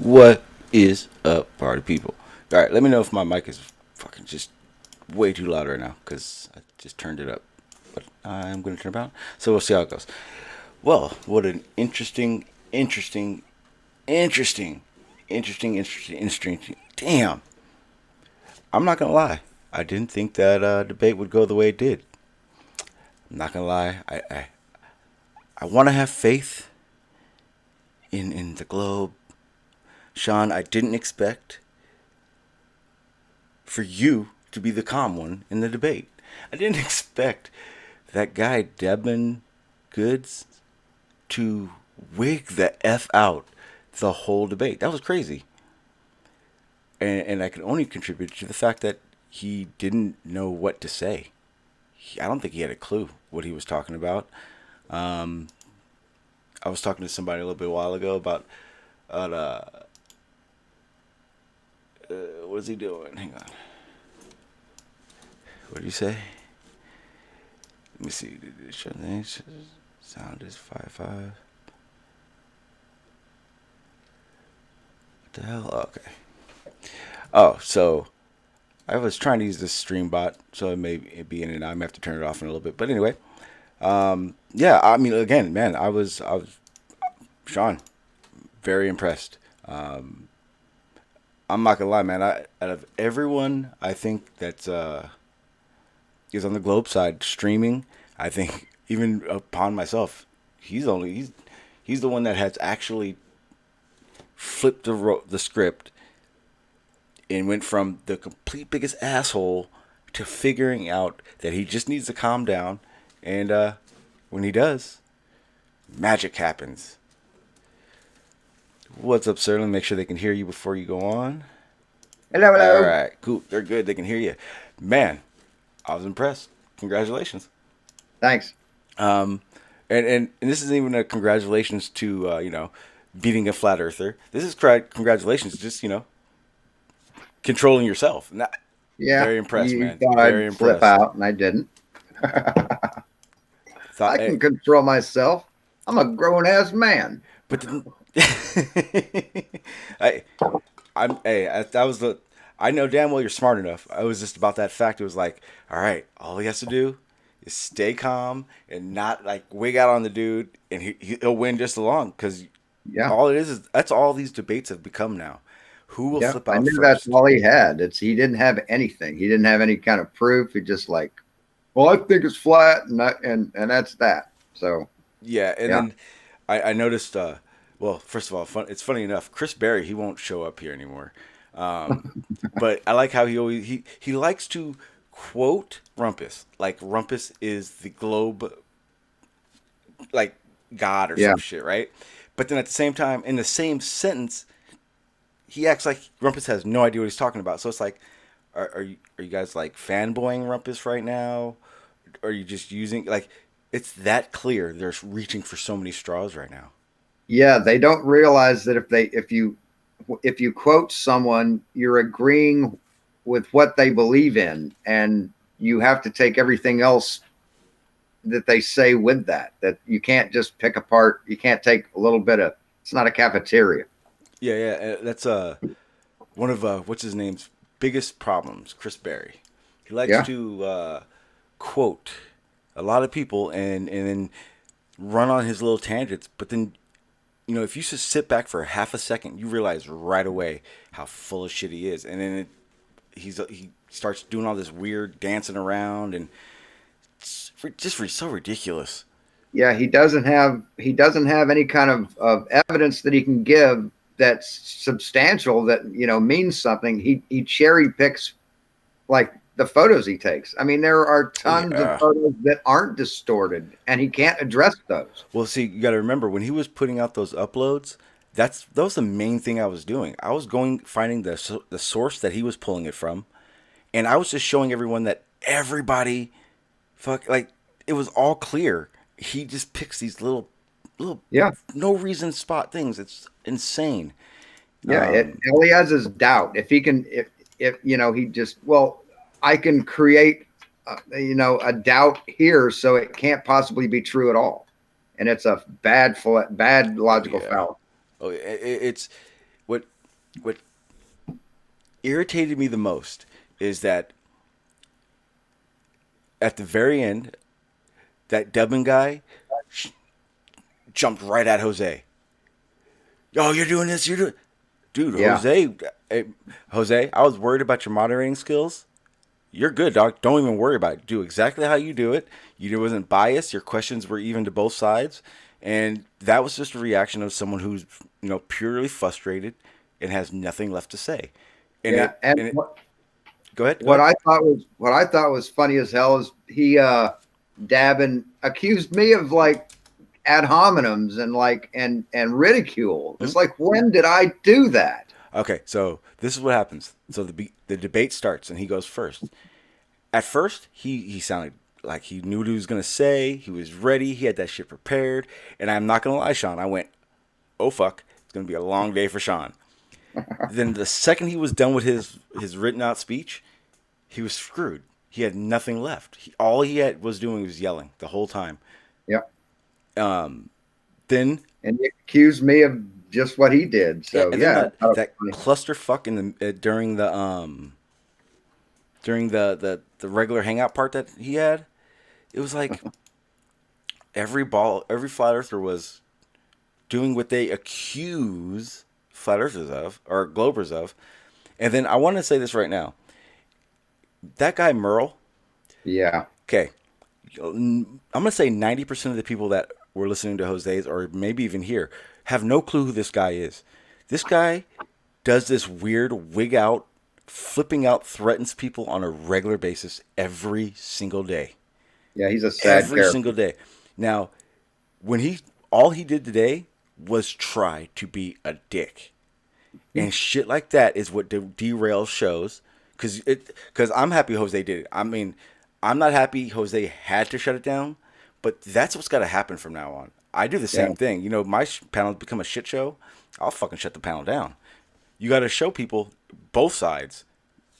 What is up, party people? All right, let me know if my mic is fucking just way too loud right now because I just turned it up. But I'm going to turn it down. So we'll see how it goes. Well, what an interesting. Damn. I'm not going to lie. I didn't think that debate would go the way it did. I'm not going to lie. I want to have faith in the globe. Sean, I didn't expect for you to be the calm one in the debate. I didn't expect that guy, Debin Goods, to wig the F out the whole debate. That was crazy. And I can only contribute to the fact that he didn't know what to say. I don't think he had a clue what he was talking about. I was talking to somebody a little bit a while ago about what is he doing? Hang on. What did you say? Let me see. Sound is 5.5. What the hell? Oh, okay. Oh, so I was trying to use this stream bot, so it may be in and out. I may have to turn it off in a little bit. But anyway, yeah. I mean, again, man, I was Sean, very impressed. I'm not gonna lie, man. Out of everyone, I think that's is on the Globe side streaming. I think even upon myself, he's the one that has actually flipped the script and went from the complete biggest asshole to figuring out that he just needs to calm down, and when he does, magic happens. What's up, sir? Let me make sure they can hear you before you go on. Hello. All right, cool. They're good. They can hear you. Man, I was impressed. Congratulations. Thanks. And this isn't even a congratulations to beating a flat earther. This is congratulations, just controlling yourself. Yeah. Very impressed, you man. thought Very I'd flip impressed. out, and I didn't. I Hey, can control myself. I'm a grown ass man. but that was the. I know damn well you're smart enough. I was just about that fact. It was like, all right, all he has to do is stay calm and not like wig out on the dude, and he'll win just along because Yeah. all it is that's all these debates have become now. Who will Yeah. flip I out knew that's first? all he had. He didn't have anything. He didn't have any kind of proof. He just like, well, I think it's flat, and that's that. So Yeah, and yeah. then I noticed. Well, first of all, it's funny enough. Chris Berry, he won't show up here anymore. But I like how he likes to quote Rumpus like Rumpus is the globe like god or Yeah. some shit, right? But then at the same time, in the same sentence, he acts like Rumpus has no idea what he's talking about. So it's like, are you guys like fanboying Rumpus right now? Or are you just using like it's that clear? They're reaching for so many straws right now. Yeah, they don't realize that if you quote someone, you're agreeing with what they believe in, and you have to take everything else that they say with that. That you can't just pick apart. You can't take a little bit of. It's not a cafeteria. Yeah, yeah. That's one of what's his name's biggest problems, Chris Berry. He likes Yeah, to quote a lot of people and then run on his little tangents. But then, if you just sit back for half a second, you realize right away how full of shit he is. And then he starts doing all this weird dancing around and it's just so ridiculous. yeah. He doesn't have any kind of evidence that he can give that's substantial that means something. He cherry picks like the photos he takes. I mean, there are tons of Yeah. photos that aren't distorted, and he can't address those. Well, see, you got to remember when he was putting out those uploads, that was the main thing I was doing. I was going finding the source that he was pulling it from, and I was just showing everyone that everybody, fuck, like it was all clear. He just picks these little Yeah, no reason spot things. It's insane. yeah. All he has is doubt. If he can, if he just I can create, a doubt here, so it can't possibly be true at all, and it's a bad Oh logical yeah. fallacy. Oh, it's what what irritated me the most is that at the very end, that dubbing guy jumped right at Jose. Oh, you're doing this. You're doing, dude. Yeah, Jose. I was worried about your moderating skills. You're good, dog. Don't even worry about it. Do exactly how you do it. You wasn't biased. Your questions were even to both sides, and that was just a reaction of someone who's purely frustrated and has nothing left to say. And yeah. it And and it. Go ahead. Go what ahead. I thought was funny as hell is he Davin accused me of like ad hominems and like and ridicule. Hmm? It's like, when did I do that? Okay, so this is what happens. So the debate starts, and he goes first. At first, he sounded like he knew what he was gonna say. He was ready. He had that shit prepared. And I'm not gonna lie, Sean. I went, oh fuck, it's gonna be a long day for Sean. Then the second he was done with his written out speech, he was screwed. He had nothing left. All he had was doing was yelling the whole time. Yeah. Then And he accused me of just what he did. yeah, So and then yeah, that clusterfuck in the during the regular hangout part that he had, it was like every flat earther was doing what they accuse flat earthers of or globers of. And then I want to say this right now. That guy Merle, yeah, okay, I'm gonna say 90% of the people that were listening to Jose's or maybe even here have no clue who this guy is. This guy does this weird wig out, flipping out, threatens people on a regular basis every single day. yeah, he's a sad Every character. single day. Now, when all he did today was try to be a dick. And shit like that is what derails shows. Because I'm happy Jose did it. I mean, I'm not happy Jose had to shut it down, but that's what's got to happen from now on. I do the Yeah, same thing. My panel become a shit show. I'll fucking shut the panel down. You got to show people both sides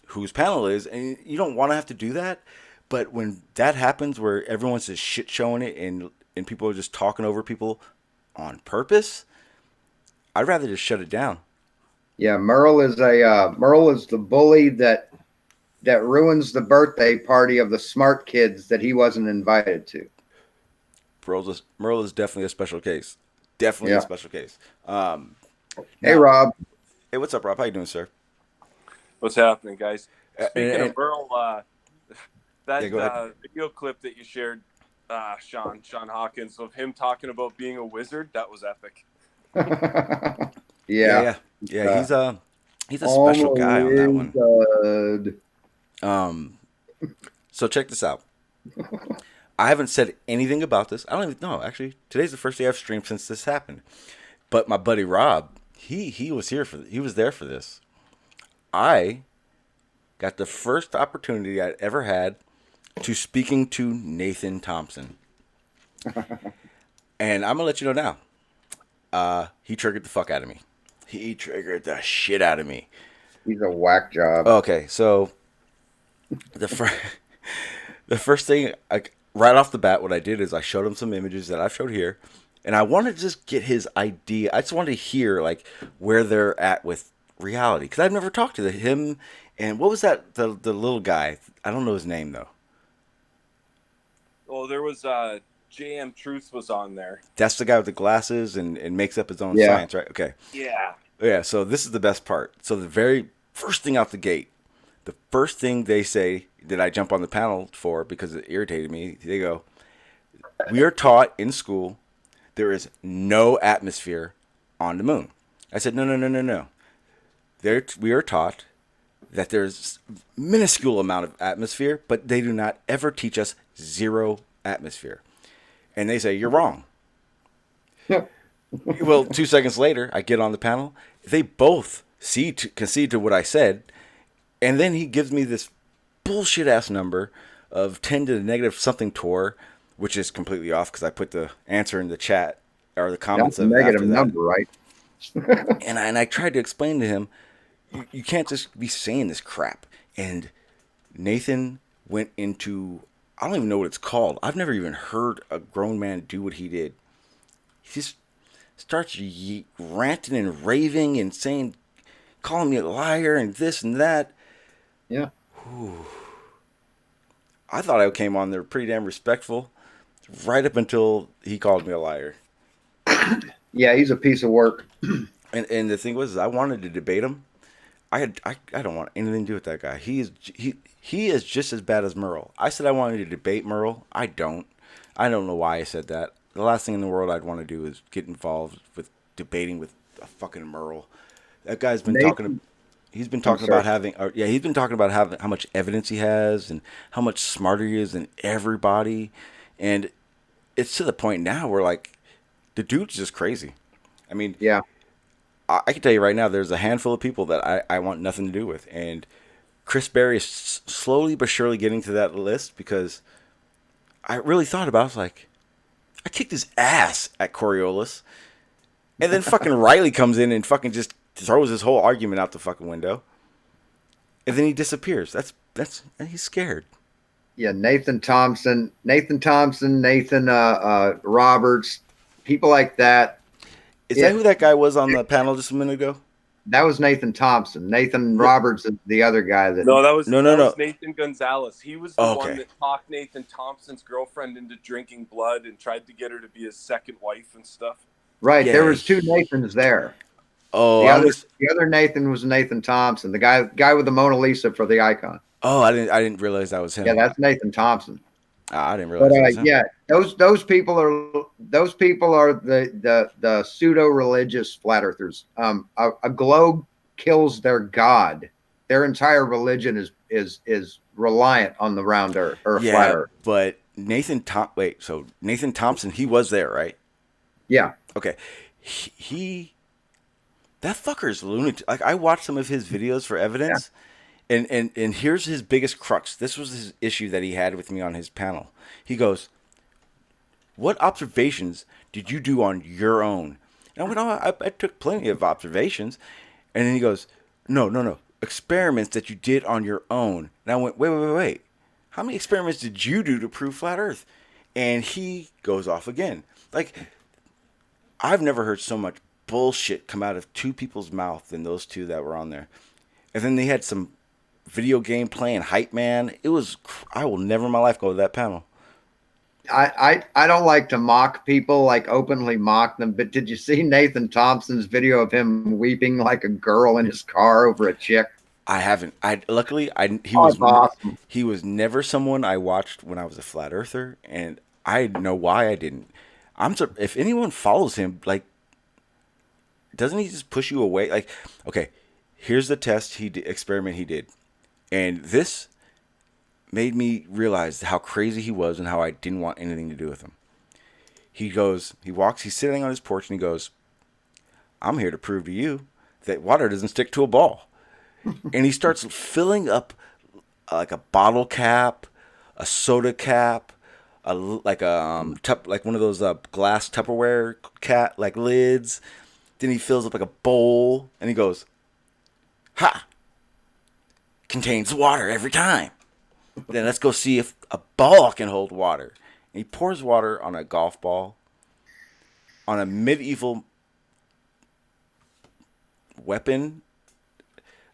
whose panel is, and you don't want to have to do that. But when that happens, where everyone's just shit showing it, and people are just talking over people on purpose, I'd rather just shut it down. yeah. Merle is the bully that ruins the birthday party of the smart kids that he wasn't invited to. Merle is definitely a special case. Definitely a Yeah. special case. Hey, Now, Rob. hey, what's up, Rob? How you doing, sir? What's happening, guys? And, Speaking of and Merle, yeah, that go ahead. video clip that you shared, Sean Hawkins, of him talking about being a wizard, that was epic. Yeah, Yeah. yeah, yeah. Uh, He's a I'm special a guy on that one. wizard. Um, So check this out. I haven't said anything about this. I don't even know. Actually, today's the first day I've streamed since this happened. But my buddy Rob, he was here for he was there for this. I got the first opportunity I'd ever had to speaking to Nathan Thompson, and I'm gonna let you know now. He triggered the fuck out of me. He triggered the shit out of me. He's a whack job. Okay, so the first the first thing, right off the bat, what I did is I showed him some images that I've showed here, and I wanted to just get his idea. I just wanted to hear like where they're at with reality because I've never talked to him. And what was that? The little guy. I don't know his name though. Well, there was JM Truth was on there. That's the guy with the glasses and makes up his own Yeah. science, right? Okay. Yeah. Yeah. So this is the best part. So the very first thing out the gate, the first thing they say that I jump on the panel for because it irritated me, they go, "We are taught in school there is no atmosphere on the moon." I said, "No, no, no, no, no. We are taught that there's minuscule amount of atmosphere, but they do not ever teach us zero atmosphere." And they say, "You're wrong." Yeah. Well, 2 seconds later, I get on the panel. They both concede to what I said, and then he gives me this bullshit ass number of 10 to the negative something torr, which is completely off because I put the answer in the chat or the comments That's a of negative after that. number, right? And I tried to explain to him, you can't just be saying this crap. And Nathan went into, I don't even know what it's called. I've never even heard a grown man do what he did. He just starts ranting and raving and saying, calling me a liar and this and that. Yeah. I thought I came on there pretty damn respectful, right up until he called me a liar. Yeah, he's a piece of work. And the thing was, I wanted to debate him. I don't want anything to do with that guy. He is just as bad as Merle. I said I wanted to debate Merle. I don't. I don't know why I said that. The last thing in the world I'd want to do is get involved with debating with a fucking Merle. That guy's been Nathan, he's been talking about having, he's been talking about having how much evidence he has and how much smarter he is than everybody, and it's to the point now where like the dude's just crazy. I mean, yeah. I can tell you right now, there's a handful of people that I want nothing to do with, and Chris Berry is slowly but surely getting to that list because I really thought about it. I was like, I kicked his ass at Coriolis, and then fucking Riley comes in and fucking just throws his whole argument out the fucking window, and then he disappears. And he's scared. Yeah, Nathan Roberts, people like that. Is that who that guy was on the panel just a minute ago? That was Nathan Thompson. Nathan Roberts is the other guy that. No, that was No. Nathan Gonzalez. He was the one that talked Nathan Thompson's girlfriend into drinking blood and tried to get her to be his second wife and stuff. Right, Yeah. there was two Nathans there. Oh, the other Nathan was Nathan Thompson, the guy with the Mona Lisa for the icon. Oh, I didn't realize that was him. Yeah, that's Nathan Thompson. I didn't realize that was him. Yeah, those people are the pseudo religious flat earthers. A globe kills their god. Their entire religion is reliant on the round earth or flat earth. But Nathan Thompson, he was there, right? Yeah. Okay. That fucker is lunatic. Like I watched some of his videos for evidence. Yeah. And here's his biggest crux. This was his issue that he had with me on his panel. He goes, "What observations did you do on your own?" And I went, "Oh, I took plenty of observations." And then he goes, No. Experiments that you did on your own." And I went, wait. How many experiments did you do to prove flat Earth? And he goes off again. Like, I've never heard so much bullshit come out of two people's mouth than those two that were on there. And then they had some video game playing hype man. I will never in my life go to that panel. I don't like to mock people, like openly mock them, but did you see Nathan Thompson's video of him weeping like a girl in his car over a chick? I haven't. Awesome. He was never someone I watched when I was a flat earther, and I know why I didn't. If anyone follows him, like, doesn't he just push you away? Like, okay, here's the experiment he did. And this made me realize how crazy he was and how I didn't want anything to do with him. He's sitting on his porch and he goes, I'm here to prove to you that water doesn't stick to a ball. And he starts filling up like a bottle cap, a soda cap, like one of those glass Tupperware cat like lids. Then he fills up like a bowl and he goes, ha! Contains water every time. Then let's go see if a ball can hold water. And he pours water on a golf ball, on a medieval weapon,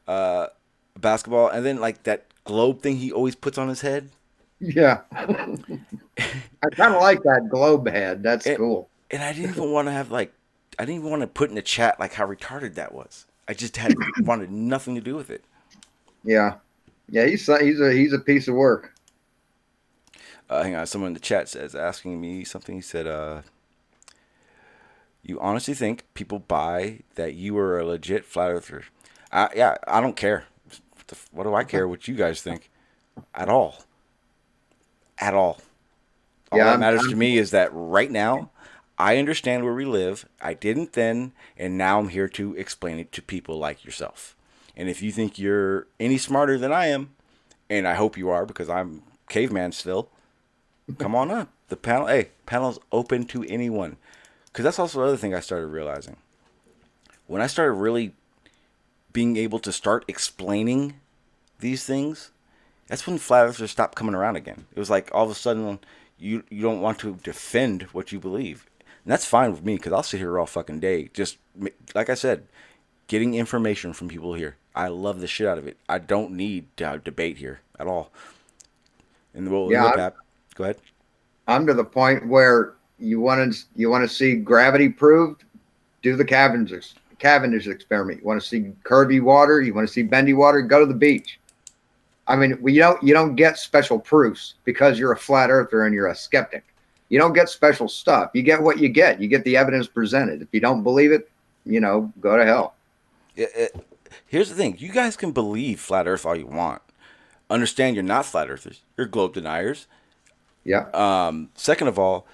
basketball, and then like that globe thing he always puts on his head. Yeah. I kind of like that globe head. That's cool. And I didn't even want to I didn't even want to put in the chat like how retarded that was. I just wanted nothing to do with it. Yeah. Yeah, he's a piece of work. Hang on, someone in the chat says asking me something. He said, "You honestly think people buy that you are a legit flat earther?" Yeah, I don't care. What do I care what you guys think? At all. At all. All that matters to me is that right now, I understand where we live. I didn't then, and now I'm here to explain it to people like yourself. And if you think you're any smarter than I am, and I hope you are because I'm caveman still, come on up. The panel's open to anyone. Because that's also another thing I started realizing. When I started really being able to start explaining these things, that's when flat earthers stopped coming around again. It was like all of a sudden you don't want to defend what you believe. And that's fine with me because I'll sit here all fucking day. Just like I said, getting information from people here. I love the shit out of it. I don't need to debate here at all. And go ahead. I'm to the point where you want to see gravity proved. Do the Cavendish experiment. You want to see curvy water. You want to see bendy water. Go to the beach. I mean, you don't get special proofs because you're a flat earther and you're a skeptic. You don't get special stuff. You get what you get. You get the evidence presented. If you don't believe it, go to hell. Here's the thing. You guys can believe flat earth all you want. Understand you're not flat earthers. You're globe deniers. Yeah. Second of all,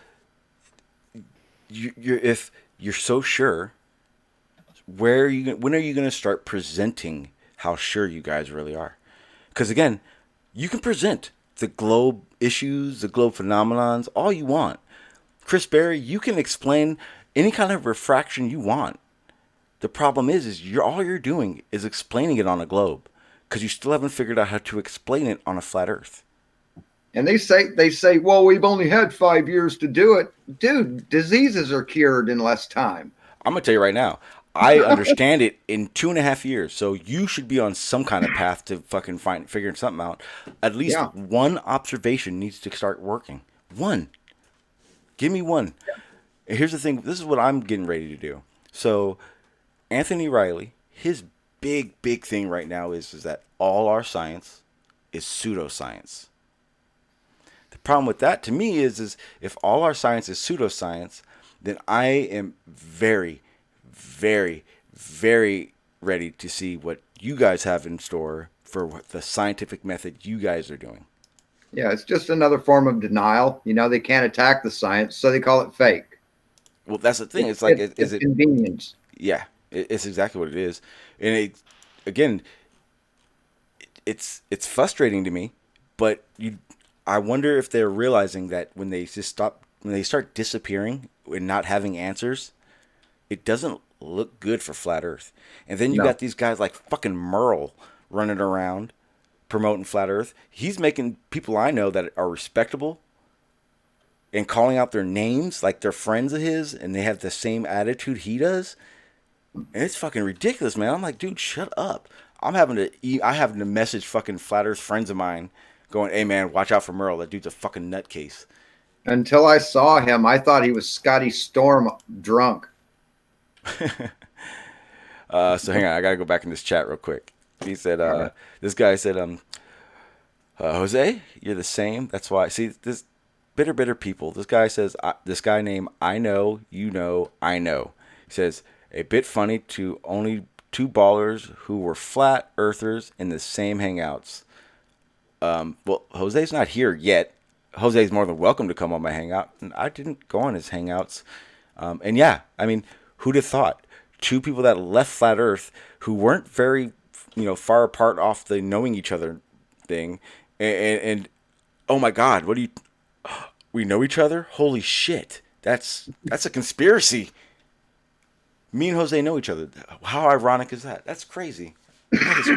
if you're so sure, when are you going to start presenting how sure you guys really are? Because again, you can present the globe issues, the globe phenomenons, all you want. Chris Berry, you can explain any kind of refraction you want. The problem is all you're doing is explaining it on a globe because you still haven't figured out how to explain it on a flat Earth. And they say, well, we've only had 5 years to do it. Dude, diseases are cured in less time. I'm going to tell you right now, I understand it in 2.5 years. So you should be on some kind of path to fucking figuring something out. At least one observation needs to start working. One. Give me one. Yeah. Here's the thing. This is what I'm getting ready to do. So Anthony Riley, his big thing right now is that all our science is pseudoscience. The problem with that to me is if all our science is pseudoscience, then I am very, very, very ready to see what you guys have in store for the scientific method you guys are doing. Yeah, it's just another form of denial. They can't attack the science, so they call it fake. Well, that's the thing. It's convenience. Yeah, it's exactly what it is. And it's frustrating to me, but I wonder if they're realizing that when they start disappearing and not having answers, it doesn't look good for flat Earth. And then you got these guys like fucking Merle running around promoting flat Earth. He's making people I know that are respectable and calling out their names like they're friends of his and they have the same attitude he does. And it's fucking ridiculous, man. I'm like, dude, shut up. I having to message fucking flat Earth friends of mine going, hey man, watch out for Merle. That dude's a fucking nutcase. Until I saw him, I thought he was Scotty Storm drunk. So hang on, I gotta go back in this chat real quick. He said, this guy said, Jose, you're the same. That's why. See, this bitter people. This guy says, this guy named I know, you know, I know. He says, a bit funny to only two ballers who were flat earthers in the same hangouts. Well, Jose's not here yet. Jose's more than welcome to come on my hangout, and I didn't go on his hangouts. And yeah, I mean, who'd have thought? Two people that left Flat Earth who weren't very, far apart off the knowing each other thing, and oh my God, what do you? We know each other? Holy shit! That's a conspiracy. Me and Jose know each other. How ironic is that? That's crazy.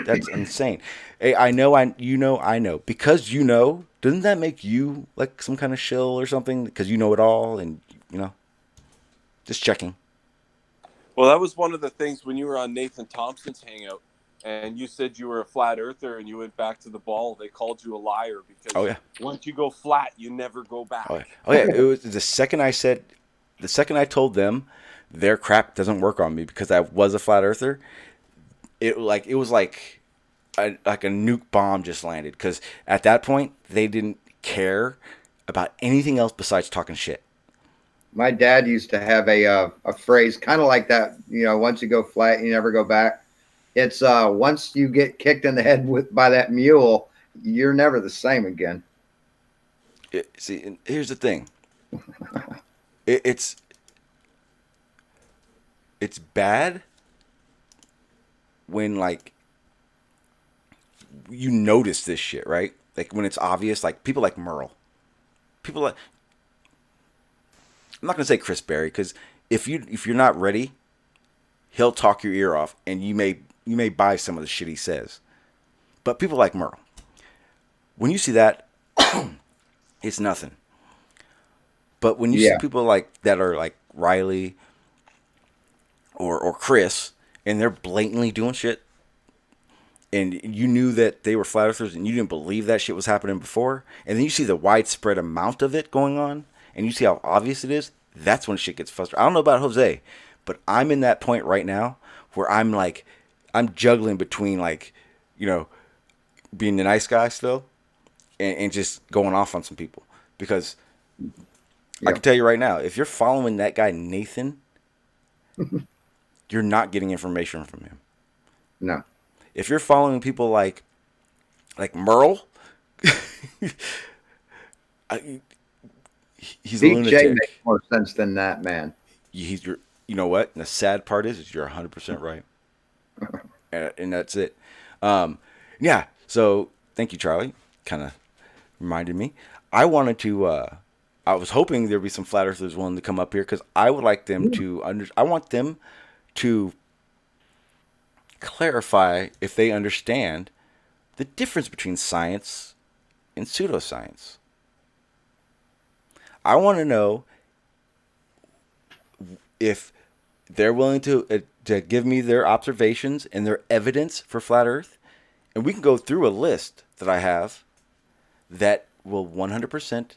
That's insane. Hey, I know. I know. Because you know, doesn't that make you like some kind of shill or something? Because you know it all, and you know, just checking. Well, that was one of the things when you were on Nathan Thompson's hangout, and you said you were a flat earther, and you went back to the ball. They called you a liar Oh because yeah. once you go flat, you never go back. Oh yeah. Oh yeah. It was the second I told them their crap doesn't work on me because I was a flat earther. It was like a nuke bomb just landed because at that point they didn't care about anything else besides talking shit. My dad used to have a phrase kind of like that. Once you go flat, you never go back. It's once you get kicked in the head by that mule, you're never the same again. See, and here's the thing. It's bad when like you notice this shit, right? Like when it's obvious, like people like Merle. People like I'm not gonna say Chris Berry because if you're not ready, he'll talk your ear off, and you may buy some of the shit he says. But people like Merle, when you see that, it's nothing. But when you see Yeah. people like that are like Riley or Chris, and they're blatantly doing shit, and you knew that they were flat earthers, and you didn't believe that shit was happening before, and then you see the widespread amount of it going on, and you see how obvious it is. That's when shit gets frustrating. I don't know about Jose, but I'm in that point right now where I'm like, I'm juggling between like, you know, being the nice guy still, and just going off on some people because I Yeah. can tell you right now, if you're following that guy Nathan, you're not getting information from him. No. If you're following people like Merle, I, he's a Big J lunatic. makes more sense than that, man. He's your, you know what? And the sad part is you're 100% right, and that's it. Um, yeah. So thank you, Charlie. Kind of reminded me. I wanted to. I was hoping there'd be some flat earthers willing to come up here because I would like them to I want them to clarify if they understand the difference between science and pseudoscience. I want to know if they're willing to give me their observations and their evidence for flat Earth, and we can go through a list that I have that will 100%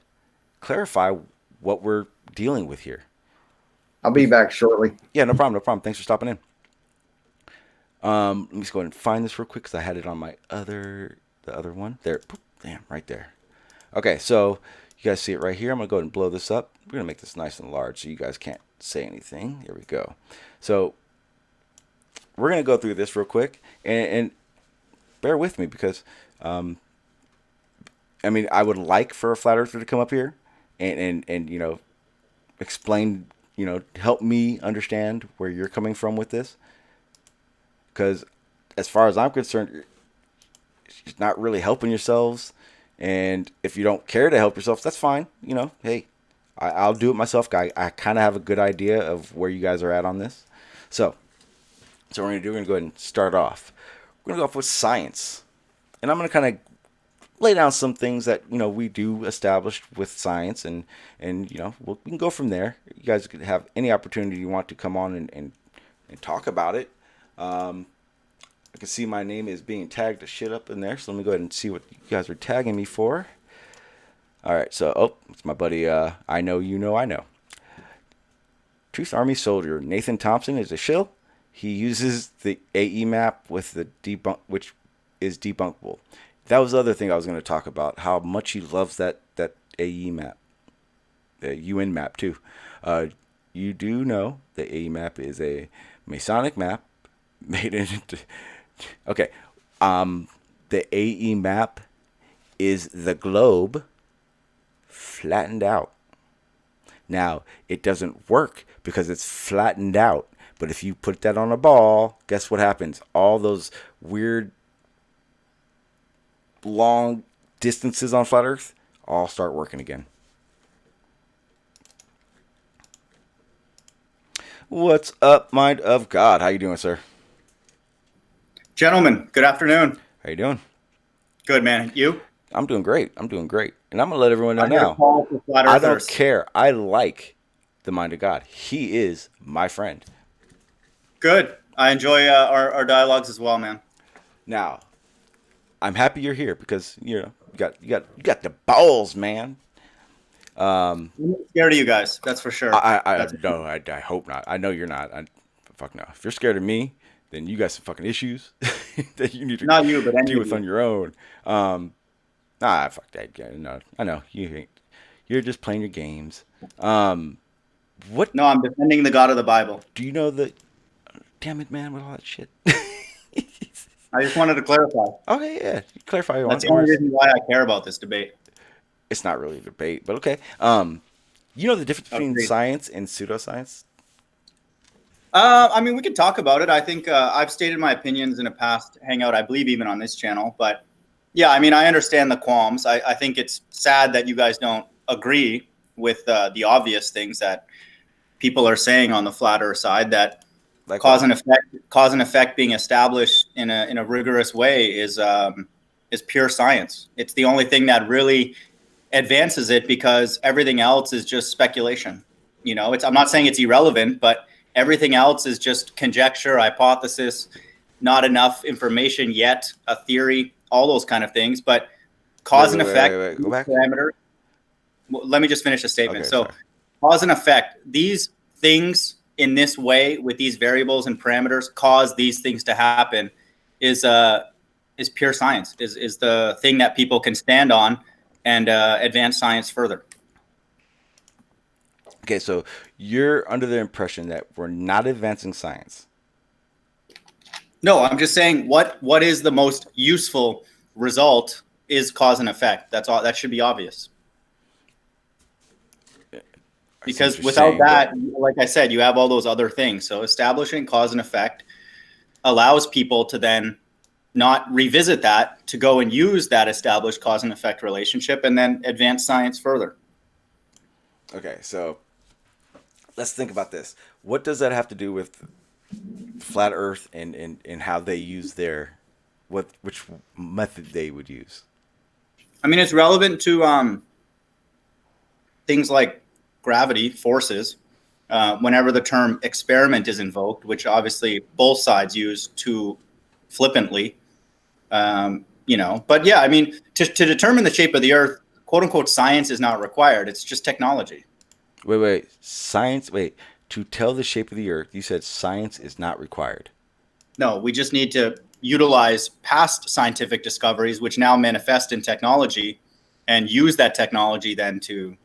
clarify what we're dealing with here. I'll be back shortly. Yeah, no problem, no problem. Thanks for stopping in. Let me just go ahead and find this real quick because I had it on the other one. There, boop, damn, right there. Okay, so you guys see it right here. I'm gonna go ahead and blow this up. We're gonna make this nice and large so you guys can't say anything. There we go. So we're gonna go through this real quick and bear with me because I mean I would like for a flat earther to come up here and explain, help me understand where you're coming from with this because as far as I'm concerned, you're not really helping yourselves. And if you don't care to help yourself, that's fine. Hey, I'll do it myself. I kind of have a good idea of where you guys are at on this. So what we're going to go ahead and start off. We're going to go off with science. And I'm going to kind of lay down some things that, we do establish with science. And we can go from there. You guys could have any opportunity you want to come on and talk about it. I can see my name is being tagged to shit up in there. So let me go ahead and see what you guys are tagging me for. All right. So, it's my buddy. I know, I know. Truth Army Soldier. Nathan Thompson is a shill. He uses the AE map with the debunk, which is debunkable. That was the other thing I was going to talk about. How much he loves that AE map, the UN map too. You do know the AE map is a Masonic map made into. Okay, the AE map is the globe flattened out. Now, it doesn't work because it's flattened out. But if you put that on a ball, guess what happens? All those weird long distances on flat Earth all start working again. What's up, mind of God? How you doing, sir? Gentlemen, good afternoon. How you doing? Good, man. You? I'm doing great. I'm doing great. And I'm going to let everyone know I'm here to now. call for flat I don't earthers. care. I like the mind of God. He is my friend. Good. I enjoy our dialogues as well, man. Now, I'm happy you're here because you got the balls, man. I'm not scared of you guys. That's for sure. I hope not. I know you're not. Fuck no. If you're scared of me, then you got some fucking issues that you need to Not you, but any deal of with you. on your own. Fuck that guy. No, I know you ain't. You're just playing your games. What No, I'm defending the God of the Bible. do you know that? Damn it, man! With all that shit. I just wanted to clarify. Okay, yeah. Clarify your That's the only reason why I care about this debate. It's not really a debate, but okay. You know the difference between Agreed. science and pseudoscience? I mean, we could talk about it. I think I've stated my opinions in a past hangout, I believe even on this channel. But yeah, I mean, I understand the qualms. I think it's sad that you guys don't agree with the obvious things that people are saying on the flat earth side, that Like cause what? and effect being established in a rigorous way is pure science. It's the only thing that really advances it, because everything else is just speculation. You know, I'm not saying it's irrelevant, but everything else is just conjecture, hypothesis, not enough information yet, a theory, all those kind of things. But cause and effect, Wait. Go back. parameter. Well, let me just finish the statement. Okay, so sorry. cause and effect, these things in this way with these variables and parameters cause these things to happen is pure science, is the thing that people can stand on and advance science further. Okay, so you're under the impression that we're not advancing science. No, I'm just saying what is the most useful result is cause and effect. That's all. That should be obvious. Because without that, like I said, you have all those other things. So establishing cause and effect allows people to then not revisit that, to go and use that established cause and effect relationship and then advance science further. Okay, so let's think about this. What does that have to do with flat Earth and how they use which method they would use? I mean, it's relevant to things like gravity forces. Whenever the term experiment is invoked, which obviously both sides use too flippantly, but yeah, I mean, to determine the shape of the Earth, quote unquote, science is not required. It's just technology. Science. To tell the shape of the Earth, you said science is not required. No, we just need to utilize past scientific discoveries, which now manifest in technology, and use that technology then to,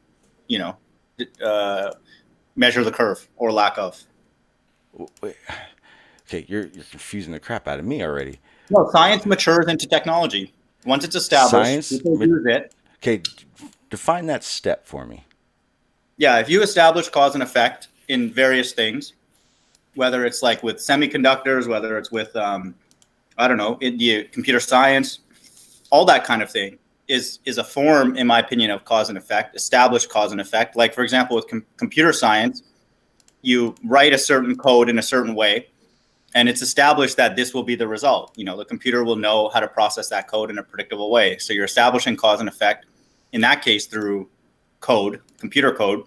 measure the curve or lack of. Wait. Okay, you're confusing the crap out of me already. No, science matures into technology. Once it's established, people use it. Okay, define that step for me. Yeah, if you establish cause and effect in various things, whether it's like with semiconductors, whether it's with, computer science, all that kind of thing is a form, in my opinion, of cause and effect, established cause and effect. Like, for example, with computer science, you write a certain code in a certain way, and it's established that this will be the result. The computer will know how to process that code in a predictable way. So you're establishing cause and effect, in that case, through code, computer code.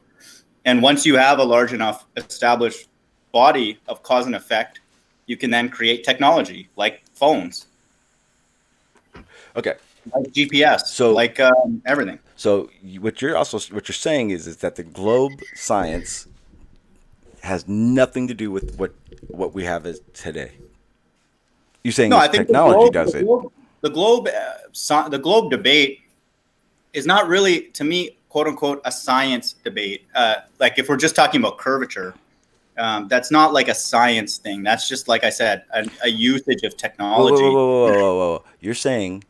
And once you have a large enough established body of cause and effect, you can then create technology like phones. Okay. Like GPS, so like everything. So what you're saying is that the globe science has nothing to do with what we have as today. You're saying I think technology does it. The globe debate is not really, to me, quote unquote, a science debate. Like if we're just talking about curvature, that's not like a science thing. That's just, like I said, a usage of technology. Whoa. You're saying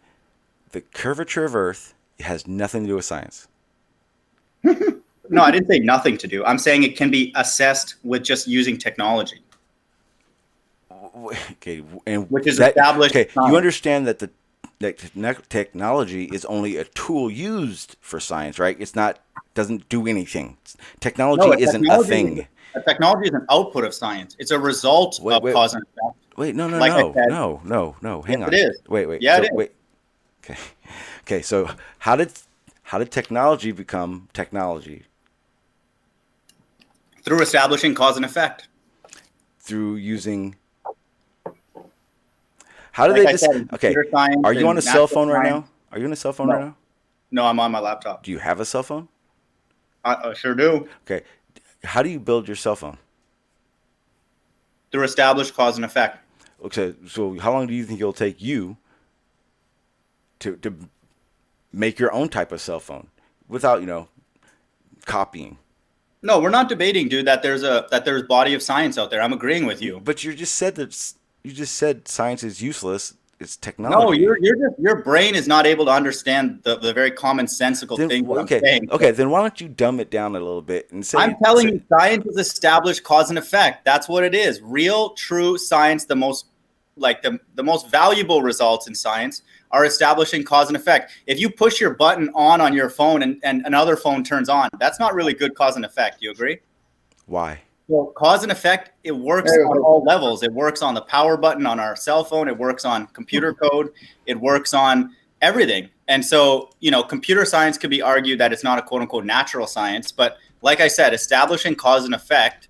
the curvature of Earth has nothing to do with science. No, I didn't say nothing to do. I'm saying it can be assessed with just using technology. Okay, and which is established. Okay, you science. understand that technology is only a tool used for science, right? It's not doesn't do anything. Technology isn't a thing. A technology is an output of science. It's a result of cause and effect. Wait, no. Like I said, no. Hang on. It is. Wait. Yeah, So, it is. wait. Okay. So how did technology become technology? Through establishing cause and effect. Through using. How do they just? Okay. Are you on a cell phone right now? Are you on a cell phone right now? No, I'm on my laptop. Do you have a cell phone? I sure do. Okay. How do you build your cell phone? Through established cause and effect. Okay. So how long do you think it'll take you to make your own type of cell phone without copying? No, we're not debating, dude, that there's body of science out there. I'm agreeing with you. But you just said science is useless. It's technology. No, your brain is not able to understand the very commonsensical thing I'm saying. Okay, then why don't you dumb it down a little bit and say? I'm telling you, science is established cause and effect. That's what it is. Real, true science. The most valuable results in science are establishing cause and effect. If you push your button on your phone and another phone turns on, that's not really good cause and effect. Do you agree? Why? Well, cause and effect, it works on all levels. It works on the power button on our cell phone. It works on computer code. It works on everything. And so, computer science could be argued that it's not a quote unquote natural science. But like I said, establishing cause and effect,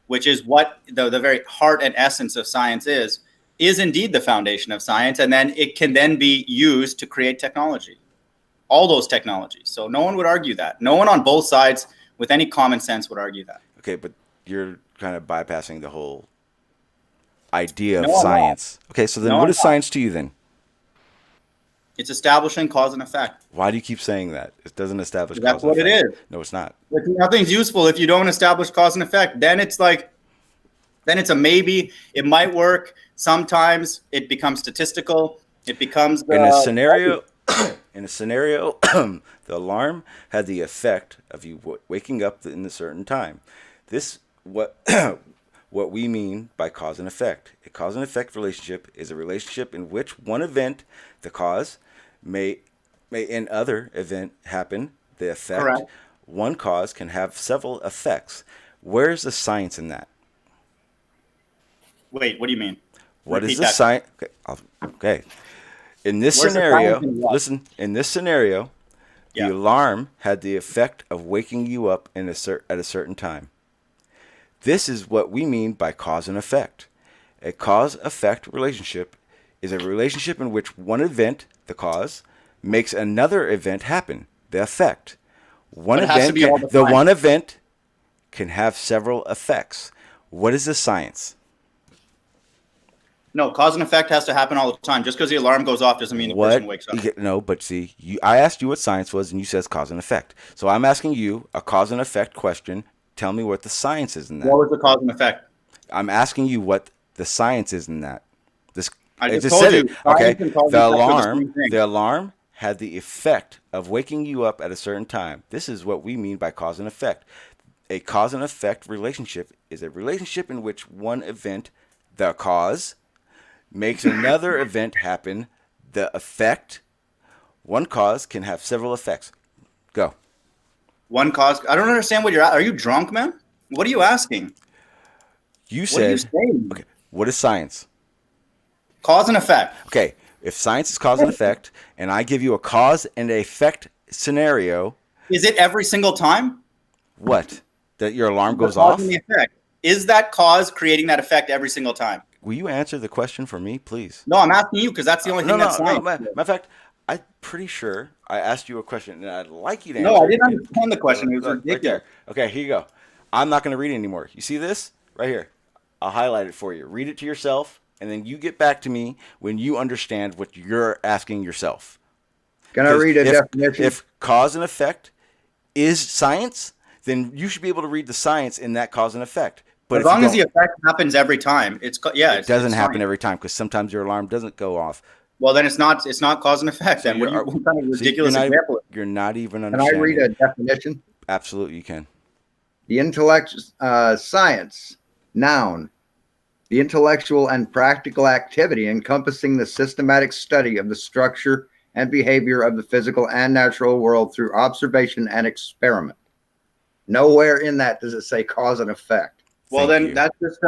which is what the very heart and essence of science is indeed the foundation of science. And then it can then be used to create technology, all those technologies. So no one would argue that. No one on both sides with any common sense would argue that. Okay, but you're kind of bypassing the whole idea of science. Okay, so then what is science to you then? It's establishing cause and effect. Why do you keep saying that? It doesn't establish cause That's and effect. what it is. No, it's not. Nothing's useful if you don't establish cause and effect. Then it's a maybe. It might work. Sometimes it becomes statistical. It becomes in a scenario. The alarm had the effect of you waking up in a certain time. This what we mean by cause and effect. A cause and effect relationship is a relationship in which one event, the cause, may in other event happen, the effect. Correct. One cause can have several effects. Where's the science in that? Wait, what do you mean? What is the science? Okay. In this scenario, listen, in this scenario, the alarm had the effect of waking you up at a certain time. This is what we mean by cause and effect. A cause-effect relationship is a relationship in which one event, the cause, makes another event happen, the effect. One event can have several effects. What is the science? No, cause and effect has to happen all the time. Just because the alarm goes off doesn't mean the person wakes up. No, but see, I asked you what science was, and you said cause and effect. So I'm asking you a cause and effect question. Tell me what the science is in that. What was the cause and effect? I'm asking you what the science is in that. I just told said you. it. Okay. The alarm had the effect of waking you up at a certain time. This is what we mean by cause and effect. A cause and effect relationship is a relationship in which one event, the cause, makes another event happen, the effect. One cause can have several effects. Go. One cause. I don't understand what you're at. Are you drunk, man? What are you asking? You said. What are you saying? Okay. What is science? Cause and effect. Okay. If science is cause and effect, and I give you a cause and effect scenario. Is it every single time? What? That your alarm goes off? And the effect. Is that cause creating that effect every single time? Will you answer the question for me, please? No, I'm asking you because that's the only thing that's science. Matter of fact, I'm pretty sure I asked you a question, and I'd like you to answer. No, I didn't understand the question. It was ridiculous. Right there. Okay, here you go. I'm not going to read it anymore. You see this? Right here. I'll highlight it for you. Read it to yourself, and then you get back to me when you understand what you're asking yourself. Can I read a definition? If cause and effect is science, then you should be able to read the science in that cause and effect. But as long as the effect happens every time, it doesn't happen every time because sometimes your alarm doesn't go off Well, then it's not cause and effect. So Then what kind of see, ridiculous example? you're not even Can I read understanding. a definition? Absolutely, you can. The intellect, science, noun, the intellectual and practical activity encompassing the systematic study of the structure and behavior of the physical and natural world through observation and experiment. Nowhere in that does it say cause and effect. Well, Thank then you. that's just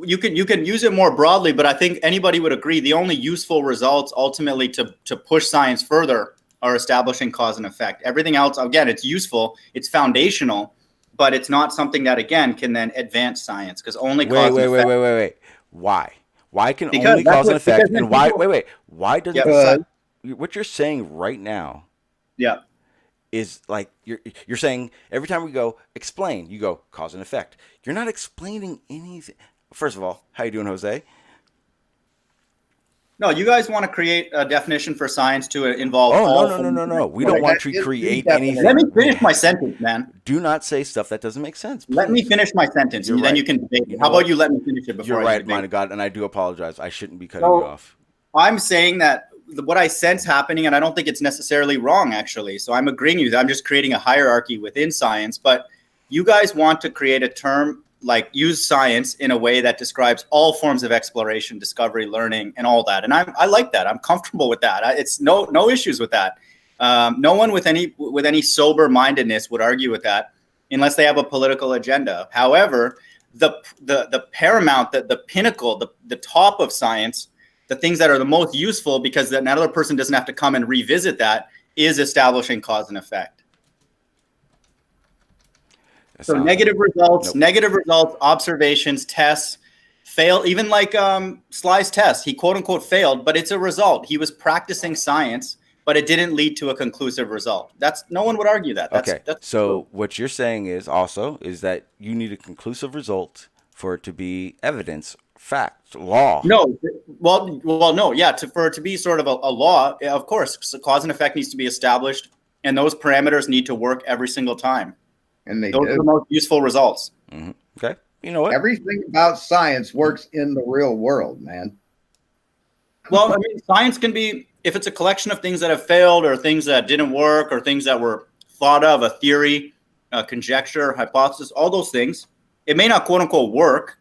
you can use it more broadly, but I think anybody would agree the only useful results ultimately to push science further are establishing cause and effect. Everything else, again, it's useful, it's foundational, but it's not something that again can then advance science because only cause and effect. Wait. Why? Why can Because only that's cause and what effect? because And then why? people, Why doesn't Yep. the what you're saying right now yeah. is like you're saying every time we go explain, you go cause and effect. You're not explaining anything. First of all, how you doing, Jose? No, you guys want to create a definition for science to involve Oh all no. forms of We don't Right, want that to is the create definition. Let me anything. finish my sentence, man. Do not say stuff that doesn't make sense. Please. Let me finish my sentence, You're and then right. you can debate You it. know How what? about you let me finish it before You're you right, debate? mind of God, and I do apologize. I shouldn't be cutting you So off. I'm saying that what I sense happening, and I don't think it's necessarily wrong, actually. So I'm agreeing with you. I'm just creating a hierarchy within science. But you guys want to create a term like use science in a way that describes all forms of exploration, discovery, learning, and all that. And I like that. I'm comfortable with that. It's no issues with that. No one with any sober mindedness would argue with that unless they have a political agenda. However, the paramount, the pinnacle, the top of science, the things that are the most useful because then another person doesn't have to come and revisit that is establishing cause and effect. So negative results, observations, tests, fail. Even like Sly's test, he quote unquote failed, but it's a result. He was practicing science, but it didn't lead to a conclusive result. That's no one would argue that. That's So true. what you're saying is that you need a conclusive result for it to be evidence, fact, law. No, no, yeah. For it to be sort of a law, of course, so cause and effect needs to be established, and those parameters need to work every single time. And those are the most useful results. Mm-hmm. Okay, you know what? Everything about science works in the real world, man. Well, I mean, science can be, if it's a collection of things that have failed or things that didn't work or things that were thought of, a theory, a conjecture, hypothesis, all those things, it may not quote unquote work,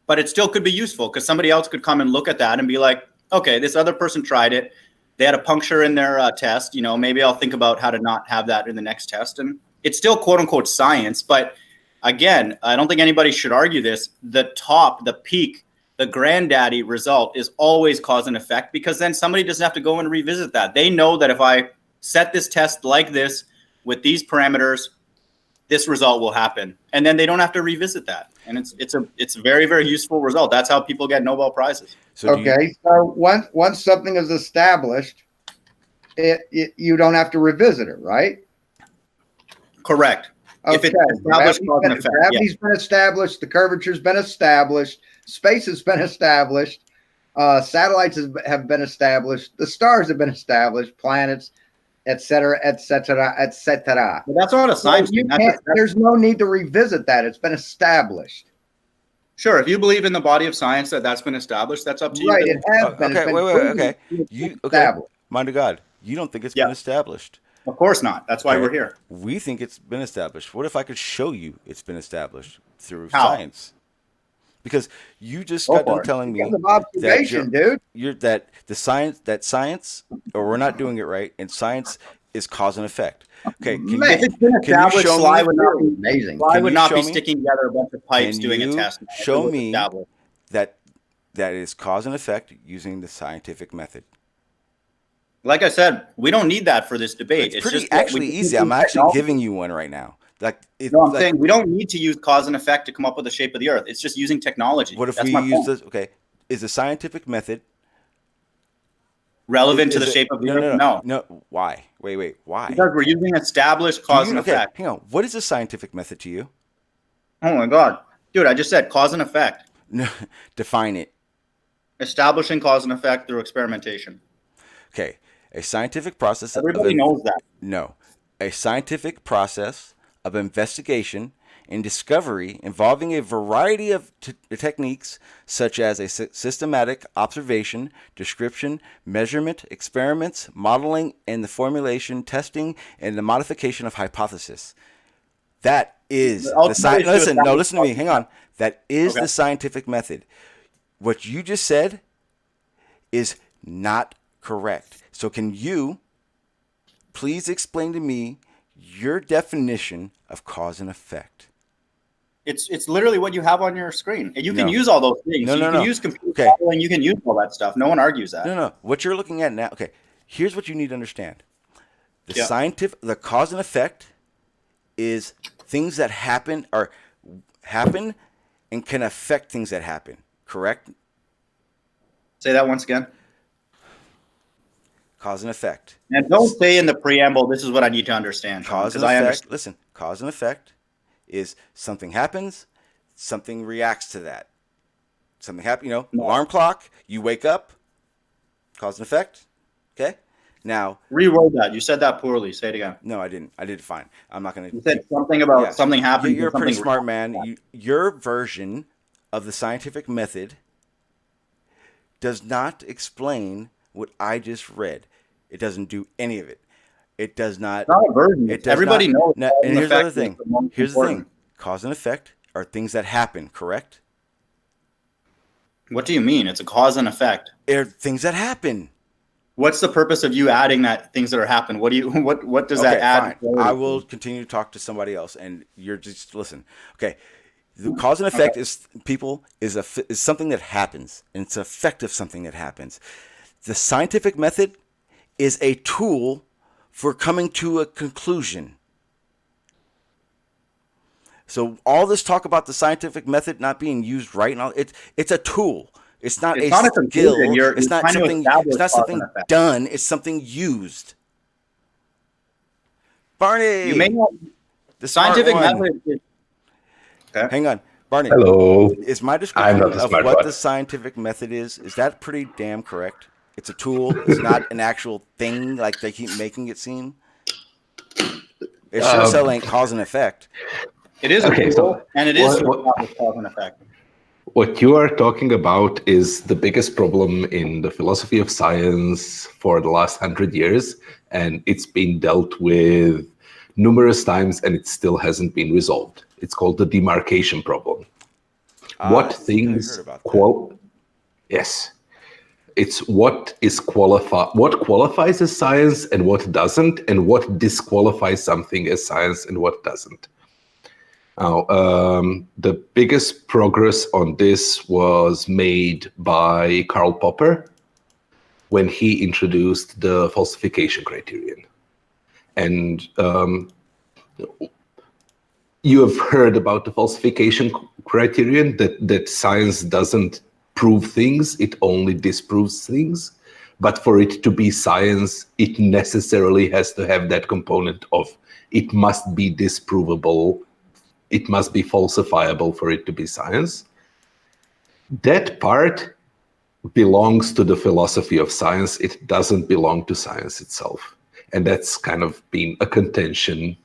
but it still could be useful because somebody else could come and look at that and be like, okay, this other person tried it. They had a puncture in their test. You know, maybe I'll think about how to not have that in the next test. And it's still quote unquote science. But again, I don't think anybody should argue this. The top, the peak, the granddaddy result is always cause and effect because then somebody doesn't have to go and revisit that. They know that if I set this test like this with these parameters, this result will happen. And then they don't have to revisit that. And it's a very, very useful result. That's how people get Nobel Prizes. So once something is established, you don't have to revisit it, right? Correct. Okay. If it's established cause and effect. Gravity's been established, the curvature's been established, space has been established, satellites have been established, the stars have been established, planets, etc., etc., etc. But that's not a science thing. There's no need to revisit that. It's been established. Sure, if you believe in the body of science that's been established, that's up to you. Right, it has been. Okay, wait. Mind of God, you don't think it's been established? Of course not. That's why we're here. We think it's been established. What if I could show you it's been established through science? Because you just got done telling me that science, or we're not doing it right, and science is cause and effect. Okay, if it's been established, Sly would not be amazing. Sly would not be sticking together a bunch of pipes doing a test. Show me that is cause and effect using the scientific method. Like I said, we don't need that for this debate. It's just actually easy. I'm actually giving you one right now. I'm saying we don't need to use cause and effect to come up with the shape of the Earth. It's just using technology. What if we use this? Okay, is the scientific method relevant to the shape of the Earth? No. Why? Wait. Why? Because we're using established cause and effect. Hang on. What is a scientific method to you? Oh my God, dude! I just said cause and effect. No, define it. Establishing cause and effect through experimentation. Okay, a scientific process. Everybody knows that. No, a scientific process of investigation and discovery involving a variety of techniques such as a systematic observation, description, measurement, experiments, modeling, and the formulation, testing, and the modification of hypothesis. That is the science. Listen to me. Hang on. That is the scientific method. What you just said is not correct. So can you please explain to me your definition of cause and effect? It's literally what you have on your screen. And you can use all those things. You can use computer modeling, you can use all that stuff. No one argues that. No. What you're looking at now, okay, here's what you need to understand. The cause and effect is things that happen and can affect things that happen, correct? Say that once again. Cause and effect. And don't say in the preamble, this is what I need to understand. Cause and effect. Listen, cause and effect is something happens, something reacts to that. Something happens, alarm clock, you wake up, cause and effect. Okay? Now, reword that. You said that poorly. Say it again. No, I didn't. I did fine. I'm not going to. You said something about something happening. You're a pretty smart man. Your version of the scientific method does not explain what I just read. It doesn't do any of it. It does not. It's not a version. Everybody knows. And here's the other thing. Here's the thing. Cause and effect are things that happen, correct? What do you mean? It's a cause and effect. They're things that happen. What's the purpose of you adding that things that are happening? What does that add? Fine. I will continue to talk to somebody else, and you're just listen. Okay, the cause and effect is something that happens, and it's an effect of something that happens. The scientific method is a tool for coming to a conclusion. So all this talk about the scientific method not being used right now, it's a tool. It's not a skill. It's not something done. It's something used. Barney, you may not. The scientific method. Okay. Hang on, Barney. Hello. Is my description of what the scientific method is that pretty damn correct? It's a tool. It's not an actual thing like they keep making it seem. It sure as hell ain't cause and effect. It is a tool, and it is cause and effect. What you are talking about is the biggest problem in the philosophy of science for the last 100 years, and it's been dealt with numerous times, and it still hasn't been resolved. It's called the demarcation problem. What qualifies as science and what doesn't, and what disqualifies something as science and what doesn't. Now, the biggest progress on this was made by Karl Popper when he introduced the falsification criterion. And you have heard about the falsification criterion, that science doesn't prove things, it only disproves things. But for it to be science, it necessarily has to have that component of it must be disprovable. It must be falsifiable for it to be science. That part belongs to the philosophy of science. It doesn't belong to science itself. And that's kind of been a contention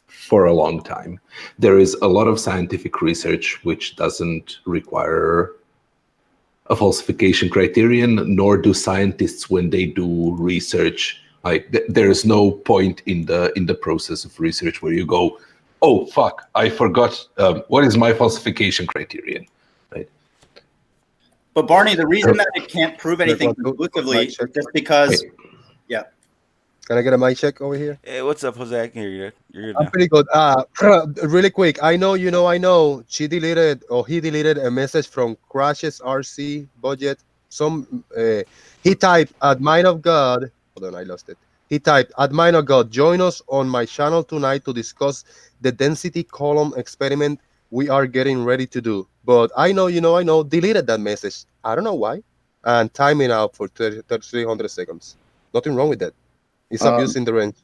for a long time. There is a lot of scientific research which doesn't require a falsification criterion, nor do scientists when they do research. There is no point in the process of research where you go, oh, fuck, I forgot, what is my falsification criterion, right? But Barney, the reason that it can't prove anything conclusively is just because, yeah. Can I get a mic check over here? Hey, what's up, Jose? I can hear you. You're good I'm pretty good. Really quick, I know, he deleted a message from Crash's RC budget. He typed, admin of God, hold on, I lost it. He typed, admin of God, join us on my channel tonight to discuss the density column experiment we are getting ready to do. But I know, deleted that message. I don't know why. And timing out for 300 seconds. Nothing wrong with that. It's abusing the range.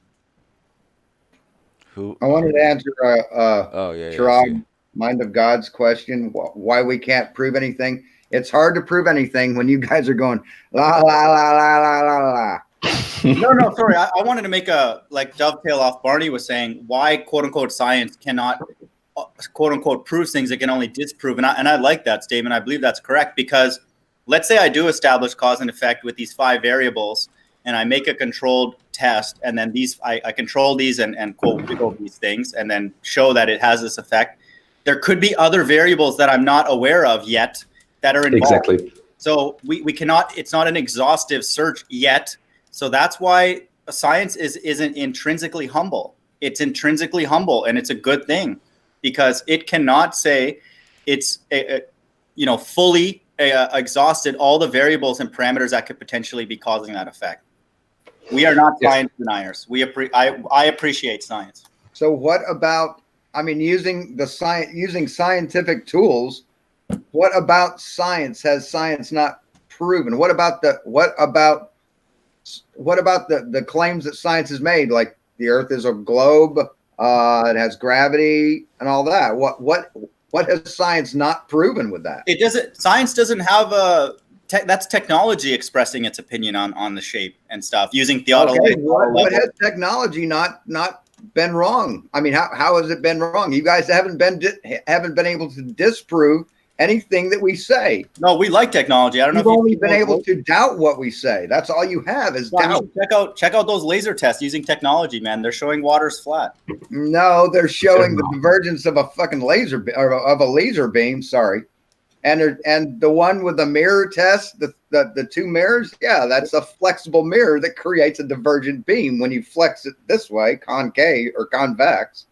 I wanted to answer Chirag, Mind of God's question, why we can't prove anything. It's hard to prove anything when you guys are going, la, la, la, la, la, la, la. No, sorry. I wanted to make a dovetail off Barney was saying why quote unquote science cannot quote unquote proves things, it can only disprove. And I like that statement. I believe that's correct, because let's say I do establish cause and effect with these 5 variables, and I make a controlled test, and then I control these and quote wiggle these things, and then show that it has this effect. There could be other variables that I'm not aware of yet that are involved. Exactly. So we cannot, it's not an exhaustive search yet. So that's why science isn't intrinsically humble. It's intrinsically humble, and it's a good thing, because it cannot say it's fully exhausted all the variables and parameters that could potentially be causing that effect. We are not science deniers. I appreciate science. So what about, using scientific tools? What about science? Has science not proven? What about the claims that science has made, like the Earth is a globe, it has gravity, and all that? What has science not proven with that? It doesn't. Science doesn't have that's technology expressing its opinion on the shape and stuff using theodolite. Okay, what has technology not been wrong? How has it been wrong? You guys haven't been able to disprove anything that we say. No, we like technology. I don't know. You've only been able to doubt what we say. That's all you have is doubt. Check out those laser tests using technology, man. They're showing water's flat. No, they're showing the divergence of a fucking laser or of a laser beam. Sorry, and the one with the mirror test, the 2 mirrors. Yeah, that's a flexible mirror that creates a divergent beam when you flex it this way, concave or convex.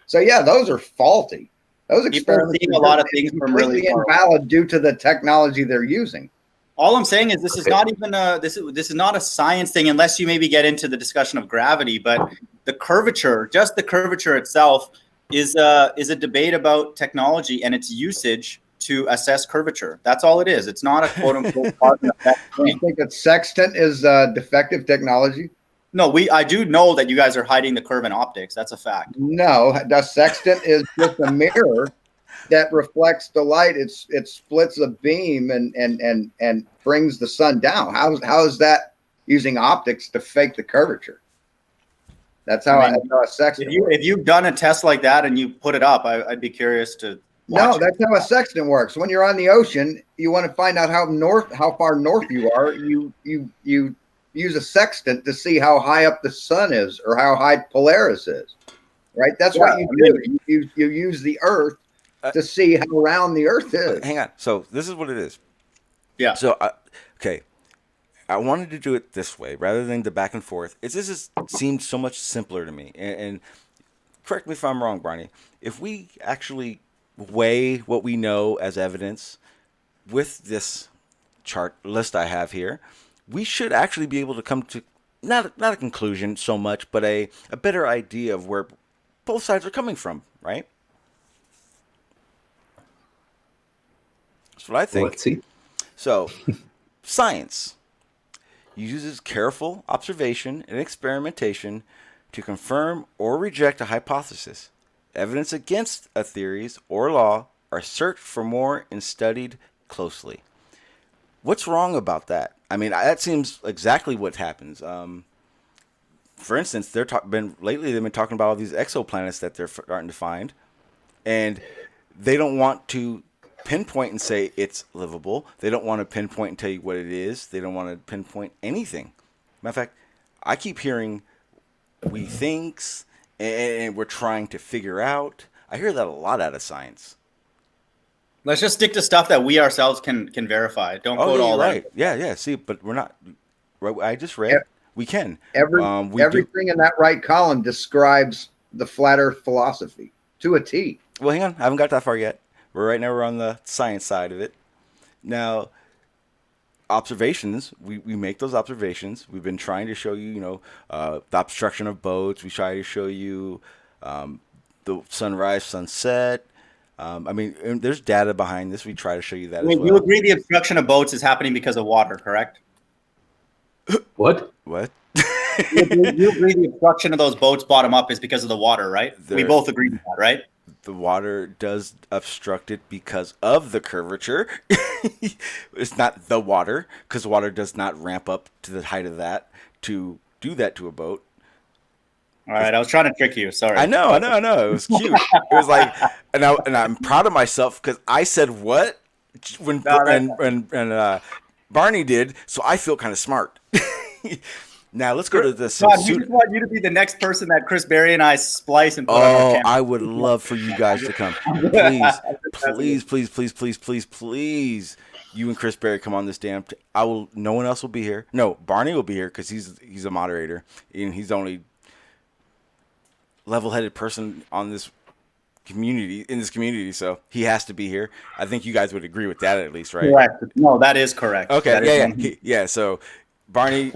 So yeah, those are faulty. Those experiments seeing a lot of things from really invalid due to the technology they're using. All I'm saying is this is not even this is not a science thing, unless you maybe get into the discussion of gravity. But the curvature, just the curvature itself, is a debate about technology and its usage to assess curvature. That's all it is. It's not a quote unquote cause and effect thing. You think that sextant is defective technology? No, I do know that you guys are hiding the curve in optics. That's a fact. No, the sextant is just a mirror that reflects the light. It splits a beam and brings the sun down. How is that using optics to fake the curvature? That's how a sextant. If you've done a test like that and you put it up, I'd be curious to. No, that's how a sextant works. When you're on the ocean, you want to find out how far north you are. You use a sextant to see how high up the sun is or how high Polaris is, right? That's what you do. You use the Earth to see how round the Earth is. Hang on. So this is what it is. Yeah. So, okay. I wanted to do it this way rather than the back and forth. This seemed so much simpler to me. And correct me if I'm wrong, Barney. If we actually weigh what we know as evidence with this chart list I have here, we should actually be able to come to not a conclusion so much, but a better idea of where both sides are coming from, right? That's what I think. Let's see. So, science uses careful observation and experimentation to confirm or reject a hypothesis. Evidence against a theories or law are searched for more and studied closely. What's wrong about that? That seems exactly what happens. For instance, they've been talking about all these exoplanets that they're starting to find, and they don't want to pinpoint and say it's livable. They don't want to pinpoint and tell you what it is. They don't want to pinpoint anything. Matter of fact, I keep hearing we thinks and we're trying to figure out. I hear that a lot out of science. Let's just stick to stuff that we ourselves can verify. Don't quote all right. that. Yeah. See, but we're not. I just read. We can. Everything in that right column describes the flat Earth philosophy to a T. Well, hang on. I haven't got that far yet. Right now we're on the science side of it. Now, observations. We make those observations. We've been trying to show you, the obstruction of boats. We try to show you the sunrise, sunset. And there's data behind this. We try to show you that as well. You agree the obstruction of boats is happening because of water, correct? What? You agree the obstruction of those boats bottom up is because of the water, right? We both agree with that, right? The water does obstruct it because of the curvature. It's not the water, because water does not ramp up to the height of that to do that to a boat. All right, I was trying to trick you. Sorry. I know. It was cute. It was like, and I'm proud of myself because I said what when No, Barney did, so I feel kind of smart. Now let's go to the God, we just want you to be the next person that Chris Berry and I splice and put on our camera. I would love for you guys to come. Please. You and Chris Berry come on this damn. I will. No one else will be here. No, Barney will be here because he's a moderator and he's the only level-headed person on this community. So he has to be here. I think you guys would agree with that at least, right? Correct. No, that is correct. Okay. Yeah. So Barney.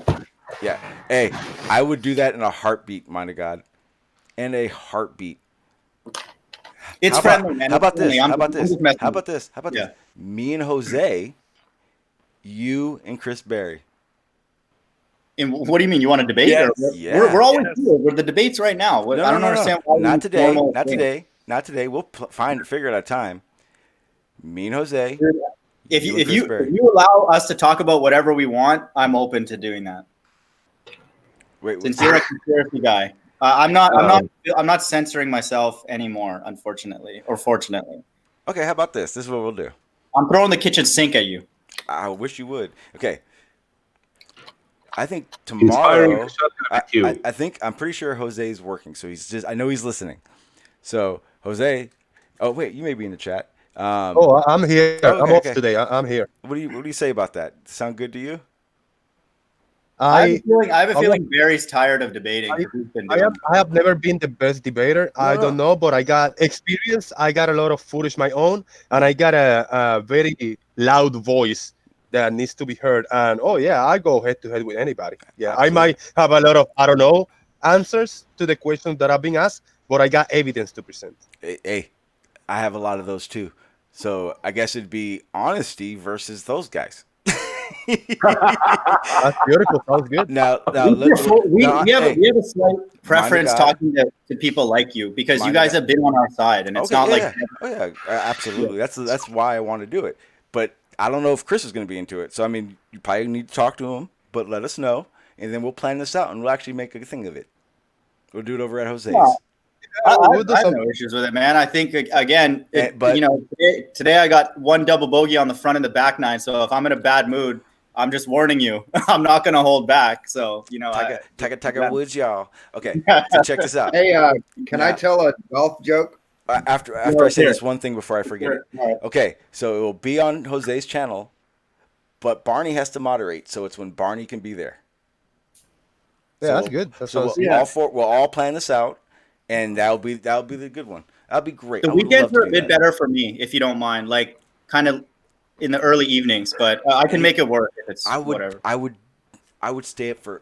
Yeah. Hey, I would do that in a heartbeat, mind of God. In a heartbeat. It's friendly, man. How about this? Yeah. Me and Jose, you and Chris Berry. And what do you mean? You want to debate? Yes. Yeah. We're always here. We're the debates right now. I don't understand why. Not today. Not today. We'll figure out a time. Me and Jose. If you allow us to talk about whatever we want, I'm open to doing that. Wait. Since you're a conspiracy guy, I'm not censoring myself anymore, unfortunately or fortunately. Okay. How about this? This is what we'll do. I'm throwing the kitchen sink at you. I wish you would. Okay. I think tomorrow. I'm pretty sure Jose's working, so I know he's listening. So Jose, oh wait, you may be in the chat. I'm here. I'm off today. I'm here. What do you say about that? Sound good to you? I have a feeling Barry's tired of debating. I have never been the best debater. I don't know, but I got experience. I got a lot of footage my own, and I got a very loud voice that needs to be heard. And I go head to head with anybody. Yeah, absolutely. I might have a lot of answers to the questions that are being asked, but I got evidence to present. Hey, I have a lot of those too. So I guess it'd be honesty versus those guys. That's beautiful. Sounds good. Now we have a slight preference talking to people like you because you guys have been on our side, and it's not absolutely. That's why I want to do it. But I don't know if Chris is going to be into it. So I mean, you probably need to talk to him, but let us know, and then we'll plan this out, and we'll actually make a thing of it. We'll do it over at Jose's. Yeah. I have no issues with it, man. I think again, today I got one double bogey on the front and the back nine. So if I'm in a bad mood, I'm just warning you. I'm not going to hold back. So Tiger Woods, y'all. Okay, so check this out. Hey, can I tell a golf joke? After I say this one thing before I forget it. Right. Okay, so it will be on Jose's channel, but Barney has to moderate, so it's when Barney can be there. Yeah, that's good. We'll all plan this out. And that'll be the good one. That'll be great. The weekends are a bit better for me, if you don't mind, like kind of in the early evenings. But I can make it work if it's whatever. I would stay up for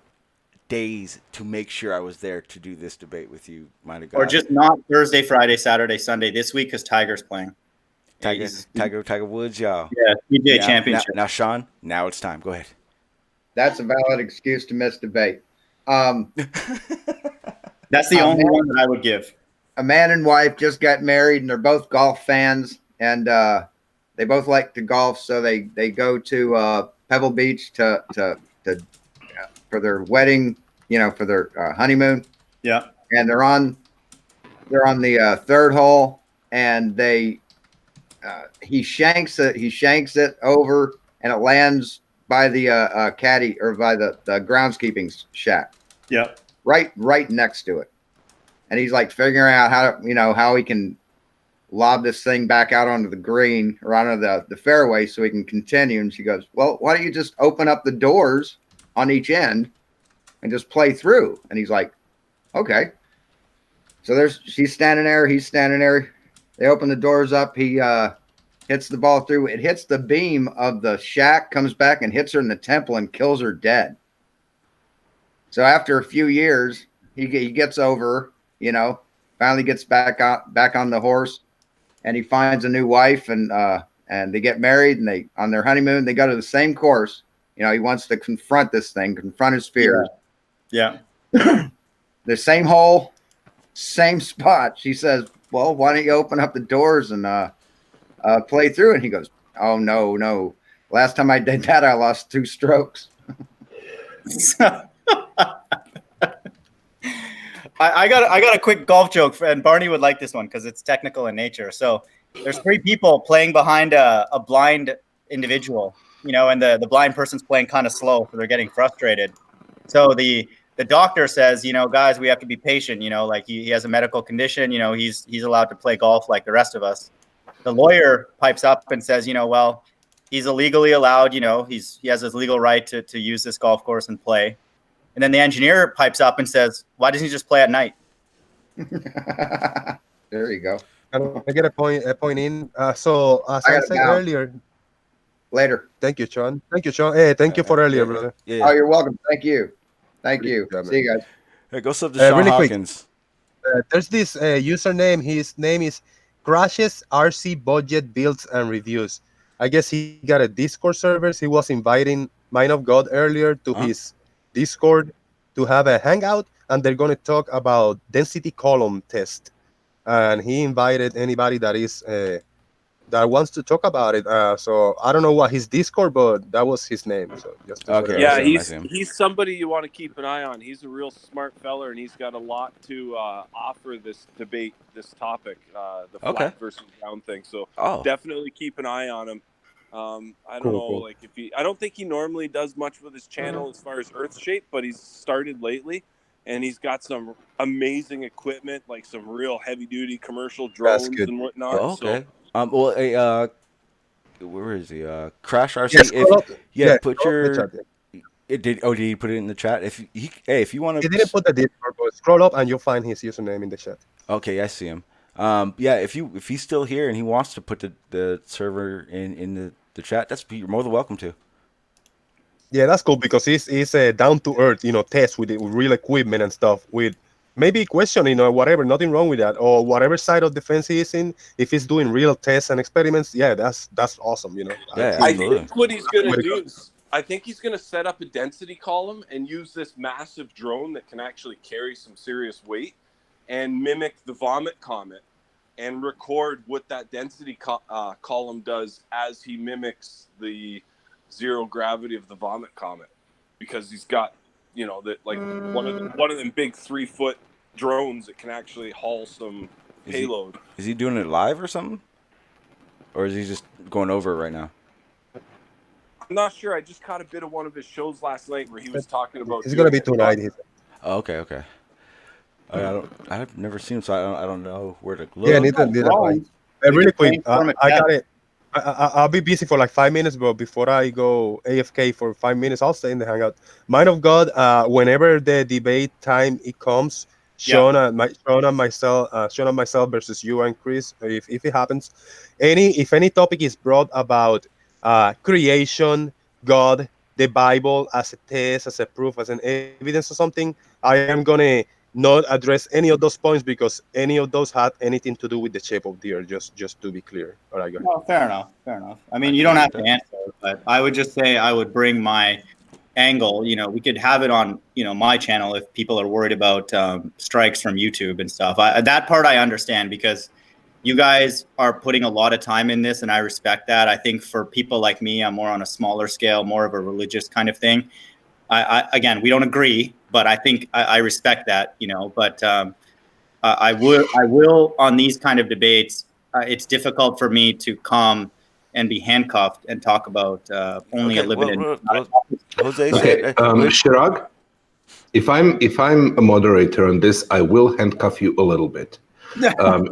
days to make sure I was there to do this debate with you, mind God. Or just not Thursday, Friday, Saturday, Sunday this week because Tiger's playing. Tiger Woods, y'all. Yeah, PGA Championship. Now, Sean, now it's time. Go ahead. That's a valid excuse to miss debate. That's the only one that I would give. A man and wife just got married, and they're both golf fans, and they both like to golf, so they go to Pebble Beach to for their wedding, for their honeymoon. Yeah, and they're on the third hole, and he shanks it over, and it lands by the caddy or by the groundskeeping shack. Yeah. Right next to it. And he's like figuring out how he can lob this thing back out onto the green or onto the fairway so he can continue. And she goes, well, why don't you just open up the doors on each end and just play through? And he's like, okay. So she's standing there. He's standing there. They open the doors up. He hits the ball through. It hits the beam of the shack, comes back and hits her in the temple and kills her dead. So after a few years, he gets over, finally gets back on the horse, and he finds a new wife, and they get married, and they on their honeymoon they go to the same course. He wants to confront his fears. Yeah. The same hole, same spot. She says, "Well, why don't you open up the doors and play through?" And he goes, "Oh no! Last time I did that, I lost 2 strokes." I got a quick golf joke, and Barney would like this one because it's technical in nature. So there's 3 people playing behind a blind individual, and the blind person's playing kind of slow, so they're getting frustrated. So the doctor says, guys, we have to be patient. Like he has a medical condition. He's allowed to play golf like the rest of us. The lawyer pipes up and says, well, he's illegally allowed. He has his legal right to use this golf course and play. And then the engineer pipes up and says, why doesn't he just play at night? There you go. Can I get a point in? So as I said earlier, later. Thank you, Sean. Thank you, Sean. Hey, thank you for earlier, brother. Yeah. Oh, you're welcome. Thank you. Thank you. See you guys. Hey, go sub to Sean really Hawkins. There's this username. His name is Crashes RC Budget Builds and Reviews. I guess he got a Discord servers. He was inviting Mind of God earlier to his Discord to have a hangout, and they're going to talk about density column test. And he invited anybody that is that wants to talk about it. So I don't know what his Discord, but that was his name. So just Okay. Yeah, I see him. he's somebody you want to keep an eye on. He's a real smart fella, and he's got a lot to offer this debate, this topic, the flat versus round thing. So definitely keep an eye on him. I don't know, like I don't think he normally does much with his channel as far as Earth shape, but he's started lately, and he's got some amazing equipment, like some real heavy duty commercial drones and whatnot. Oh, okay. So, where is he? Crash RC. Put your. Did he put it in the chat? If you want to. He didn't put the Discord, but scroll up and you'll find his username in the chat. Okay, I see him. If he's still here and he wants to put the server in the chat, you're more than welcome to. Yeah, that's cool because he's down to earth, test with real equipment and stuff. With maybe questioning or whatever, nothing wrong with that, or whatever side of defense he is in. If he's doing real tests and experiments, yeah, that's awesome. Yeah, I think what he's gonna do is, I think he's gonna set up a density column and use this massive drone that can actually carry some serious weight and mimic the vomit comet and record what that density column does as he mimics the zero gravity of the vomit comet, because he's got that like one of them big 3-foot drones that can actually haul some payload. Is he doing it live or something, or is he just going over it right now? I'm not sure. I just caught a bit of one of his shows last night where he was talking about. It's gonna be tonight. Oh, okay. I've never seen him, so I don't know where to look. Yeah, neither. Really quick, I got it. I'll be busy for like 5 minutes, but before I go AFK for 5 minutes, I'll stay in the hangout. Mind of God, whenever the debate time it comes, Sean and myself versus you and Chris, if it happens, if any topic is brought about creation, God, the Bible as a test, as a proof, as an evidence or something, I am gonna not address any of those points because any of those had anything to do with the shape of the earth. Just to be clear. All right, go ahead. No, fair enough. I mean, you don't have to answer, but I would just say I would bring my angle. We could have it on my channel if people are worried about strikes from YouTube and stuff. That part I understand because you guys are putting a lot of time in this, and I respect that. I think for people like me, I'm more on a smaller scale, more of a religious kind of thing. Again, we don't agree, but I think I respect that, But I will on these kind of debates. It's difficult for me to come and be handcuffed and talk about only a limited. Jose, Chirag, if I'm a moderator on this, I will handcuff you a little bit.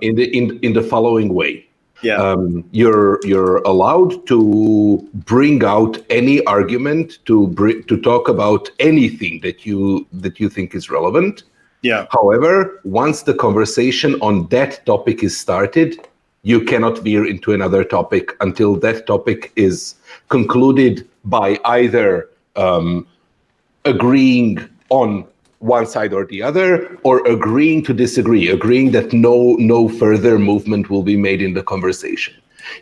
In the following way. Yeah. You're allowed to bring out any argument to talk about anything that you think is relevant. Yeah. However, once the conversation on that topic is started, you cannot veer into another topic until that topic is concluded by either agreeing on one side or the other, or agreeing to disagree, agreeing that no further movement will be made in the conversation.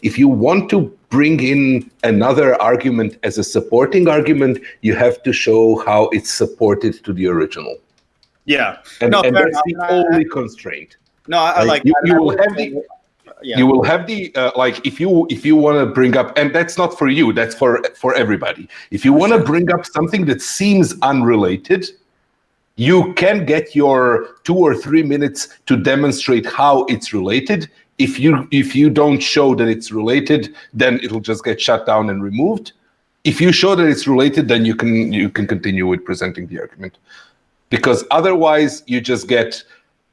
If you want to bring in another argument as a supporting argument, you have to show how it's supported to the original. Yeah. And that's the only constraint. No, I like you will have the. Yeah. You will have the if you want to bring up, and that's not for you, that's for everybody. If you want to bring up something that seems unrelated, You can get your 2 or 3 minutes to demonstrate how it's related. If you don't show that it's related, then it'll just get shut down and removed. If you show that it's related, then you can continue with presenting the argument. Because otherwise, you just get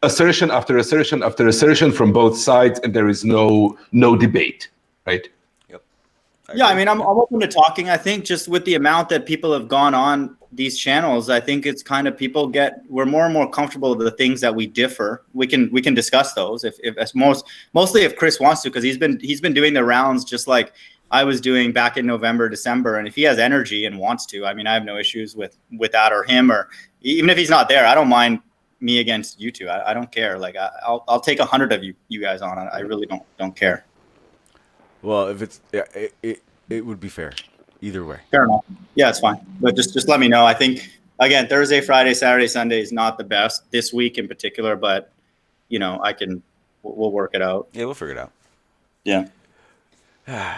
assertion after assertion after assertion from both sides, and there is no debate, right? Yep. Yeah, I mean, I'm open to talking. I think just with the amount that people have gone on these channels, I think it's kind of we're more and more comfortable with the things that we differ. We can discuss those if mostly if Chris wants to, because he's been doing the rounds just like I was doing back in November, December, and if he has energy and wants to, I mean, I have no issues with that or him, or even if he's not there, I don't mind me against you two. I don't care. Like I'll take 100 of you guys on. I really don't care. Well, if it's it would be fair either way. Fair enough. Yeah, it's fine. But just let me know. I think again, Thursday, Friday, Saturday, Sunday is not the best this week in particular, but we'll work it out. Yeah, we'll figure it out. Yeah.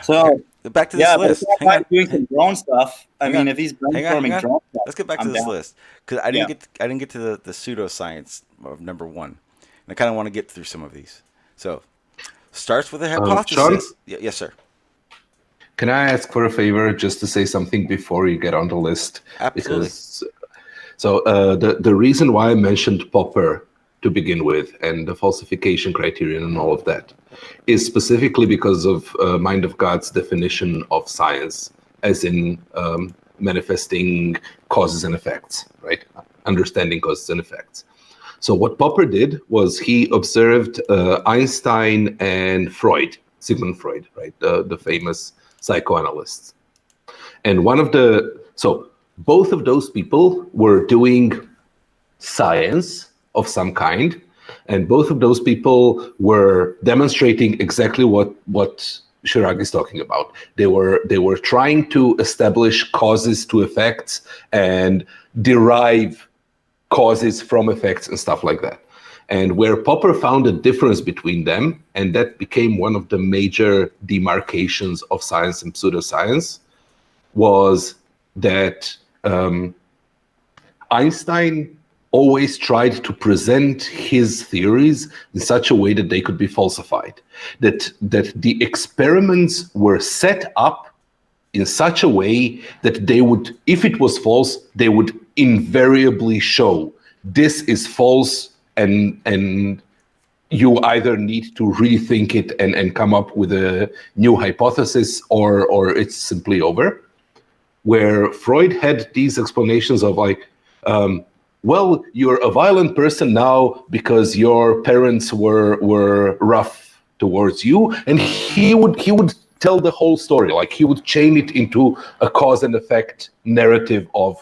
So back to this list. Hang on. Doing some drone stuff. I mean, if he's brainstorming drone stuff, let's get back to this list because I didn't get to the pseudoscience of number 1, and I kind of want to get through some of these. So, starts with a hypothesis. Sean? Yes, sir. Can I ask for a favor, just to say something before you get on the list? Absolutely. The reason why I mentioned Popper to begin with and the falsification criterion and all of that is specifically because of Mind of God's definition of science, as in manifesting causes and effects, right? Understanding causes and effects. So what Popper did was he observed Einstein and Freud, Sigmund Freud, right? The famous psychoanalysts. And both of those people were doing science of some kind, and both of those people were demonstrating exactly what Chirag is talking about. They were trying to establish causes to effects and derive causes from effects and stuff like that. And where Popper found a difference between them, and that became one of the major demarcations of science and pseudoscience, was that Einstein always tried to present his theories in such a way that they could be falsified, that the experiments were set up in such a way that they would, if it was false, they would invariably show this is false, and you either need to rethink it and come up with a new hypothesis, or it's simply over. Where Freud had these explanations of like, well, you're a violent person now because your parents were rough towards you, and he would tell the whole story, like he would chain it into a cause and effect narrative of,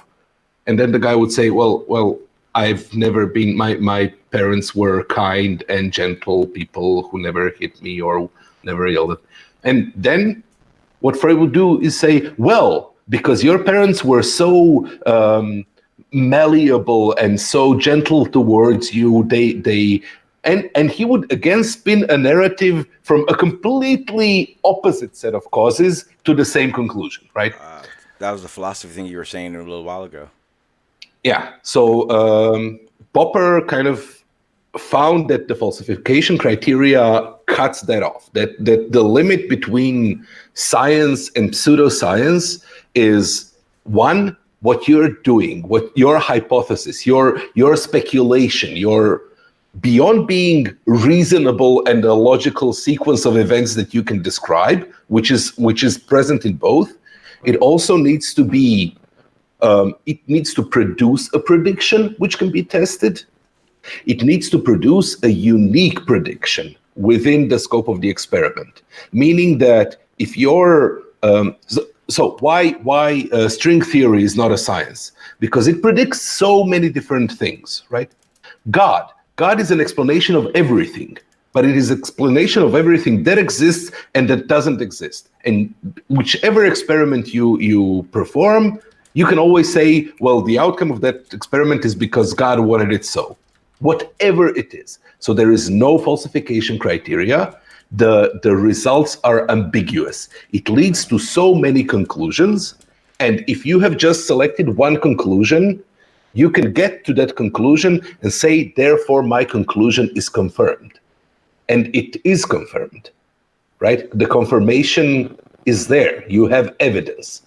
and then the guy would say, well, I've never been, my parents were kind and gentle people who never hit me or never yelled at me. And then what Freud would do is say, well, because your parents were so malleable and so gentle towards you, and he would again spin a narrative from a completely opposite set of causes to the same conclusion, right? That was the philosophy thing you were saying a little while ago. Yeah. So Popper kind of found that the falsification criteria cuts that off, that the limit between science and pseudoscience is, one, what you're doing, what your hypothesis, your speculation, your beyond being reasonable and a logical sequence of events that you can describe, which is present in both. It also needs to be, it needs to produce a prediction which can be tested. It needs to produce a unique prediction within the scope of the experiment, meaning that if you're so why string theory is not a science? Because it predicts so many different things, right? God is an explanation of everything, but it is explanation of everything that exists and that doesn't exist. And whichever experiment you perform, you can always say, well, the outcome of that experiment is because God wanted it so. Whatever it is. So there is no falsification criteria. The results are ambiguous. It leads to so many conclusions. And if you have just selected one conclusion, You can get to that conclusion and say, therefore, my conclusion is confirmed. And it is confirmed, right? The confirmation is there. You have evidence.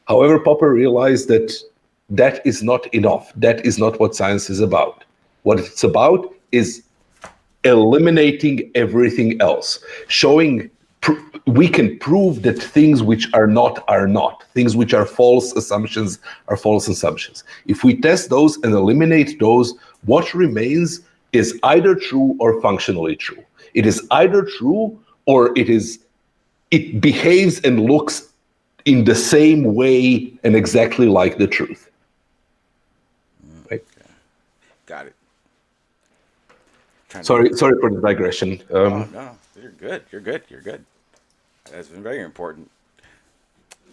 However, Popper realized that that is not enough. That is not what science is about. What it's about is eliminating everything else, showing we can prove that things which are not, things which are false assumptions are false assumptions. If we test those and eliminate those, what remains is either true or functionally true. It is either true or it behaves and looks in the same way and exactly like the truth. Right? Got it. Sorry for the digression. Oh, no, you're good. You're good. That's been very important.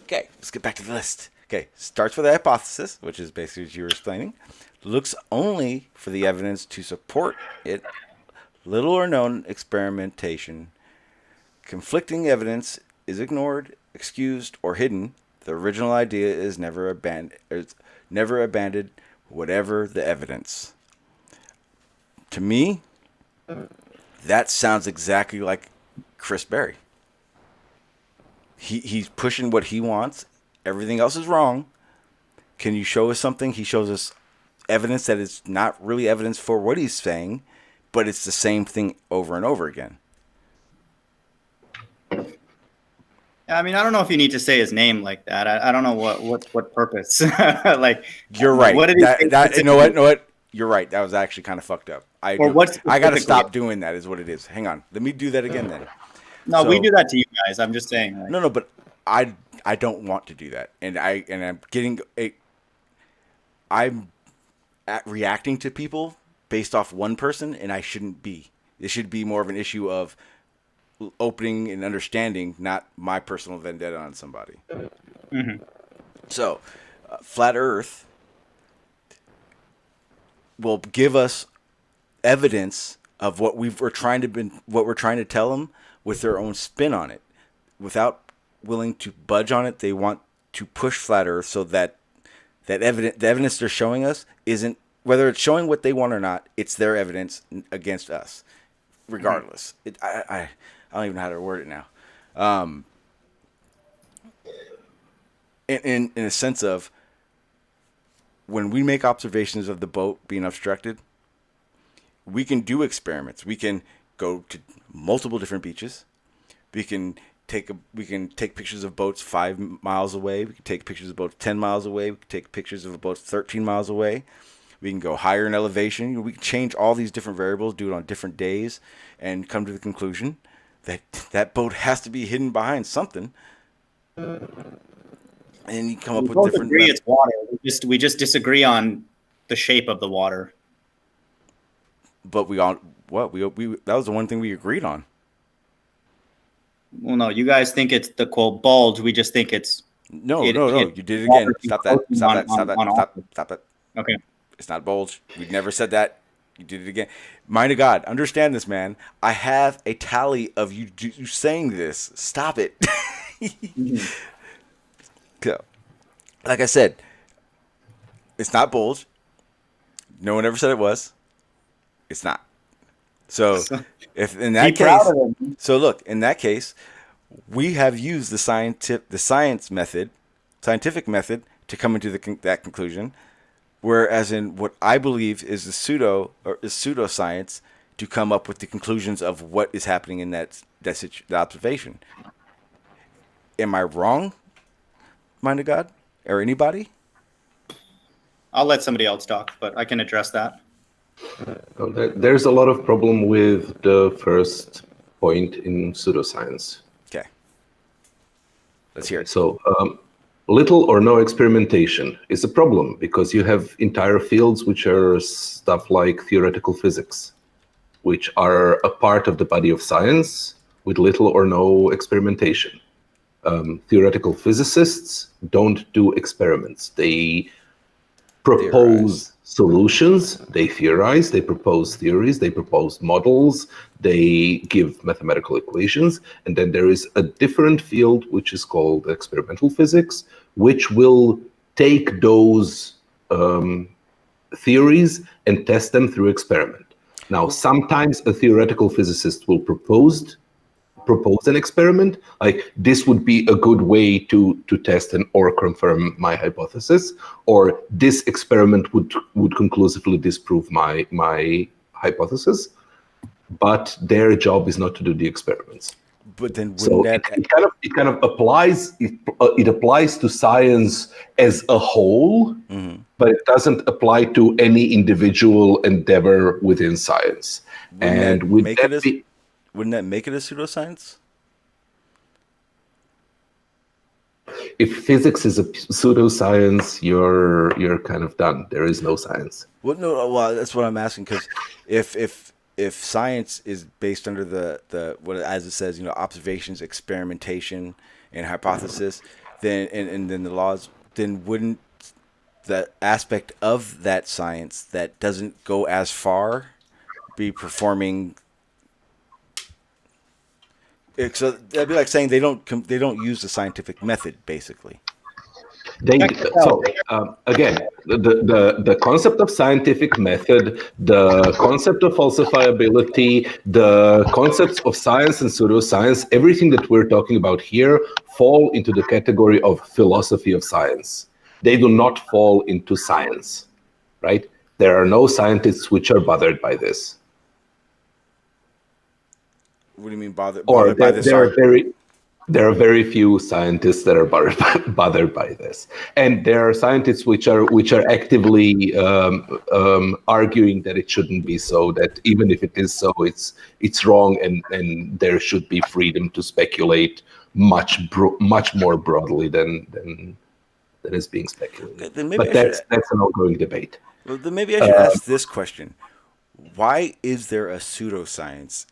Okay, let's get back to the list. Okay, starts with a hypothesis, which is basically what you were explaining. Looks only for the evidence to support it. Little or no experimentation. Conflicting evidence is ignored, excused, or hidden. The original idea is never abandoned, whatever the evidence. To me, that sounds exactly like Chris Berry. He's pushing what he wants. Everything else is wrong. Can you show us something? He shows us evidence that is not really evidence for what he's saying, but it's the same thing over and over again. I mean, I don't know if you need to say his name like that. I don't know what purpose. Like, you're right. What did he you know what? You're right. That was actually kind of fucked up. I got to stop doing that. Is what it is. Hang on. Let me do that again then. No, we do that to you guys. I'm just saying. Like, No, but I don't want to do that, and I'm reacting to people based off one person, and I shouldn't be. It should be more of an issue of opening and understanding, not my personal vendetta on somebody. Mm-hmm. So, Flat Earth will give us evidence of what we're trying to tell them with their own spin on it, without willing to budge on it. They want to push Flat Earth so that the evidence they're showing us isn't, whether it's showing what they want or not, it's their evidence against us, regardless. I don't even know how to word it now. In a sense of, when we make observations of the boat being obstructed, we can do experiments. We can go to multiple different beaches. We can take pictures of boats 5 miles away. We can take pictures of boats 10 miles away. We can take pictures of boats 13 miles away. We can go higher in elevation. We can change all these different variables, do it on different days, and come to the conclusion that that boat has to be hidden behind something. And you come up with different. Agree it's water. We just disagree on the shape of the water. But we that was the one thing we agreed on. Well, no, you guys think it's the quote bulge. We just think it's no. You did it again. Stop that. Okay. It's not bulge. We never said that. You did it again. Mind of God, understand this, man. I have a tally of you saying this. Stop it. So, like I said, it's not bulge. No one ever said it was. It's not. So, if in that case, look, in that case, we have used the scientific method to come into that conclusion. Whereas in what I believe is pseudoscience to come up with the conclusions of what is happening in that observation. Am I wrong, mind of God, or anybody? I'll let somebody else talk, but I can address that. There's a lot of problem with the first point in pseudoscience. Okay. Let's hear it. So, little or no experimentation is a problem because you have entire fields which are stuff like theoretical physics, which are a part of the body of science with little or no experimentation. Theoretical physicists don't do experiments. They propose solutions, they theorize, they propose theories, they propose models, they give mathematical equations, and then there is a different field which is called experimental physics, which will take those theories and test them through experiment. Now, sometimes a theoretical physicist will propose an experiment, like this would be a good way to test or confirm my hypothesis, or this experiment would conclusively disprove my hypothesis. But their job is not to do the experiments. But then So wouldn't that it kind of applies. It applies to science as a whole, but it doesn't apply to any individual endeavor within science. wouldn't that make it a pseudoscience? If physics is a pseudoscience, you're kind of done. There is no science. Well, no, well, that's what I'm asking, because if science is based under the what, as it says, observations, experimentation, and hypothesis, then and then the laws, then wouldn't the aspect of that science that doesn't go as far be performing? So that'd be like saying they don't use the scientific method, basically. Again, the concept of scientific method, the concept of falsifiability, the concepts of science and pseudoscience, everything that we're talking about here fall into the category of philosophy of science. They do not fall into science, right? There are no scientists which are bothered by this. What do you mean bothered There by this? are very few scientists that are bothered by this, and there are scientists which are actively arguing that it shouldn't be so. That even if it is so, it's wrong, and there should be freedom to speculate much more broadly than is being speculated. But that's an ongoing debate. Well, then maybe I should ask this question: why is there a pseudoscience?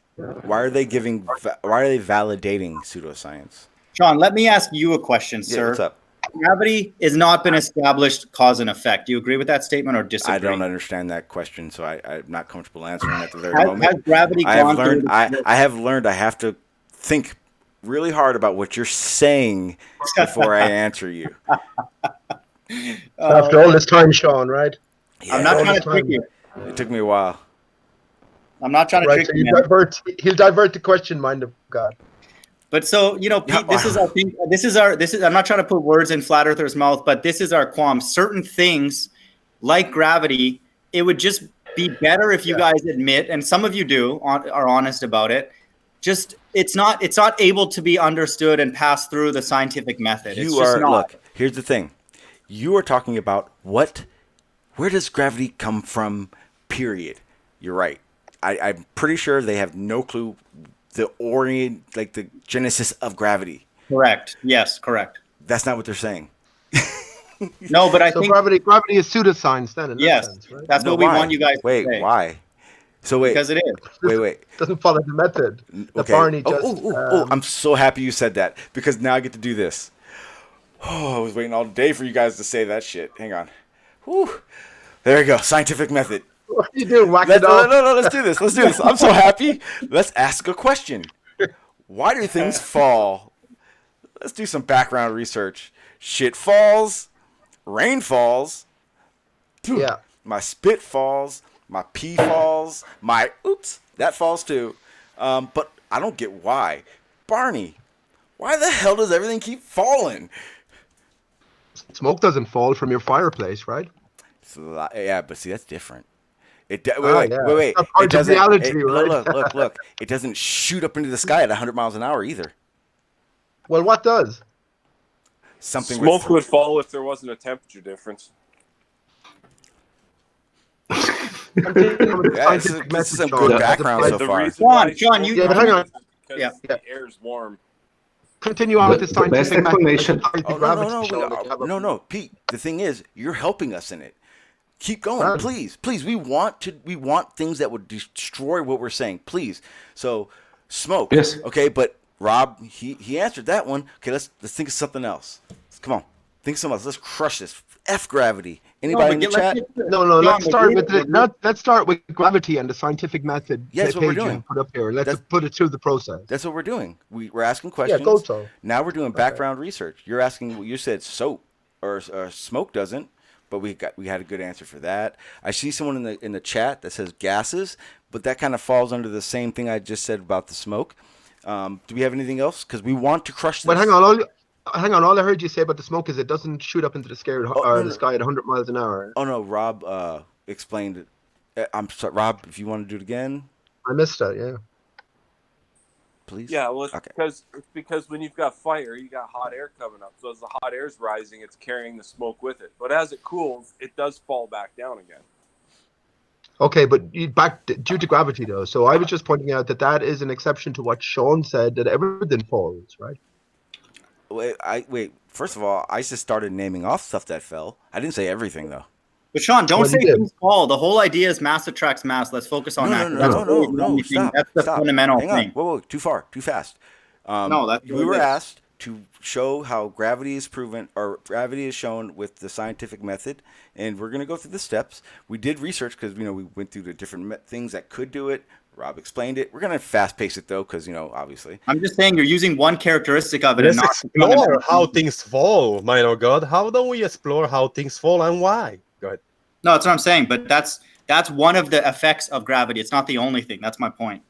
Why are they validating pseudoscience? John, let me ask you a question, sir. Yeah, what's up? Gravity has not been established cause and effect. Do you agree with that statement or disagree? I don't understand that question, so I'm not comfortable answering at the very moment. Has gravity gone through? I have learned I have to think really hard about what you're saying before I answer you. After all this time, Sean, right? Yeah, I'm not trying to trick you. It took me a while. I'm not trying to Right, trick so you. he'll divert the question, mind of God. But so, Pete, this is I'm not trying to put words in Flat Earther's mouth, but this is our qualm. Certain things like gravity, it would just be better if you guys admit, and some of you are honest about it. Just it's not able to be understood and pass through the scientific method. Look, here's the thing. You are talking about where does gravity come from, period. You're right. I'm pretty sure they have no clue the genesis of gravity. Correct. Yes, correct. That's not what they're saying. No, but I think gravity is pseudoscience then. In that sense, right? That's what we want you guys to say. Wait, why? So wait. Because it is. Wait. Doesn't follow the method. Okay. Barney I'm so happy you said that, because now I get to do this. Oh, I was waiting all day for you guys to say that shit. Hang on. Whew. There you go. Scientific method. What are you doing? No, let's do this. I'm so happy. Let's ask a question. Why do things fall? Let's do some background research. Shit falls. Rain falls. Yeah. My spit falls. My pee falls. That falls too. But I don't get why. Barney, why the hell does everything keep falling? Smoke doesn't fall from your fireplace, right? So, yeah, but see, that's different. Wait. It doesn't. Reality, right? Look. It doesn't shoot up into the sky at 100 miles an hour either. Well, what does? Smoke would fall if there wasn't a temperature difference. This is some good background so far. John, you hang on. Because the air's warm. Continue on with this scientific explanation. No, Pete. The thing is, you're helping us in it. Keep going, please. We want things that would destroy what we're saying, please. So, smoke. Yes. Okay, but Rob, he answered that one. Okay, let's think of something else. Come on, think of something else. Let's crush this. F gravity. Anybody in the chat? No. Let's start with gravity and the scientific method. Yeah, that's what we're doing. Put up here. Let's put it through the process. That's what we're doing. We're asking questions. Yeah, go so. Now we're doing background research. You're asking. You said soap or smoke doesn't. but we had a good answer for that. I see someone in the chat that says gases, but that kind of falls under the same thing I just said about the smoke. Do we have anything else? Because we want to crush this. But hang on, all I heard you say about the smoke is it doesn't shoot up into the sky no. sky at 100 miles an hour. Oh no, Rob explained it. I'm sorry, Rob. If you want to do it again, I missed that. Yeah. please. Yeah, well, it's Okay. because when you've got fire, you got hot air coming up. So as the hot air is rising, it's carrying the smoke with it. But as it cools, it does fall back down again. Okay, but back due to gravity though. So I was just pointing out that is an exception to what Sean said, that everything falls, right? Wait. First of all, I just started naming off stuff that fell. I didn't say everything though. But Sean, don't Well, say you did. things fall. The whole idea is mass attracts mass. Let's focus on that. No. Stop. That's the Stop. fundamental Hang on. thing. Whoa, too far, too fast. No, that's we were asked to show how gravity is proven, or gravity is shown with the scientific method, and we're going to go through the steps. We did research because we went through the different things that could do it. Rob explained it. We're going to fast pace it though, because obviously. I'm just saying you're using one characteristic of it. Let's and not explore how things fall, minor God. How don't we explore how things fall and why? Go ahead. No, that's what I'm saying. But that's one of the effects of gravity. It's not the only thing. That's my point.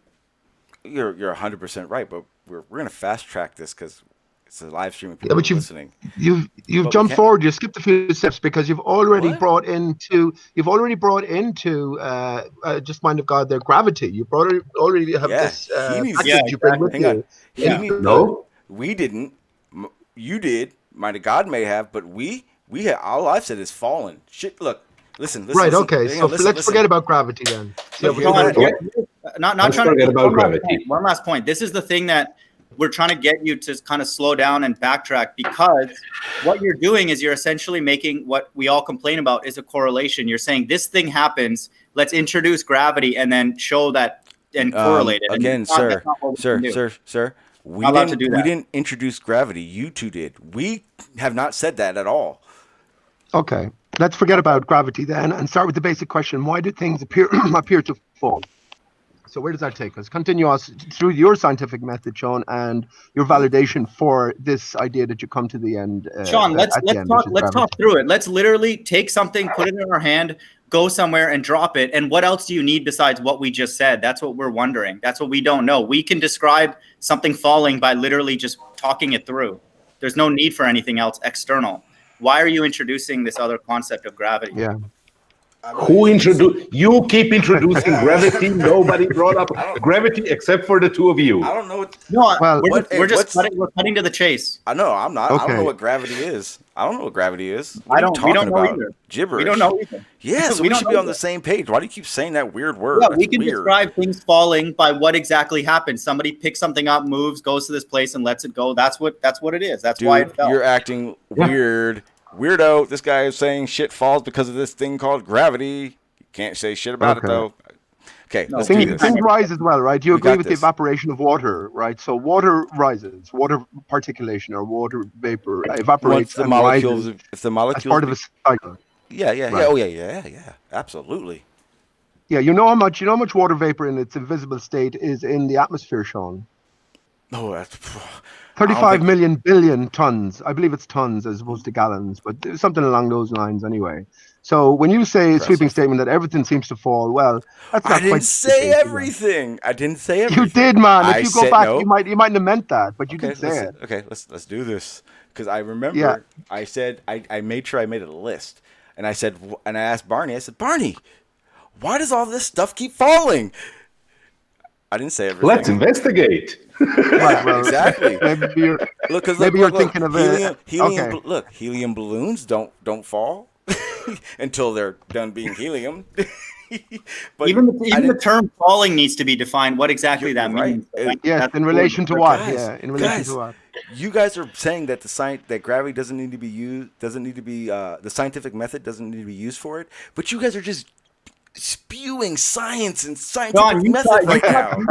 You're 100% right, but we're going to fast track this because it's a live stream of Yeah, people but listening. You've But jumped we can't- forward. You skipped a few steps because you've already What? brought into just mind of God their gravity. You already have Yeah, this he needs- package Yeah, you bring with Hang you. on. Yeah. No? We didn't. You did. Might have God may have, but we had. All I've said is fallen. Shit. Look. Listen. Right. listen. Okay. Hang So on, listen, let's listen. forget about gravity then. See how we You're can right. do it. Not Let's trying forget to about one last gravity. point. One last point. This is the thing that we're trying to get you to kind of slow down and backtrack, because what you're doing is you're essentially making what we all complain about is a correlation. You're saying this thing happens, let's introduce gravity and then show that and correlate it. And Again, that's not what we can do. sir. We Not allowed to didn't. do We that. didn't introduce gravity. You two did. We have not said that at all. Okay. Let's forget about gravity then and start with the basic question: why do things appear to fall? So where does that take us? Continue us through your scientific method, Sean, and your validation for this idea that you come to the end. Sean, let's at the end, talk. which is Let's gravity. talk through it. Let's literally take something, put it in our hand, go somewhere, and drop it. And what else do you need besides what we just said? That's what we're wondering. That's what we don't know. We can describe something falling by literally just talking it through. There's no need for anything else external. Why are you introducing this other concept of gravity? Yeah. Who introduced? You keep introducing gravity. Nobody brought up gravity except for the two of you. I don't know. What, No, Well, we're just cutting to the chase. I know. I'm not. I don't Okay. know what gravity is. I don't know what gravity is. I don't. What are We you don't talking know about? either. Gibberish. We don't know either. Yeah, so We we don't should be know on the either. same page. Why do you keep saying that weird word? Yeah, That's we can weird. describe things falling by what exactly happens. Somebody picks something up, moves, goes to this place, and lets it go. That's what it is. That's why Dude, it fell. you're acting weird. Weirdo. This guy is saying shit falls because of this thing called gravity. You can't say shit about it, Okay. though. Okay, No, let's do Things, this. things rise as well, right? You We agree got with this. the evaporation of water, right? So water rises, water particulation or water vapor Once evaporates the and molecules, rises if the as molecules, part of a cycle. yeah, Right. oh yeah, absolutely. Yeah, you know how much water vapor in its invisible state is in the atmosphere, Sean? Oh, that's 35 million billion tons. I believe it's tons as opposed to gallons, but something along those lines anyway. So when you say a sweeping Impressive. statement that everything seems to fall, well, that's not I didn't quite say the case, is it? everything. I didn't say everything. You did, man. I If you said go back, no. you mightn't have meant that, but you Okay, did say listen. it. Okay, let's do this because I remember Yeah. I said I made sure I made a list, and I said and I asked Barney. I said, Barney, why does all this stuff keep falling? I didn't say everything. Let's investigate. Right, well, Exactly. Maybe you're, Look, because maybe you're thinking of helium. okay. Look, helium balloons don't fall until they're done being helium. But even I the didn't- term falling needs to be defined. What exactly You're that right. means. Yes, That's in relation to important. what? Guys, Yeah, in relation guys. to what? You guys are saying that that gravity doesn't need to be used, the scientific method doesn't need to be used for it, but you guys are just spewing science and scientific John, method right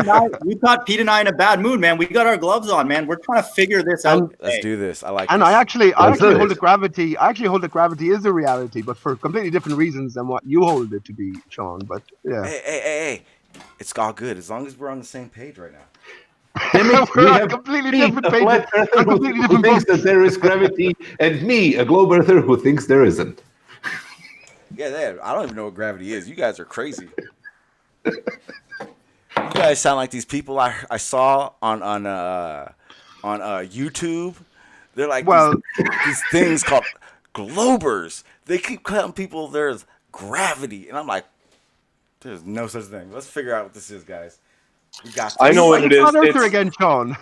now. you caught Pete and I in a bad mood, man. We got our gloves on, man. We're trying to figure this out. Let's today. do this. I like And this. I actually Let's do hold it. that gravity. I actually hold that gravity is a reality, but for completely different reasons than what you hold it to be, Sean. But yeah, Hey. It's all good as long as we're on the same page right now. Damn it, We're we on have completely Pete, different a pages, flat earther on who completely who different thinks books. that there is gravity, and me, a globe earther who thinks there isn't. Yeah, I don't even know what gravity is. You guys are crazy. You guys sound like these people I saw on YouTube. They're like Well, these things called globers. They keep telling people there's gravity, and I'm like, there's no such thing. Let's figure out what this is, guys. We got I know this. what it is. flat earther again, Sean.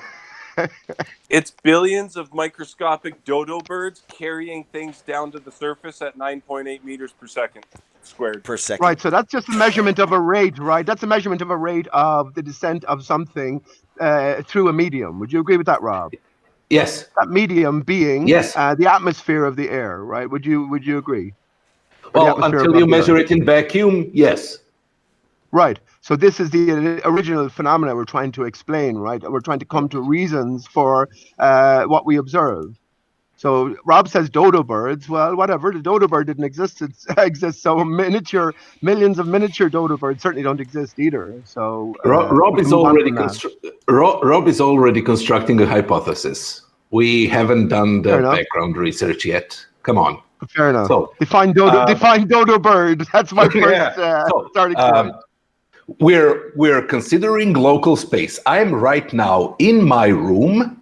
It's billions of microscopic dodo birds carrying things down to the surface at 9.8 meters per second squared. Per second. Right, so that's just a measurement of a rate, right? That's a measurement of a rate of the descent of something through a medium. Would you agree with that, Rob? Yes. That medium being Yes. the atmosphere of the air, right? Would you agree? Or the Well, atmosphere until above you the measure Earth? it in vacuum, yes. Right. So this is the original phenomena we're trying to explain, right? We're trying to come to reasons for what we observe. So Rob says dodo birds. Well, whatever. The dodo bird didn't exist. It exists. So millions of miniature dodo birds certainly don't exist either. So Rob we is can move on already from that. Rob is already constructing a hypothesis. We haven't done Fair the enough. background research yet. Come on. Fair enough. So Define dodo bird. That's my first starting point. we're considering local space. I'm right now in my room,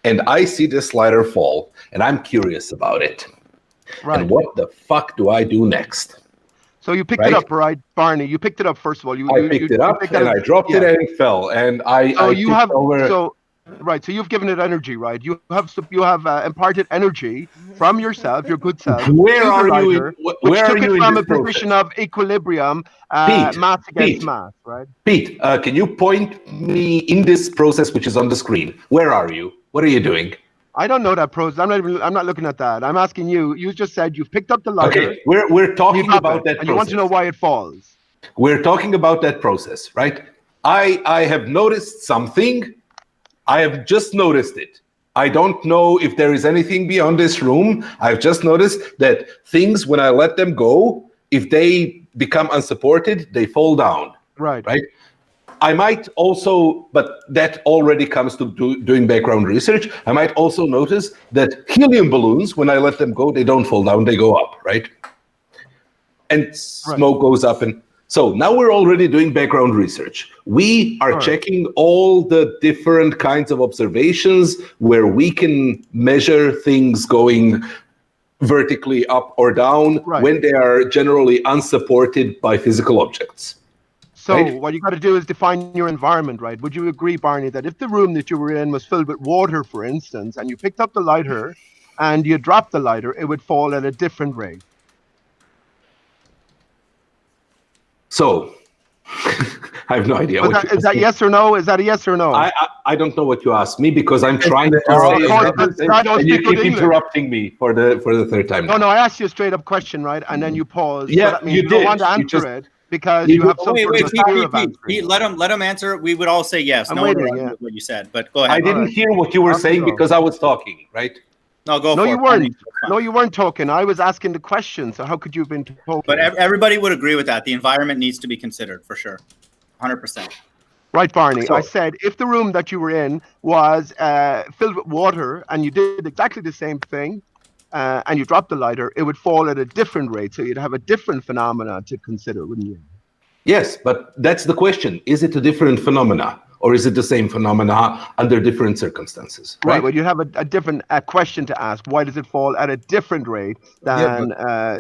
and I see the slider fall, and I'm curious about it. Right. And what the fuck do I do next? So you picked Right? it up, right, Barney? You picked it up first of all. I picked it up and I dropped it and it fell. And I you tipped have over. right. So you've given it energy, right? You have imparted energy from yourself, your good self, Where to the are you? lighter, which Where are took you it in from this a position process? of equilibrium, Pete, mass against Pete. mass, right? Pete, can you point me in this process which is on the screen? Where are you? What are you doing? I don't know that process. I'm not looking at that. I'm asking you. You just said you've picked up the lighter. Okay, we're talking about that and you want to know process. why it falls. We're talking about that process, right? I have noticed something. I have just noticed it. I don't know if there is anything beyond this room. I've just noticed that things, when I let them go, if they become unsupported, they fall down. Right. Right? I might also, but that already comes to doing background research. I might also notice that helium balloons, when I let them go, they don't fall down, they go up, right? And smoke goes up. And so now we're already doing background research. We are checking all the different kinds of observations where we can measure things going vertically up or down when they are generally unsupported by physical objects. So what you got to do is define your environment, right? Would you agree, Barney, that if the room that you were in was filled with water, for instance, and you picked up the lighter and you dropped the lighter, it would fall at a different rate? So I have no idea. Is that yes or no? Is that a yes or no? I don't know what you asked me because I'm trying to say, and you keep interrupting me for the third time. No, I asked you a straight up question, right? And then you paused. Yeah, so that means you don't want to answer it because you have some sort of a fear of answering. Pete, let him answer. We would all say yes. I'm no waiting, one would argue with what you said, but go ahead. I didn't hear what you were saying because I was talking, right? No, go no, for you it. weren't. No, you weren't talking. I was asking the question. So how could you have been talking? But everybody would agree with that. The environment needs to be considered for sure. 100%. Right, Barney. I said if the room that you were in was filled with water and you did exactly the same thing and you dropped the lighter, it would fall at a different rate. So you'd have a different phenomena to consider, wouldn't you? Yes, but that's the question. Is it a different phenomena or is it the same phenomena under different circumstances? Right. Well, you have a different question to ask. Why does it fall at a different rate than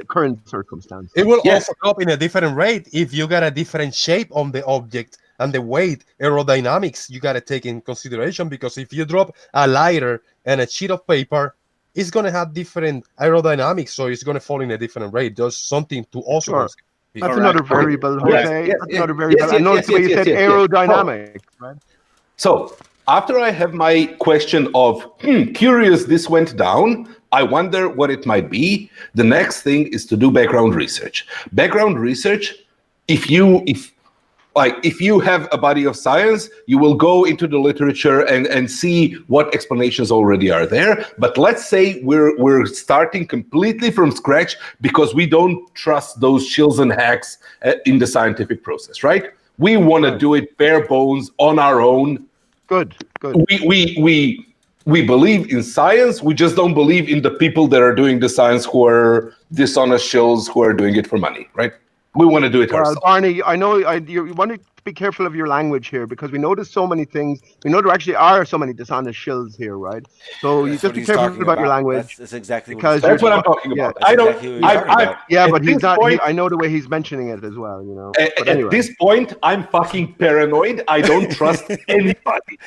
current circumstances? It will also drop in a different rate if you got a different shape on the object and the weight, aerodynamics, you got to take in consideration, because if you drop a lighter and a sheet of paper, it's going to have different aerodynamics, so it's going to fall in a different rate. There's something to also consider. That's another variable, Jose. That's another variable. I noticed the way you said aerodynamics. Right? So after I have my question of, curious this went down, I wonder what it might be. The next thing is to do background research. Background research, if you have a body of science, you will go into the literature and see what explanations already are there. But let's say we're starting completely from scratch because we don't trust those chills and hacks in the scientific process, right? We want to do it bare bones on our own. Good. We we believe in science. We just don't believe in the people that are doing the science who are dishonest shills who are doing it for money, right? We want to do it Well, ourselves. Barney, I know you want to be careful of your language here because we notice so many things. We know there actually are so many dishonest shills here, right? So you That's just what be he's careful talking about your about. language. That's exactly what because he's That's talking what I'm about. talking yeah. about. That's I don't. exactly what he's talking about. Yeah, at but he's this not. point- I know the way he's mentioning it as well. You know. But At anyway, this point, I'm fucking paranoid. I don't trust anybody.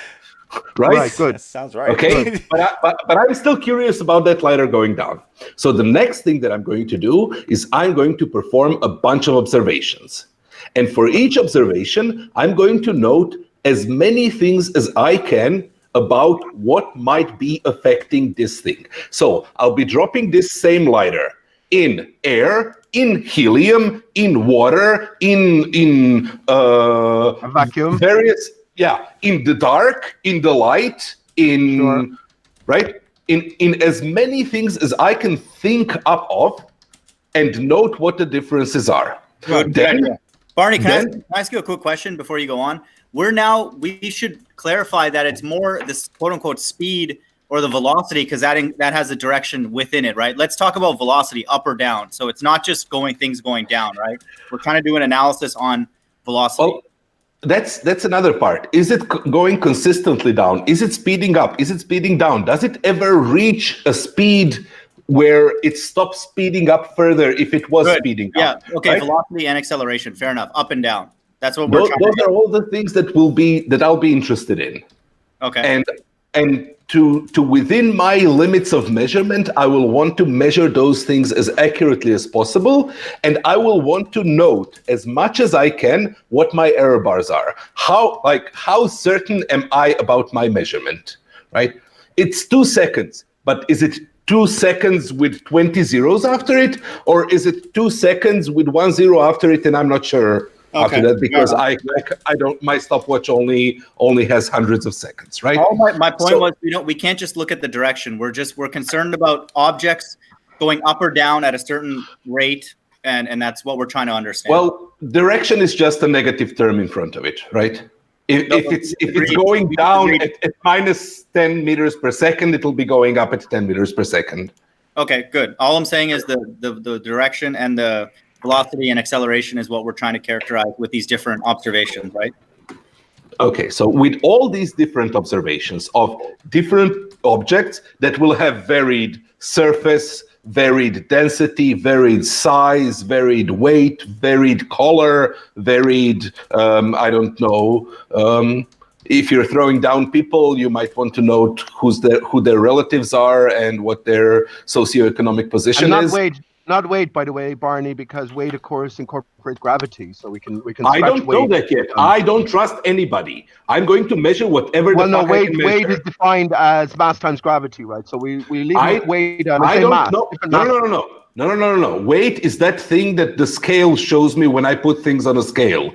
Right? good. That sounds right. Okay, but I'm still curious about that lighter going down. So the next thing that I'm going to do is I'm going to perform a bunch of observations. And for each observation, I'm going to note as many things as I can about what might be affecting this thing. So I'll be dropping this same lighter in air, in helium, in water, in A vacuum. various, in the dark, in the light, Sure. right, in as many things as I can think up of, and note what the differences are. Good. Then, Barney, can then- I ask you a quick question before you go on? We should clarify that it's more this quote unquote speed or the velocity because that has a direction within it, right? Let's talk about velocity, up or down. So it's not just things going down, right? We're trying to do an analysis on velocity. well, that's another part. Is it going consistently down? Is it speeding up? Is it speeding down? Does it ever reach a speed where it stops speeding up further if it was Good. speeding Yeah. up? Okay. Right? Velocity and acceleration. Fair enough. Up and down. That's what we're Those, trying those to are all the things that I'll be interested in. Okay. And to within my limits of measurement, I will want to measure those things as accurately as possible, and I will want to note as much as I can what my error bars are. How certain am I about my measurement? Right? It's 2 seconds, but is it 2 seconds with 20 zeros after it, or is it 2 seconds with 1 zero after it, and I'm not sure after that because I don't, my stopwatch only has hundreds of seconds, right? My point was we can't just look at the direction. We're concerned about objects going up or down at a certain rate, and that's what we're trying to understand. Well, direction is just a negative term in front of it, right? If it's going down at minus 10 meters per second, it'll be going up at 10 meters per second. Okay, good. All I'm saying is the direction and the velocity and acceleration is what we're trying to characterize with these different observations, right? Okay, so with all these different observations of different objects that will have varied surface, varied density, varied size, varied weight, varied color, varied, I don't know, if you're throwing down people, you might want to note who their relatives are and what their socioeconomic position And is. Not weight, by the way, Barney, because weight, of course, incorporates gravity, so we can. I don't know that yet. I don't trust anybody. I'm going to measure whatever the fuck I can measure. Weight is defined as mass times gravity, right? So we leave weight on. I say don't mass. know. No. Weight is that thing that the scale shows me when I put things on a scale.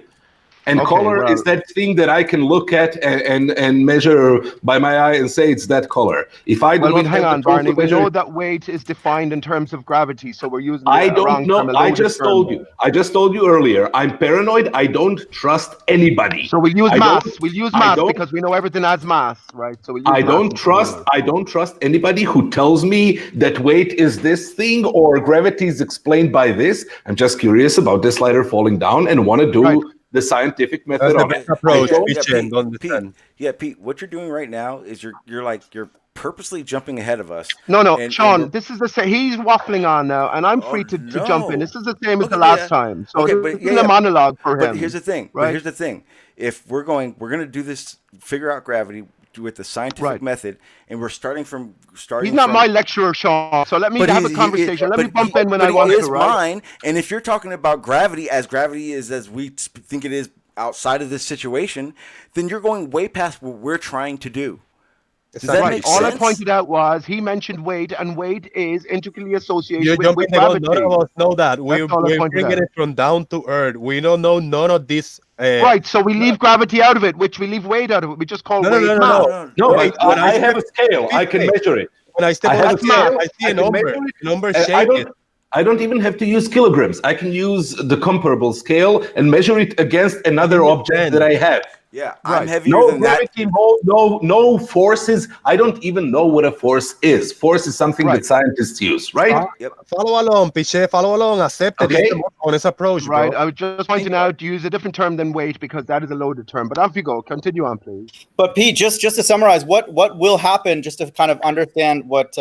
And color is that thing that I can look at and measure by my eye and say it's that color. If I do hang on, Barney. We know that weight is defined in terms of gravity, so we're using. I don't know. I just told you earlier. I'm paranoid. I don't trust anybody. So we'll use mass. We'll use mass because we know everything has mass, right? So I don't trust anybody who tells me that weight is this thing or gravity is explained by this. I'm just curious about this lighter falling down and want to do the scientific method of it. Pete, what you're doing right now is you're purposely jumping ahead of us. No, Sean, this is he's waffling on now, and I'm free to jump in. This is the same as the last time. So it's a monologue for him. But here's the thing. If we're going to do this, figure out gravity with the scientific method, and we're starting. He's not my lecturer, Sean. So let me have a conversation. Let me bump in when I want to. Right? Mine. And if you're talking about gravity as we think it is outside of this situation, then you're going way past what we're trying to do. Does that make sense? All I pointed out was he mentioned weight, and weight is intricately associated with gravity. None of us know that. We're bringing it from down to earth. We don't know none of this. Right, so we leave gravity out of it, which we leave weight out of it. We just call weight mass. No, I have a scale. I can measure it. When I step on the scale, I see a number. Number shaped. I don't even have to use kilograms. I can use the comparable scale and measure it against another object that I have. Yeah, Right. I'm heavier No than that. gravity, no forces. I don't even know what a force is. Force is something Right. that scientists use, right? Yep. Follow along, Piche. Follow along. Accept it. It's Okay. the most honest approach, Right. bro. I was just pointing out to use a different term than weight because that is a loaded term. But off you go. Continue on, please. But Pete, just to summarize, what will happen, just to kind of understand what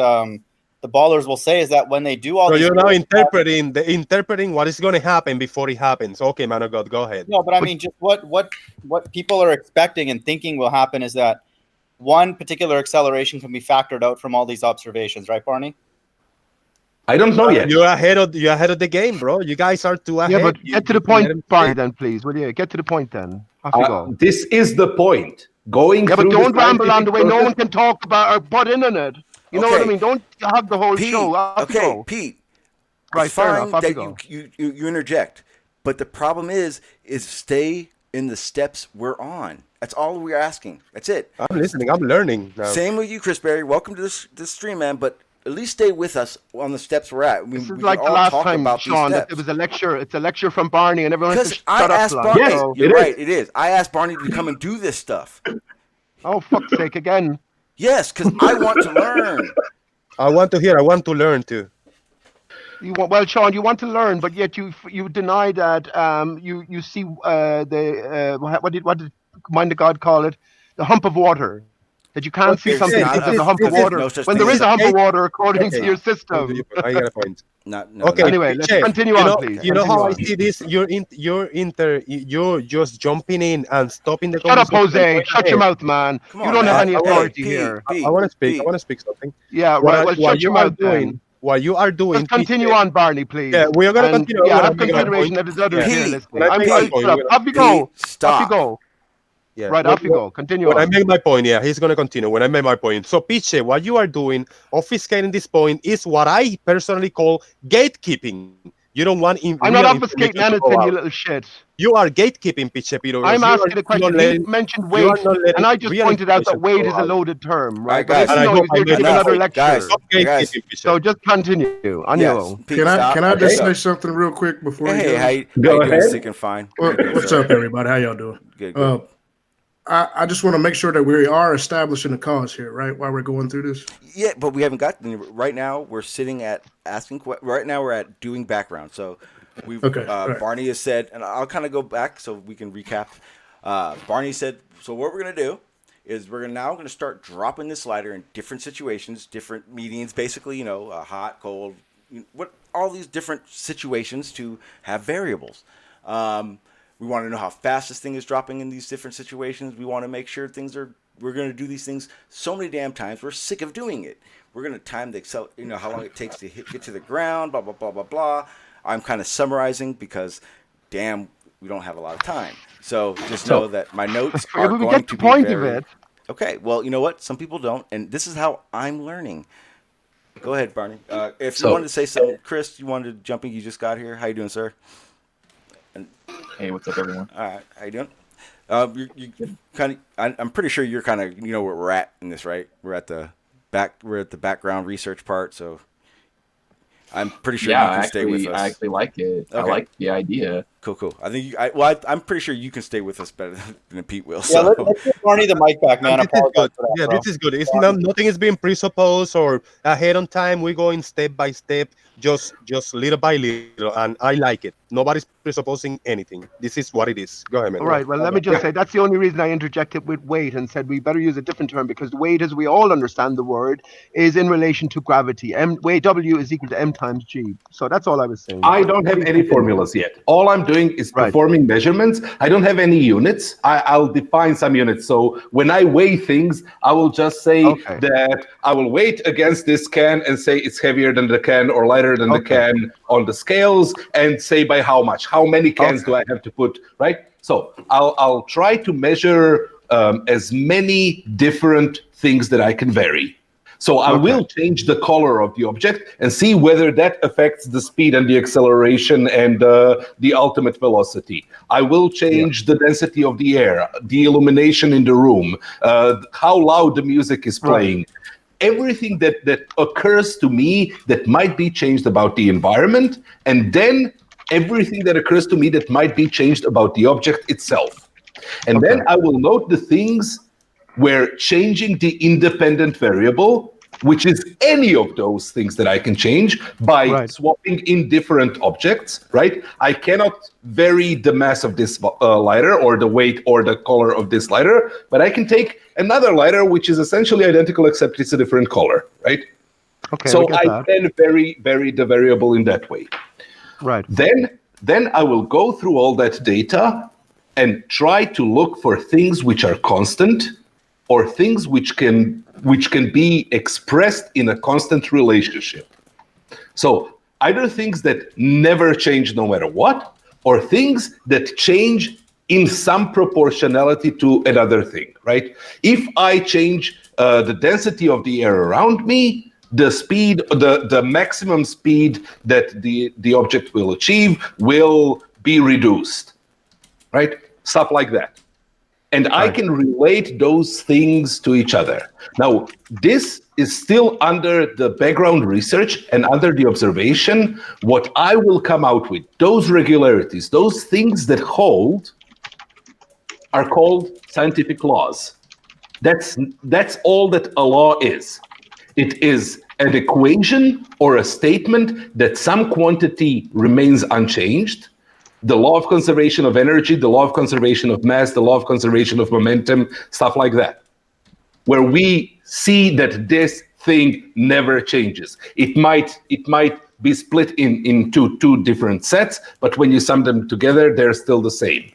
the ballers will say, is that when they do all So these, you're now interpreting what is going to happen before it happens. Okay, man of God, go ahead. no, but I mean, just what people are expecting and thinking will happen is that one particular acceleration can be factored out from all these observations, right, Barney? I don't know yet. You're ahead of the game, bro. You guys are too ahead. Yeah, but You- get to you the point, let him Barney, speak. then, please. Will you get to the point then? Off you go. This is the point. Going Yeah, but through don't the ramble on scientific the way. No process- one can talk about or butt in on it. You know what I Okay. mean? Don't have the whole Pete. show. Off you Okay, go. Pete. Right, It's fair fine enough. Off you that go. you interject, but the problem is stay in the steps we're on. That's all we're asking. That's it. I'm listening. I'm learning now. Same with you, Chris Berry. Welcome to this stream, man. But at least stay with us on the steps we're at. This is we like can the all last talk time, about Sean, these that steps. it was a lecture. It's a lecture from Barney, and everyone has Because to I shut up. asked Like, Barney. Yes, so. You're it right. is. It is. I asked Barney to come and do this stuff. Oh, fuck's sake, again. Yes, because I want to learn. I want to hear. I want to learn too. Well, Sean, you want to learn, but yet you deny that. You see what did mind of God call it? The hump of water. That you can't see Okay, something not because a- there's a hump of because there's water. no such When thing there as is a hump of Okay. water, according to Okay. your Come to system. you. I get a point. No, Okay. Anyway, let's Chef, continue you on, know, please. You know how I Continue see this? You're just jumping in and stopping the Shut up, conversation. Jose. Shut your mouth, man. Come You on, don't have man. any I wanna- authority Pete, here. I want to speak. Pete. I want to speak something. Yeah, right. Well, shut your mouth then. What you are doing. Just continue on, Barney, please. Yeah, we are gonna And, continue. Yeah, When have I'm making my consideration point. that there's others Yeah. here Pete, listening. when I make my Shut point, up. we're Off you go. Pete, stop. Off you go. Yeah. Right, off you go. Continue When I on. make my point, yeah, he's gonna continue. When I make my point, so Piche, what you are doing, obfuscating this point, is what I personally call gatekeeping. You don't want I'm not real obfuscating information to go anything, you out. little shit. You are gatekeeping, Piche Piro. I'm asking a question. He Letting, mentioned you are weight, not letting and I just real pointed out that information weight go is a out. loaded term, right, right? But guys. I And I didn't know hope he was I here to made give enough. another lecture. Guys. Stop Guys. gatekeeping, Piche. So just continue. On Yes, your own. Pete, Can stop. I just Go. say something real quick before Hey, you how you Go doing, ahead. Sick and fine? What's up, everybody? How y'all doing? Good, good. I just want to make sure that we are establishing a cause here, right? While we're going through this. Yeah, but we haven't got right now. We're sitting at asking. Right now, we're at doing background. So we've Okay, right. Barney has said, and I'll kind of go back so we can recap. Barney said, so what we're gonna do is we're now going to start dropping this slider in different situations, different meetings, basically, hot, cold, what all these different situations to have variables. We want to know how fast this thing is dropping in these different situations. We want to make sure we're going to do these things so many damn times. We're sick of doing it. We're going to time the how long it takes to get to the ground, blah, blah, blah, blah, blah. I'm kind of summarizing because, damn, we don't have a lot of time. So just know that my notes are we going get to the be point very... of it. Okay, well, you know what? Some people don't, and this is how I'm learning. Go ahead, Barney. If you wanted to say something, Chris, you wanted to jump in. You just got here. How you doing, sir? Hey, what's up, everyone? All right, how you doing? You kind of. I'm pretty sure you're kind of where we're at in this, right? We're at the background research part, so I'm pretty sure you can stay with us. I actually like it. Okay. I like the idea. Cool. I think I'm pretty sure you can stay with us better than Pete will. Yeah, So. let's give Barney the mic back, man. This is good. Yeah, this is good. It's nothing is being presupposed or ahead on time. We're going step by step, just little by little, and I like it. Nobody's presupposing anything. This is what it is. Go ahead, man. All right. Well, let me just say that's the only reason I interjected with weight and said we better use a different term because weight, as we all understand the word, is in relation to gravity. Weight W is equal to m times g. So that's all I was saying. I don't have any formulas yet. All I'm doing is performing measurements. I don't have any units. I'll define some units. So when I weigh things, I will just say that I will weight against this can and say it's heavier than the can or lighter than the can on the scales and say by how much. How many cans do I have to put, right? So I'll try to measure as many different things that I can vary. So I will change the color of the object and see whether that affects the speed and the acceleration and the ultimate velocity. I will change the density of the air, the illumination in the room, how loud the music is playing. Everything that occurs to me that might be changed about the environment, and then everything that occurs to me that might be changed about the object itself. And then I will note the things where changing the independent variable, which is any of those things that I can change by swapping in different objects, right? I cannot vary the mass of this lighter or the weight or the color of this lighter, but I can take another lighter which is essentially identical except it's a different color, right? Okay, so I can vary the variable in that way. Right. Then I will go through all that data and try to look for things which are constant or things which can be expressed in a constant relationship. So either things that never change no matter what, or things that change in some proportionality to another thing, right? If I change the density of the air around me, the speed, the maximum speed that the object will achieve will be reduced, right? Stuff like that. And I can relate those things to each other. Now, this is still under the background research and under the observation. What I will come out with, those regularities, those things that hold, are called scientific laws. That's all that a law is. It is an equation or a statement that some quantity remains unchanged. The law of conservation of energy, the law of conservation of mass, the law of conservation of momentum, stuff like that, where we see that this thing never changes. It might be split into two different sets, but when you sum them together, they're still the same.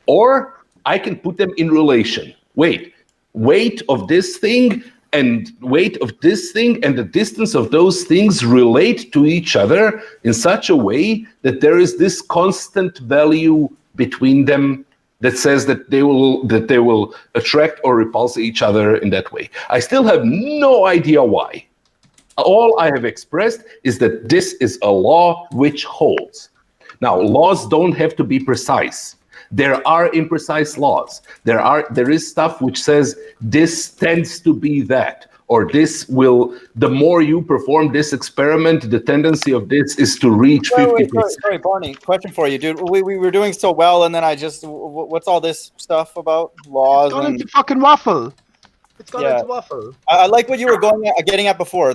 Or I can put them in relation. Weight of this thing and weight of this thing and the distance of those things relate to each other in such a way that there is this constant value between them that says that they will attract or repulse each other in that way. I still have no idea why. All I have expressed is that this is a law which holds. Now, laws don't have to be precise. There are imprecise laws. There is stuff which says this tends to be that, or this will, the more you perform this experiment, the tendency of this is to reach 50%. Sorry, Barney, question for you, dude. We were doing so well, and then what's all this stuff about laws? It's gone into fucking waffle. It's gone into waffle. I like what you were getting at before.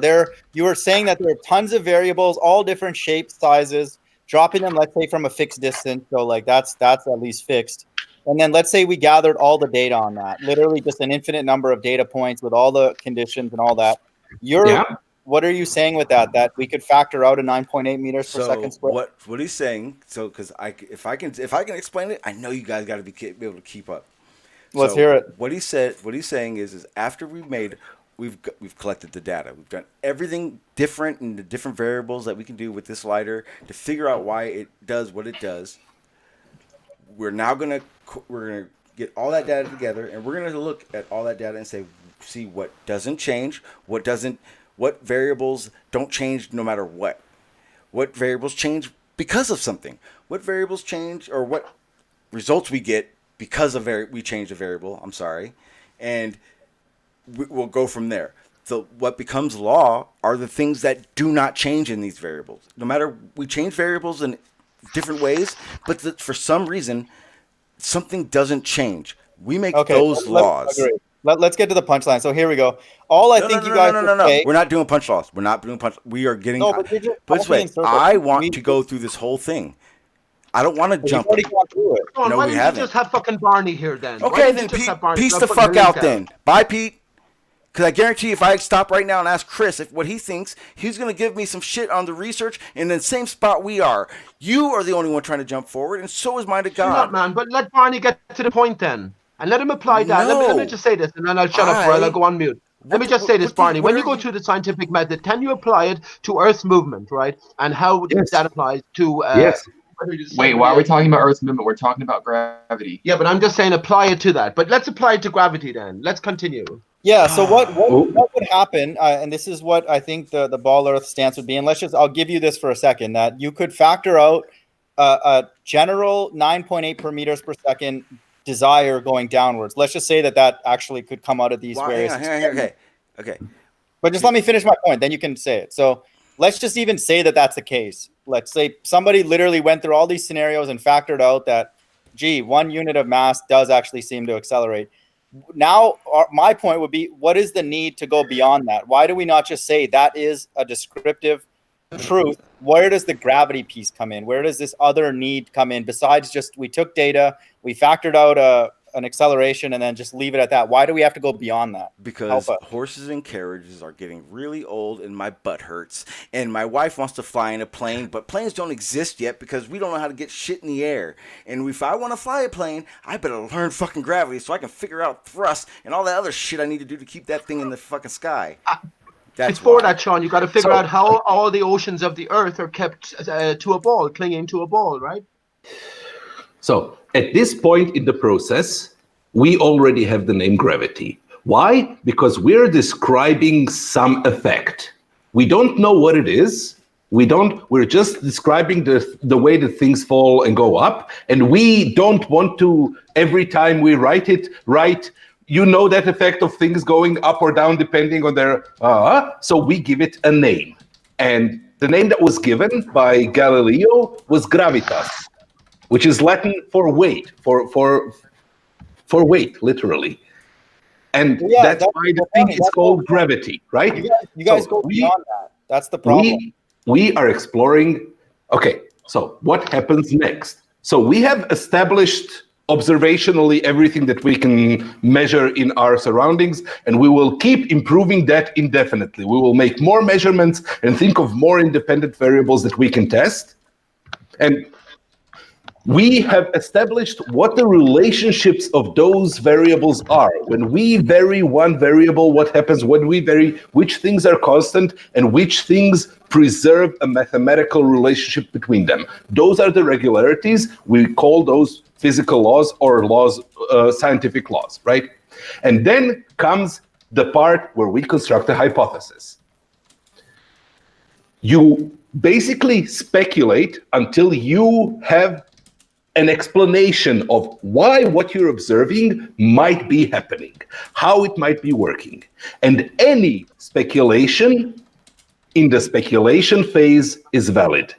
You were saying that there are tons of variables, all different shapes, sizes, dropping them, let's say, from a fixed distance. So like that's at least fixed. And then let's say we gathered all the data on that, literally just an infinite number of data points with all the conditions and all that. What are you saying with that? That we could factor out a 9.8 meters per second square? What he's saying? So because if I can explain it, I know you guys got to be able to keep up. Let's hear it. What he's saying is after we've collected the data. We've done everything different and the different variables that we can do with this lighter to figure out why it does what it does. We're now gonna get all that data together, and we're gonna look at all that data and see what doesn't change, what variables don't change no matter what variables change because of something, what variables change or what results we get because of we change a variable. I'm sorry, and we'll go from there. So what becomes law are the things that do not change in these variables. No matter, we change variables in different ways, but for some reason, something doesn't change. We make those laws. Let's get to the punchline. So here we go. No. We're not doing punch laws. We're not doing punch. We are getting. But this way, I want to go through this whole thing. I don't want to jump. Why don't you just have fucking Barney here then? Okay, then Pete, peace the fuck out then. Bye, Pete. Because I guarantee if I stop right now and ask Chris what he thinks, he's going to give me some shit on the research in the same spot we are. You are the only one trying to jump forward, and so is Mind of God. Shut up, man. But let Barney get to the point then. And let him apply that. No. Let me just say this, and then I'll shut up or I'll go on mute. Let me just say this, Barney. When you go through the scientific method, can you apply it to Earth's movement, right? And how that applies to... yes. Wait, why are we talking about Earth's movement? We're talking about gravity. Yeah, but I'm just saying apply it to that. But let's apply it to gravity then. Let's continue. Yeah, so what would happen, and this is what I think the ball Earth stance would be, and I'll give you this for a second, that you could factor out a general 9.8 per meters per second desire going downwards. Let's just say that actually could come out of these various... Okay. But just let me finish my point, then you can say it. So let's just even say that that's the case. Let's say somebody literally went through all these scenarios and factored out that gee, 1 unit of mass does actually seem to accelerate. Now, my point would be, what is the need to go beyond that? Why do we not just say that is a descriptive truth? Where does the gravity piece come in? Where does this other need come in besides just we took data, we factored out an acceleration, and then just leave it at that? Why do we have to go beyond that? Because horses and carriages are getting really old and my butt hurts. And my wife wants to fly in a plane, but planes don't exist yet because we don't know how to get shit in the air. And if I want to fly a plane, I better learn fucking gravity so I can figure out thrust and all that other shit I need to do to keep that thing in the fucking sky. That's Before why. that, Sean, you got to figure out how all the oceans of the Earth are kept to a ball, clinging to a ball, right? So at this point in the process, we already have the name gravity. Why? Because we're describing some effect. We don't know what it is. We're just describing the way that things fall and go up. And we don't want to, every time we write, that effect of things going up or down depending on their, so we give it a name. And the name that was given by Galileo was gravitas, which is Latin for weight, for weight, literally. And that's why the thing is called gravity, right? You guys go beyond that. That's the problem. We are exploring, okay, so what happens next? So we have established observationally everything that we can measure in our surroundings, and we will keep improving that indefinitely. We will make more measurements and think of more independent variables that we can test. And we have established what the relationships of those variables are. When we vary one variable, what happens when we vary, which things are constant and which things preserve a mathematical relationship between them. Those are the regularities. We call those physical laws or laws, scientific laws, right? And then comes the part where we construct a hypothesis. You basically speculate until you have an explanation of why what you're observing might be happening, how it might be working. And any speculation in the speculation phase is valid.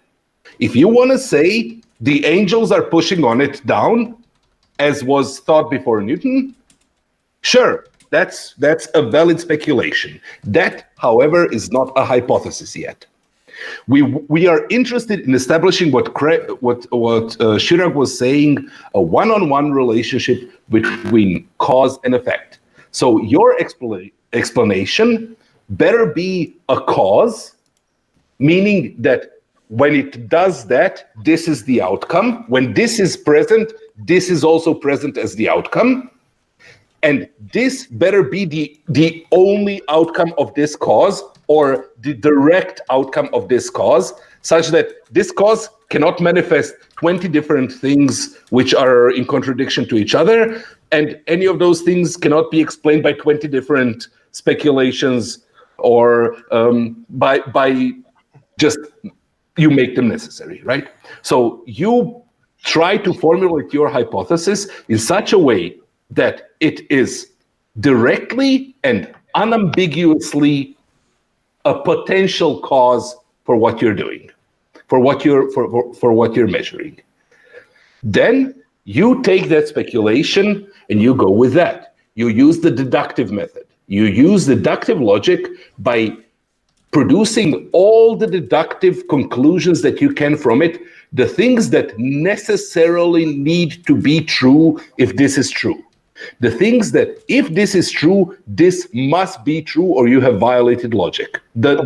If you want to say the angels are pushing on it down, as was thought before Newton, sure, that's a valid speculation. That, however, is not a hypothesis yet. We are interested in establishing what Chirag was saying, a one-on-one relationship between cause and effect. So your explanation better be a cause, meaning that when it does that, this is the outcome. When this is present, this is also present as the outcome. And this better be the only outcome of this cause, or the direct outcome of this cause, such that this cause cannot manifest 20 different things which are in contradiction to each other, and any of those things cannot be explained by 20 different speculations, or by just you make them necessary, right? So you try to formulate your hypothesis in such a way that it is directly and unambiguously a potential cause for what you're doing, for what you're measuring. Then you take that speculation and you go with that. You use the deductive method. You use deductive logic by producing all the deductive conclusions that you can from it, the things that necessarily need to be true if this is true. The things that, if this is true, this must be true, or you have violated logic. I'm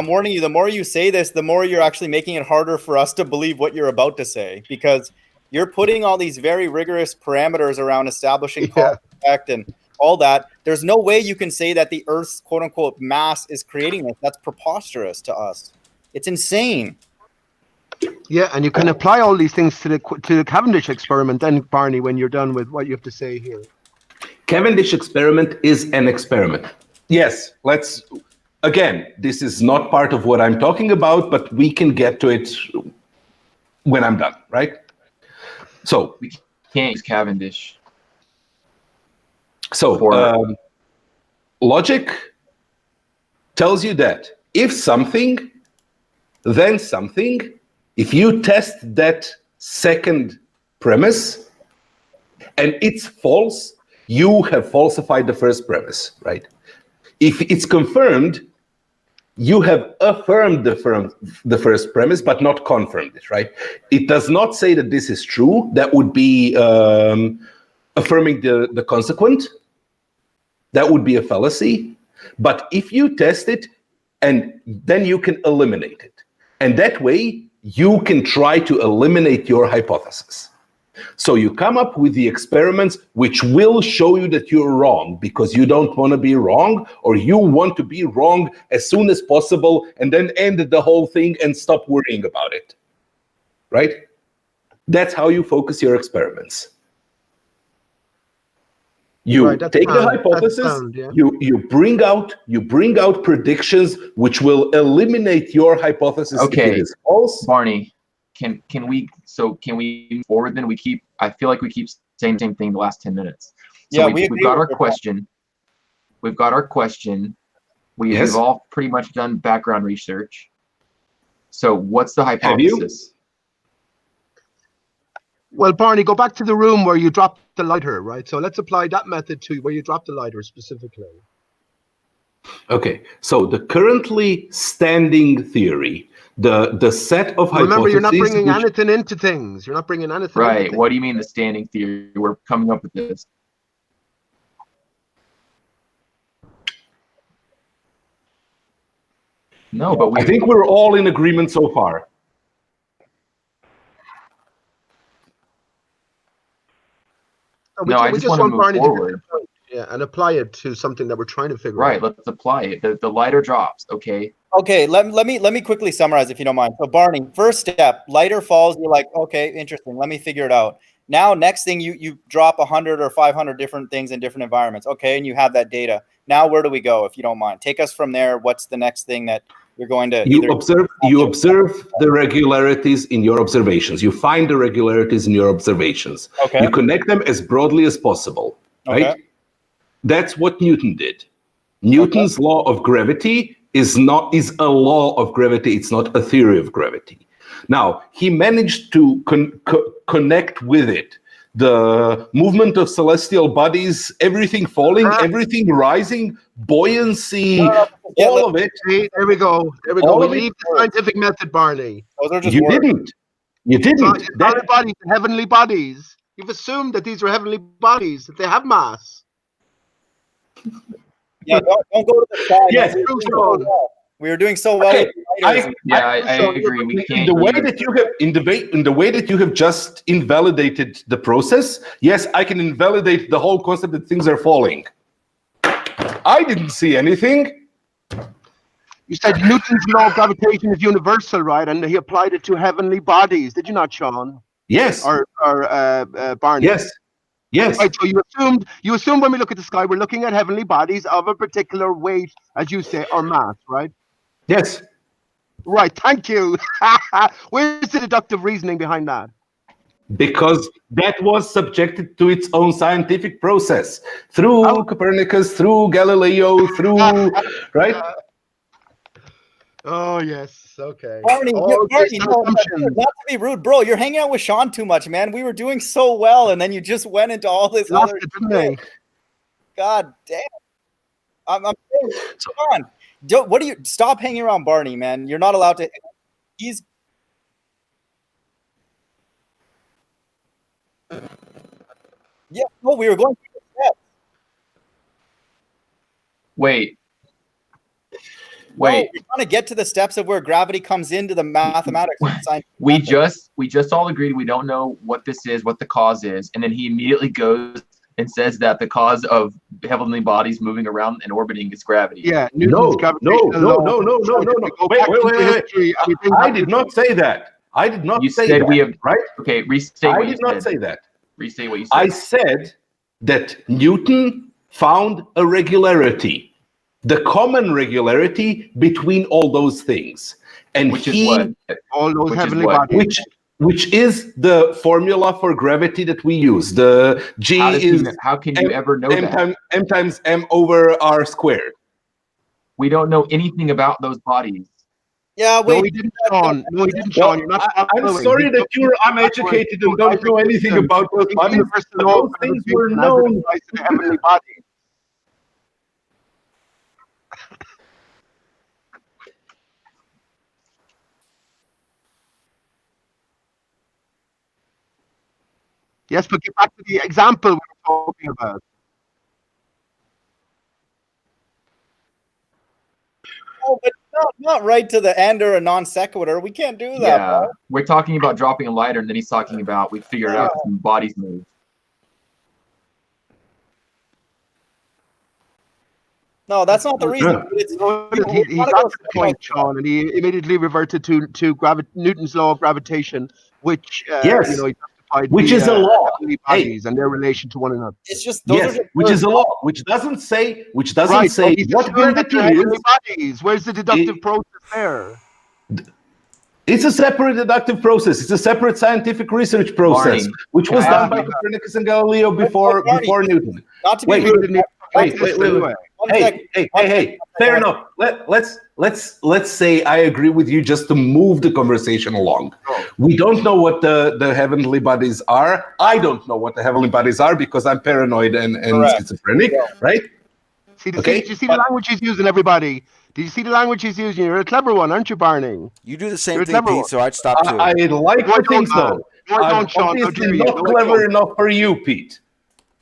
warning you, the more you say this, the more you're actually making it harder for us to believe what you're about to say, because you're putting all these very rigorous parameters around establishing cause and effect and all that. There's no way you can say that the Earth's quote-unquote mass is creating this. That's preposterous to us. It's insane. Yeah, and you can apply all these things to the Cavendish experiment then, Barney, when you're done with what you have to say here. Cavendish experiment is an experiment. Yes, again, this is not part of what I'm talking about, but we can get to it when I'm done, right? So we can't use Cavendish. So logic tells you that if something, then something. If you test that second premise and it's false, you have falsified the first premise, right? If it's confirmed, you have affirmed the first premise, but not confirmed it, right? It does not say that this is true. That would be affirming the consequent. That would be a fallacy. But if you test it, and then you can eliminate it. And that way, you can try to eliminate your hypothesis. So you come up with the experiments which will show you that you're wrong because you don't want to be wrong, or you want to be wrong as soon as possible and then end the whole thing and stop worrying about it, right? That's how you focus your experiments. You Right, that's take the sound. hypothesis, That's sound, yeah. you bring out predictions which will eliminate your hypothesis if Okay. it is false. Barney, can we move forward then? I feel like we keep saying the same thing the last 10 minutes. So Yeah, we've got our question. We've got our question. Yes. We've all pretty much done background research. So what's the Have you? hypothesis? Well, Barney, go back to the room where you dropped the lighter, right? So let's apply that method to where you dropped the lighter specifically. Okay, so the currently standing theory, the set of hypotheses. Remember, you're not bringing which- anything into things. You're not bringing anything. Right. Into What do you mean the standing theory? We're coming up with this. No, but I think we're all in agreement so far. No, I just want to move Barney to get forward. the point, yeah, and apply it to something that we're trying to figure Right. out. Let's apply it. The lighter drops. Okay. Okay, let me quickly summarize if you don't mind. So Barney, first step, lighter falls, you're like, okay, interesting, let me figure it out. Now, next thing, you drop 100 or 500 different things in different environments. Okay, and you have that data. Now, where do we go, if you don't mind? Take us from there. What's the next thing that you're going to You observe the regularities in your observations. You find the regularities in your observations. Okay. You connect them as broadly as possible, right? Okay. That's what Newton did. Newton's law of gravity is a law of gravity. It's not a theory of gravity. Now, he managed to connect with it the movement of celestial bodies, everything falling, everything rising, buoyancy, all of it. See, there we go. There we go. All We of it leave the scientific method, Barney. Those are just You words. didn't. You It's didn't. not a body, it's heavenly bodies. You've assumed that these are heavenly bodies, that they have mass. Yeah, don't go to the side. Yes. We were doing so well. Okay, With lighters. I agree. We can't. In the way that you have in the way that you have just invalidated the process, yes, I can invalidate the whole concept that things are falling. I didn't see anything. You said Newton's law of gravitation is universal, right? And he applied it to heavenly bodies. Did you not, Sean? Yes. Or Barney? Yes. Yes. Right, so you assume when we look at the sky, we're looking at heavenly bodies of a particular weight, as you say, or mass, right? Yes. Right, thank you. Where's the deductive reasoning behind that? Because that was subjected to its own scientific process through Copernicus, through Galileo, through right. Oh yes, okay. Barney, Oh, Barney, okay, no, assumptions. not to be rude, bro. You're hanging out with Sean too much, man. We were doing so well, and then you just went into all this Lost other it, didn't they? God damn. I'm saying, Sean, what do you stop hanging around Barney, man? You're not allowed to. He's no, we were going through the steps. Wait. No, we're trying to get to the steps of where gravity comes into the mathematics. We just all agreed we don't know what this is, what the cause is, and then he immediately goes and says that the cause of heavenly bodies moving around and orbiting is gravity. Yeah, No, Newton's no, gravitational no, law. no, no, no, no, no. Go Wait, back wait, into wait, wait. history and we bring I back did not say that. I did not You say said that. we have right. Okay, restate I what you did not said. say that. Restate what you said. I said that Newton found a regularity, the common regularity between all those things, and Which is what? all those Which is heavenly what? bodies. which is the formula for gravity that we use. The G How can you ever know that? M times M over R squared. We don't know anything about those bodies. Yeah, No, wait. he didn't, Sean. No, he didn't, Well, Sean. You're not I'm following. sorry He that took you're it backwards uneducated to and don't know Isaac anything Newton. about those The bodies. universal But law those of things were gravitation as it known. applies to the heavenly body. Yes, but get back to the example we were talking about. Oh, but not right to the end or a non sequitur. We can't do that. Yeah, we're talking about dropping a lighter, and then he's talking about we figured it out because bodies move. No, that's not the reason. Yeah. It's, Notice he got to the point, Sean, and he immediately reverted to Newton's law of gravitation, which Yes. he justified Which is a law. heavenly Hey. bodies and their relation to one another. It's just those Yes, are which is a law, which doesn't say Right, what so he's gravity assuming that they're heavenly is. bodies. Where's the deductive It- process there? It's a separate deductive process. It's a separate scientific research process, Barney, which was can I done ask by you- Copernicus and Galileo before Barney, Newton. not to be Wait, rude. wait. Hey, fair enough. Let's say I agree with you just to move the conversation along. We don't know what the heavenly bodies are. I don't know what the heavenly bodies are because I'm paranoid and schizophrenic, right? Did you see the language he's using, everybody? Did you see the language he's using? You're a clever one, aren't you, Barney? You do the same You're a thing, clever Pete, one. so I'd stop too. I like No, I the things don't, though. No, I I'm don't, Sean. How obviously dare you? not No, I clever don't. enough for you, Pete.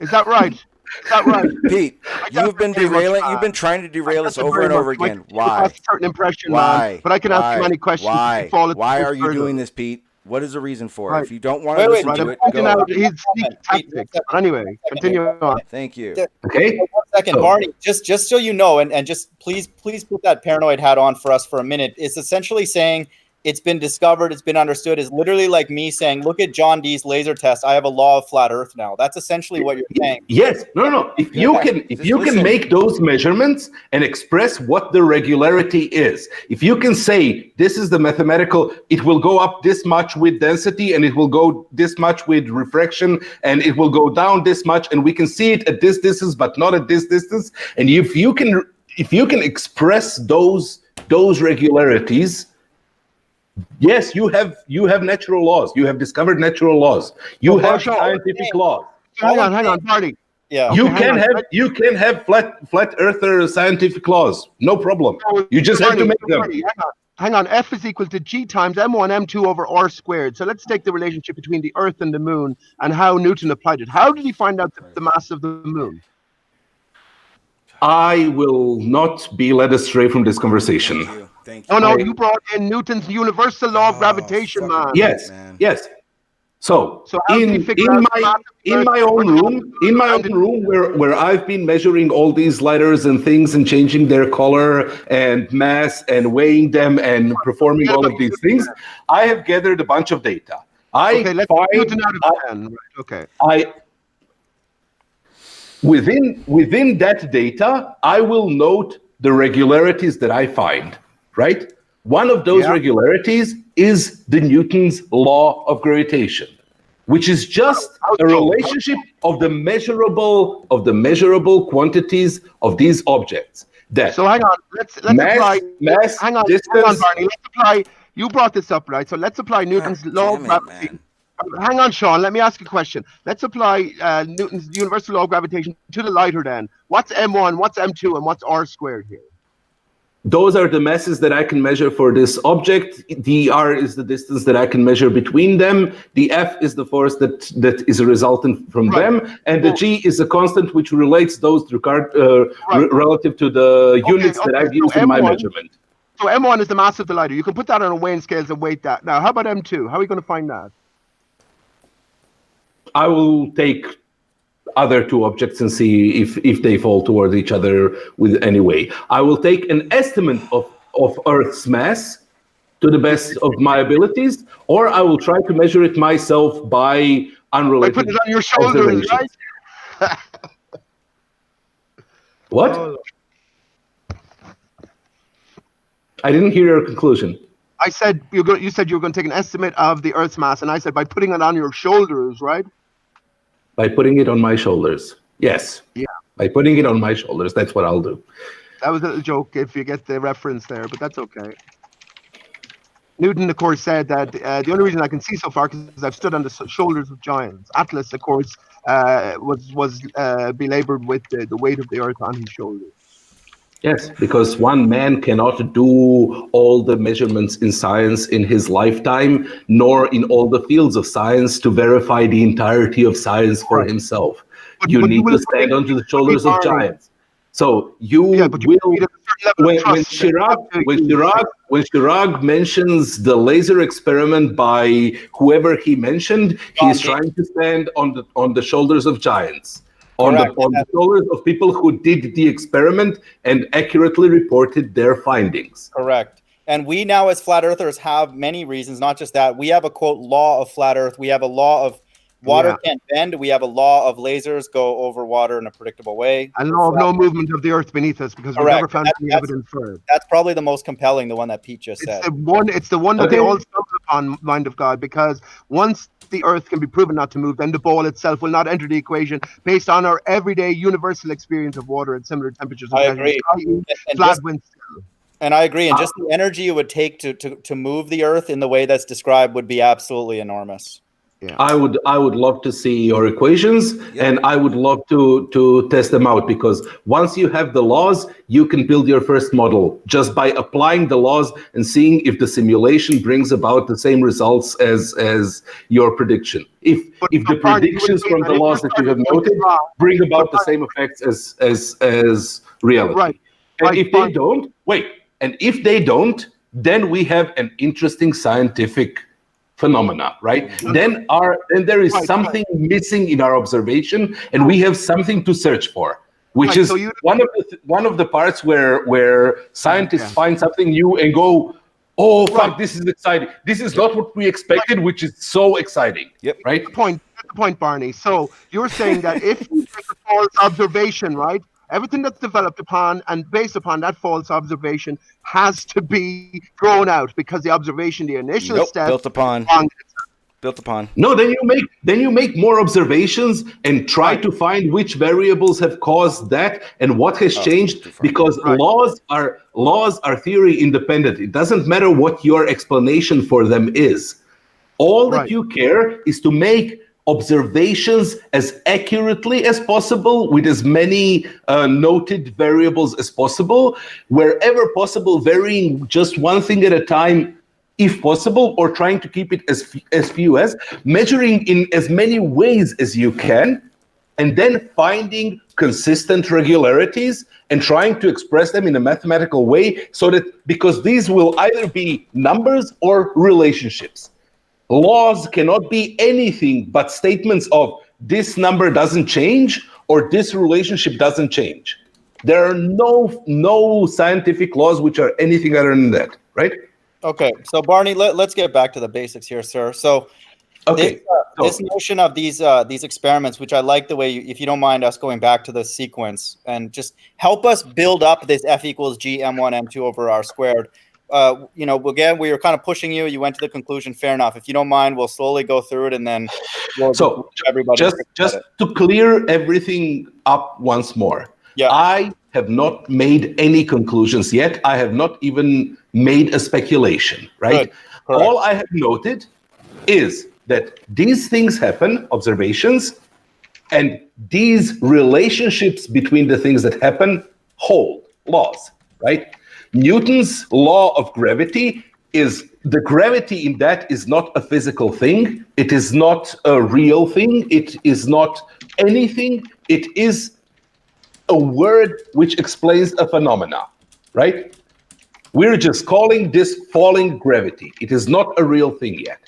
Is that right? Is that right? Pete, I you've been very much, derailing. You've been trying to derail us over and over again. Why? A certain impression, Why? man. But I can ask you any questions. Why? Fall Why are you further. doing this, Pete? What is the reason for it? Right. If you don't want to listen Right, to I'm it, pointing go. out his sneaky tactics. But anyway, continue on. Thank you. Okay. 1 second, So- Barney, just so you know, and just please put that paranoid hat on for us for a minute. It's essentially saying it's been discovered, it's been understood, is literally like me saying, look at John Dee's laser test. I have a law of flat Earth now. That's essentially what you're saying. Yes, no. If you can listen. make those measurements and express what the regularity is, if you can say this is the mathematical, it will go up this much with density, and it will go this much with refraction, and it will go down this much, and we can see it at this distance, but not at this distance. And if you can express those regularities. Yes, you have natural laws. You have discovered natural laws. You have scientific laws. Hang on, Barney. Yeah. You Okay, can have flat earther scientific laws. No problem. You just have to make them. Barney, hang on. F is equal to G times M1 M2 over R squared. So let's take the relationship between the Earth and the Moon and how Newton applied it. How did he find out the mass of the Moon? I will not be led astray from this conversation. Thank you. Oh no, you brought in Newton's universal law of gravitation, man. Yes, man. yes. So how did he figure out the mass of the in Earth? my own room where I've been measuring all these letters and things and changing their color and mass and weighing them and performing all of these things, I have gathered a bunch of data. Okay, let's take Newton out of the 10. Right, okay. Within that data, I will note the regularities that I find, right? One of those regularities is the Newton's law of gravitation, which is just a relationship of the measurable quantities of these objects. So hang on, let's apply mass, hang on, Barney. Let's apply. You brought this up, right? So let's apply Newton's law of gravity. Hang on, Sean. Let me ask you a question. Let's apply Newton's universal law of gravitation to the lighter. Then, what's M1? What's M2? And what's R squared here? Those are the masses that I can measure for this object. The R is the distance that I can measure between them. The F is the force that is a resultant from them. And the G is a constant which relates those relative to the units that I've used in my measurement. So M1 is the mass of the lighter. You can put that on a weighing scales and weight that. Now, how about M2? How are we going to find that? I will take other two objects and see if they fall toward each other with any way. I will take an estimate of Earth's mass to the best of my abilities, or I will try to measure it myself by unrelated put it on your shoulders, right? What? Oh. I didn't hear your conclusion. I said you said you were going to take an estimate of the Earth's mass, and I said by putting it on your shoulders, right? By putting it on my shoulders. Yes. Yeah. By putting it on my shoulders. That's what I'll do. That was a little joke if you get the reference there, but that's okay. Newton, of course, said that the only reason I can see so far because I've stood on the shoulders of giants. Atlas, of course, was belabored with the weight of the earth on his shoulders. Yes, because one man cannot do all the measurements in science in his lifetime, nor in all the fields of science to verify the entirety of science for himself. But You you need will to stand on the agree shoulders of with me, giants. So you but you will. need a certain level of When trust that Chirag mentions the laser experiment by whoever he mentioned, he's trying to stand on the shoulders of giants. On the shoulders of people who did the experiment and accurately reported their findings. Correct. And we now, as flat earthers, have many reasons, not just that. We have a, quote, law of flat earth. We have a law of water can't bend. We have a law of lasers go over water in a predictable way. A law of no movement of the earth beneath us because we've never found any evidence for it. That's probably the most compelling, the one that Pete just said. It's the one that they all stumble upon, mind of God, because once the earth can be proven not to move, then the ball itself will not enter the equation based on our everyday universal experience of water at similar temperatures and pressures. And I agree. And just the energy it would take to move the earth in the way that's described would be absolutely enormous. Yeah. I would love to see your equations, and I would love to test them out, because once you have the laws, you can build your first model just by applying the laws and seeing if the simulation brings about the same results as your prediction. If the predictions from the laws that you have noted bring about the same effects as reality. Right. And if they don't, and if they don't, then we have an interesting scientific phenomena, right? Then there is something missing in our observation, and we have something to search for, which is one of the parts where scientists find something new and go, "Oh, fuck, this is exciting. This is not what we expected," which is so exciting. Yep. Right. That's the point, Barney. So you're saying that if you take a false observation, right? Everything that's developed upon and based upon that false observation has to be thrown out because the observation, the initial step, built upon. No, then you make more observations and try to find which variables have caused that and what has changed, because laws are theory independent. It doesn't matter what your explanation for them is. All that you care is to make observations as accurately as possible with as many noted variables as possible, wherever possible, varying just one thing at a time if possible, or trying to keep it as few as, measuring in as many ways as you can, and then finding consistent regularities and trying to express them in a mathematical way, so that, because these will either be numbers or relationships. Laws cannot be anything but statements of this number doesn't change or this relationship doesn't change. There are no scientific laws which are anything other than that, right? Okay, so Barney, let's get back to the basics here, sir. So, this notion of these experiments, which I like the way, if you don't mind us going back to the sequence and just help us build up this F equals G M1 M2 over R squared. Again, we were kind of pushing you. You went to the conclusion. Fair enough. If you don't mind, we'll slowly go through it, and then everybody. Just to clear everything up once more. Yeah. I have not made any conclusions yet. I have not even made a speculation. Right. All I have noted is that these things happen, observations, and these relationships between the things that happen hold laws. Right. Newton's law of gravity is the gravity in that is not a physical thing. It is not a real thing. It is not anything. It is a word which explains a phenomena, right? We're just calling this falling gravity. It is not a real thing yet.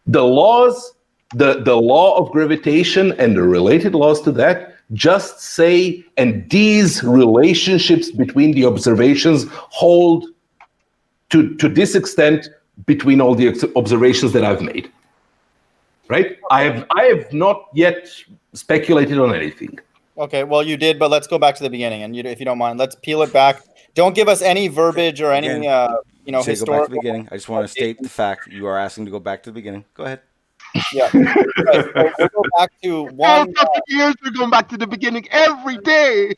The laws, the law of gravitation and the related laws to that just say, and these relationships between the observations hold to this extent between all the observations that I've made, right? I have not yet speculated on anything. Okay, well, you did, but let's go back to the beginning, and if you don't mind, let's peel it back. Don't give us any verbiage or any, historical. Go back to the beginning. I just want to state the fact you are asking to go back to the beginning. Go ahead. Yeah. Right, so we'll go back to one. Years we're going back to the beginning every day.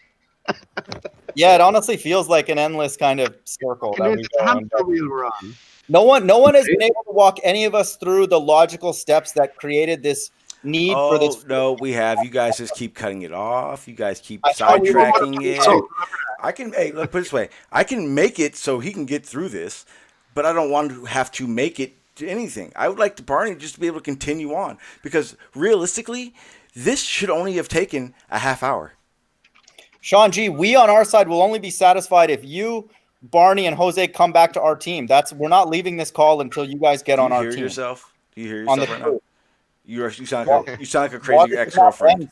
Yeah, it honestly feels like an endless kind of circle. It's a hamster wheel we're on. No one has been able to walk any of us through the logical steps that created this need for this. Oh no, we have. You guys just keep cutting it off. You guys keep I thought we were gonna sidetracking do it. I can. Hey, look, put it this way. I can make it so he can get through this, but I don't want to have to make it to anything. I would like to Barney just to be able to continue on because realistically, this should only have taken a half hour. Sean G, we on our side will only be satisfied if you, Barney, and Jose come back to our team. We're not leaving this call until you guys get on our team. Do you hear yourself on the right now? You sound like a crazy Water ex-girlfriend.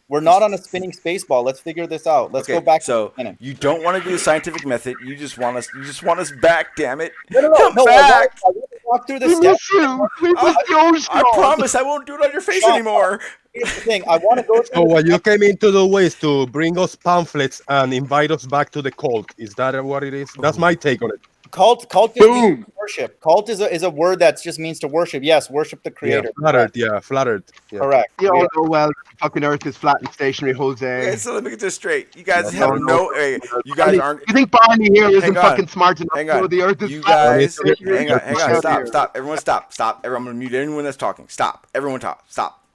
We're not on a spinning space ball. Let's figure this out. Let's go back. So you don't want to do the scientific method. You just want us. You just want us back. Damn it! No, Come back. I want to walk through the We steps. miss you. I promise I won't do it on your face anymore. Here's the thing. I want to go So through. what you came into the way is to bring us pamphlets and invite us back to the cult. Is that what it is? That's my take on it. Cult just means worship. Cult is a word that just means to worship. Yes, worship the creator. Flattered. Yeah. Correct. You all know well, fucking Earth is flat and stationary, Jose. Okay, so let me get this straight. You guys have no. Hey, you guys aren't. You think Barney here isn't Hang on. fucking smart enough Hang to know on. the Earth is You flat? guys, Hang on. hang on. Stop. Everyone stop. Everyone, I'm gonna mute anyone that's talking. Stop. Everyone talk. Stop.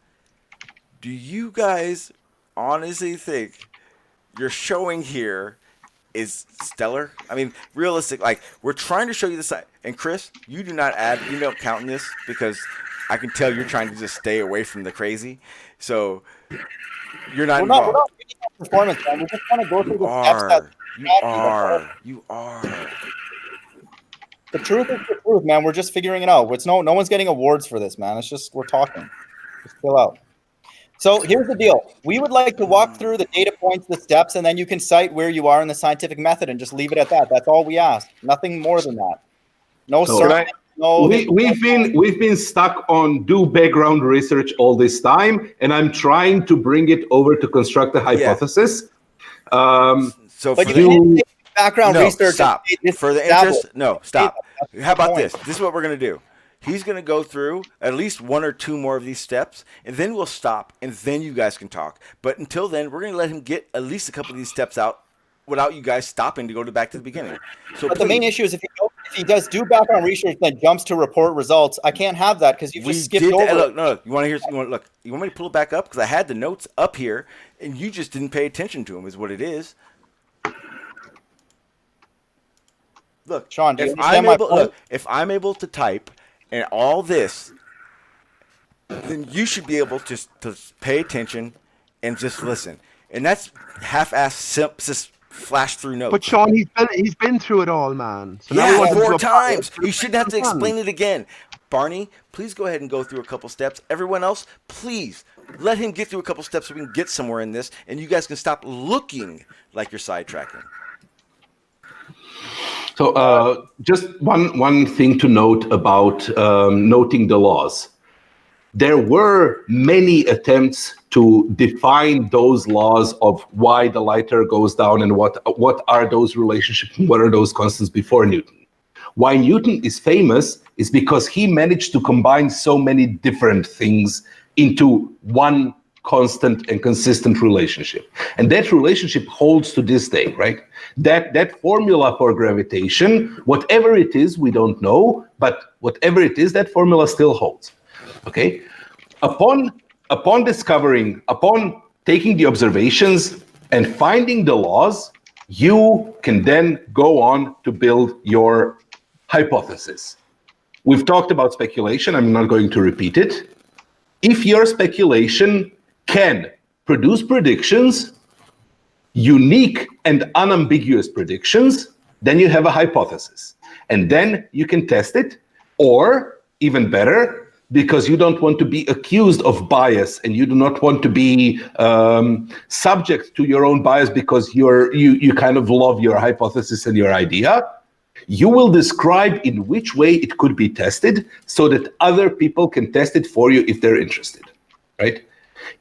Do you guys honestly think you're showing here is stellar? I mean, realistic. Like we're trying to show you the side. And Chris, you do not add. You don't count in this because I can tell you're trying to just stay away from the crazy. So you're not involved. We're not reading our performance, man. We just want to go through the steps that You are. The truth is the truth, man. We're just figuring it out. It's no one's getting awards for this, man. It's just we're talking. Just chill out. So here's the deal. We would like to walk through the data points, the steps, and then you can cite where you are in the scientific method and just leave it at that. That's all we ask. Nothing more than that. No survey. No. We've been stuck on do background research all this time, and I'm trying to bring it over to construct a hypothesis. So but for you didn't take background research. Stop. For the interest, no, stop. How about this? This is what we're gonna do. He's going to go through at least one or two more of these steps, and then we'll stop, and then you guys can talk. But until then, we're going to let him get at least a couple of these steps out without you guys stopping to go back to the beginning. So, but the main issue is if he does do background research, then jumps to report results. I can't have that because you just skipped over. Look, you want to hear? You want me to pull it back up because I had the notes up here, and you just didn't pay attention to them. Is what it is. Look, Sean, if I'm able to type. And all this, then you should be able to pay attention and just listen. And that's half-assed, just flash through notes. But Sean, he's been through it all, man. So yeah, 4 times. He shouldn't have to explain it again. Barney, please go ahead and go through a couple steps. Everyone else, please let him get through a couple steps so we can get somewhere in this, and you guys can stop looking like you're sidetracking. So just one thing to note about noting the laws. There were many attempts to define those laws of why the lighter goes down and what are those relationships and what are those constants before Newton. Why Newton is famous is because he managed to combine so many different things into one constant and consistent relationship. And that relationship holds to this day, right? That formula for gravitation, whatever it is, we don't know, but whatever it is, that formula still holds. Okay? Upon taking the observations and finding the laws, you can then go on to build your hypothesis. We've talked about speculation. I'm not going to repeat it. If your speculation can produce predictions, unique and unambiguous predictions, then you have a hypothesis. And then you can test it, or even better, because you don't want to be accused of bias and you do not want to be subject to your own bias because you kind of love your hypothesis and your idea, you will describe in which way it could be tested so that other people can test it for you if they're interested, right?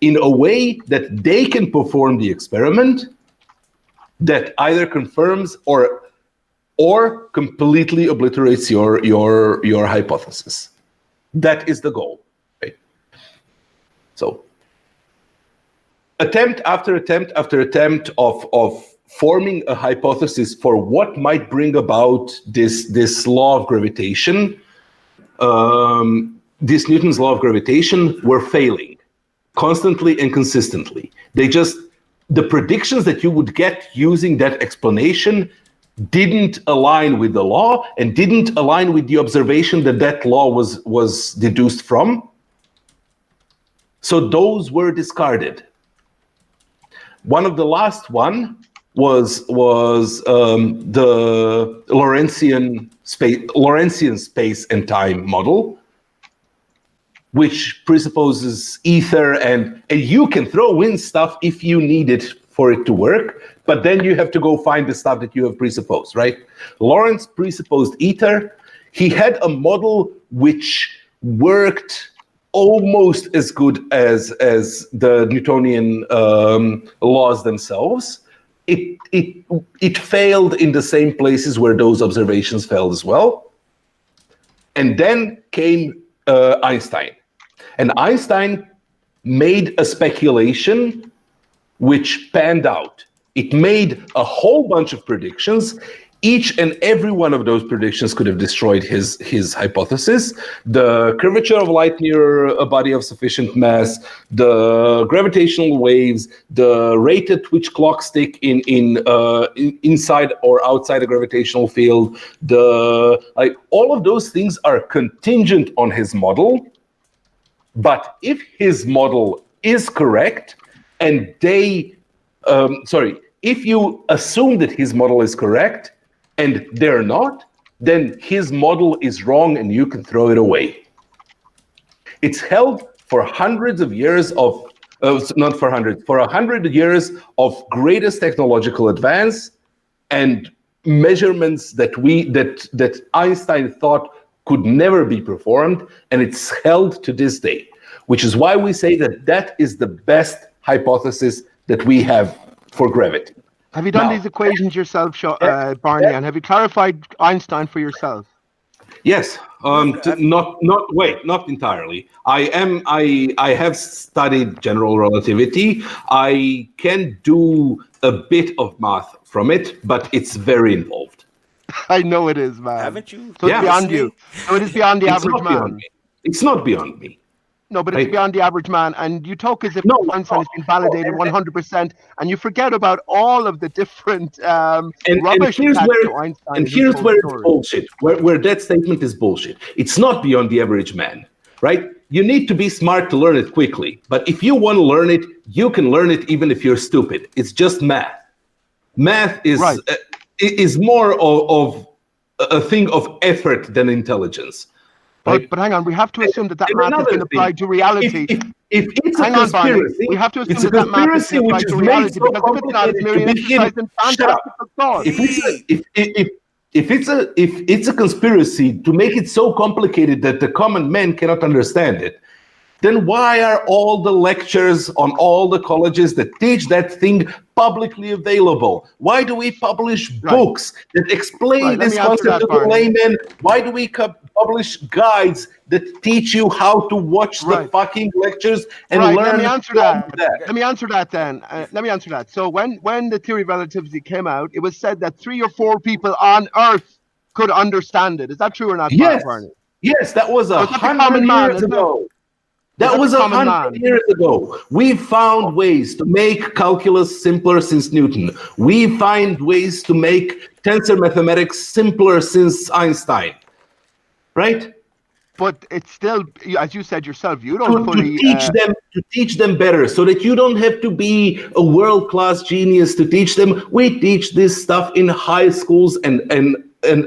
In a way that they can perform the experiment that either confirms or completely obliterates your hypothesis. That is the goal, right? So attempt after attempt after attempt of forming a hypothesis for what might bring about this law of gravitation, this Newton's law of gravitation, were failing constantly and consistently. The predictions that you would get using that explanation didn't align with the law and didn't align with the observation that law was deduced from. So those were discarded. One of the last one was the Lorentzian space and time model, which presupposes ether, and you can throw in stuff if you need it for it to work, but then you have to go find the stuff that you have presupposed, right? Lorentz presupposed ether. He had a model which worked almost as good as the Newtonian laws themselves. It failed in the same places where those observations failed as well. And then came Einstein. And Einstein made a speculation which panned out. It made a whole bunch of predictions. Each and every one of those predictions could have destroyed his hypothesis. The curvature of light near a body of sufficient mass, the gravitational waves, the rate at which clocks tick inside or outside a gravitational field, all of those things are contingent on his model. But if his model is correct, and if you assume that his model is correct, and they're not, then his model is wrong and you can throw it away. It's held for hundreds of years for 100 years of greatest technological advance and measurements that Einstein thought could never be performed, and it's held to this day, which is why we say that is the best hypothesis that we have for gravity. Have you done these equations yourself, Barney? And have you clarified Einstein for yourself? Yes, not entirely. I have studied general relativity. I can do a bit of math from it, but it's very involved. I know it is, man. Haven't you? So it's beyond you. So it is beyond the average man. It's not beyond me. No, but it's beyond the average man, and you talk as if Einstein has been validated 100%, and you forget about all of the different rubbish attached to Einstein. And here's where it's bullshit, where that statement is bullshit. It's not beyond the average man, right? You need to be smart to learn it quickly, but if you want to learn it, you can learn it even if you're stupid. It's just math. Math is more of a thing of effort than intelligence. But hang on, we have to assume that math has been applied to reality. If it's a conspiracy, we have to assume that math has been applied to reality, because if it's not, it's merely an exercise in fantastical thought. If it's a conspiracy to make it so complicated that the common man cannot understand it, then why are all the lectures on all the colleges that teach that thing publicly available? Why do we publish books that explain this concept to the layman? Why do we publish guides that teach you how to watch the fucking lectures and learn? Let me answer that. Let me answer that then. Let me answer that. So when the theory of relativity came out, it was said that 3 or 4 people on Earth could understand it. Is that true or not, Barney? Yes, that was 100 years ago. That was 100 years ago. We found ways to make calculus simpler since Newton. We find ways to make tensor mathematics simpler since Einstein, right? But it's still, as you said yourself, you don't fully to teach them better, so that you don't have to be a world-class genius to teach them. We teach this stuff in high schools and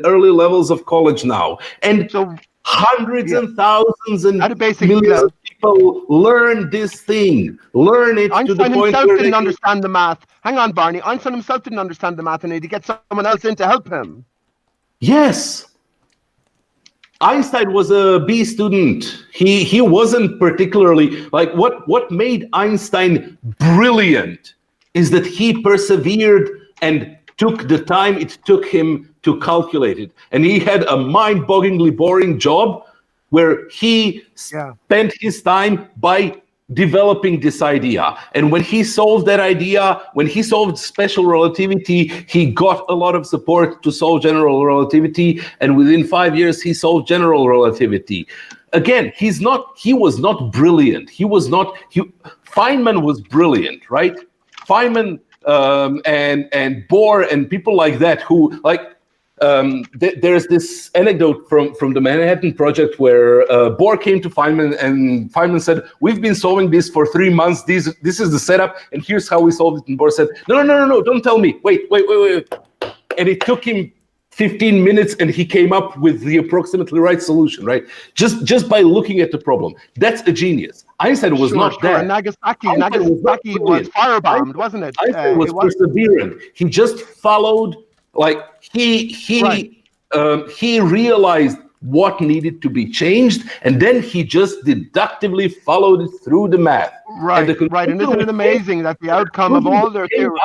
early levels of college now, and so hundreds and thousands and millions of people learn this thing. Learn it to the point himself where didn't understand the math. Hang on, Barney. Einstein himself didn't understand the math, and he had to get someone else in to help him. Yes. Einstein was a B student. He wasn't particularly what made Einstein brilliant is that he persevered and took the time it took him to calculate it. And he had a mind-bogglingly boring job where he spent his time by developing this idea. And when he solved that idea, when he solved special relativity, he got a lot of support to solve general relativity. And within 5 years, he solved general relativity. Again, he was not brilliant. Feynman was brilliant, right? Feynman and Bohr and people like that who there's this anecdote from the Manhattan Project where Bohr came to Feynman and Feynman said, "We've been solving this for 3 months. This is the setup, and here's how we solved it." And Bohr said, "No, don't tell me. Wait. And it took him 15 minutes, and he came up with the approximately right solution, right? Just by looking at the problem. That's a genius. Einstein was not that. And Nagasaki was firebombed, wasn't it? Einstein was perseverant. He just followed, he realized what needed to be changed, and then he just deductively followed it through the math. Right. And isn't it amazing that the outcome of all their theories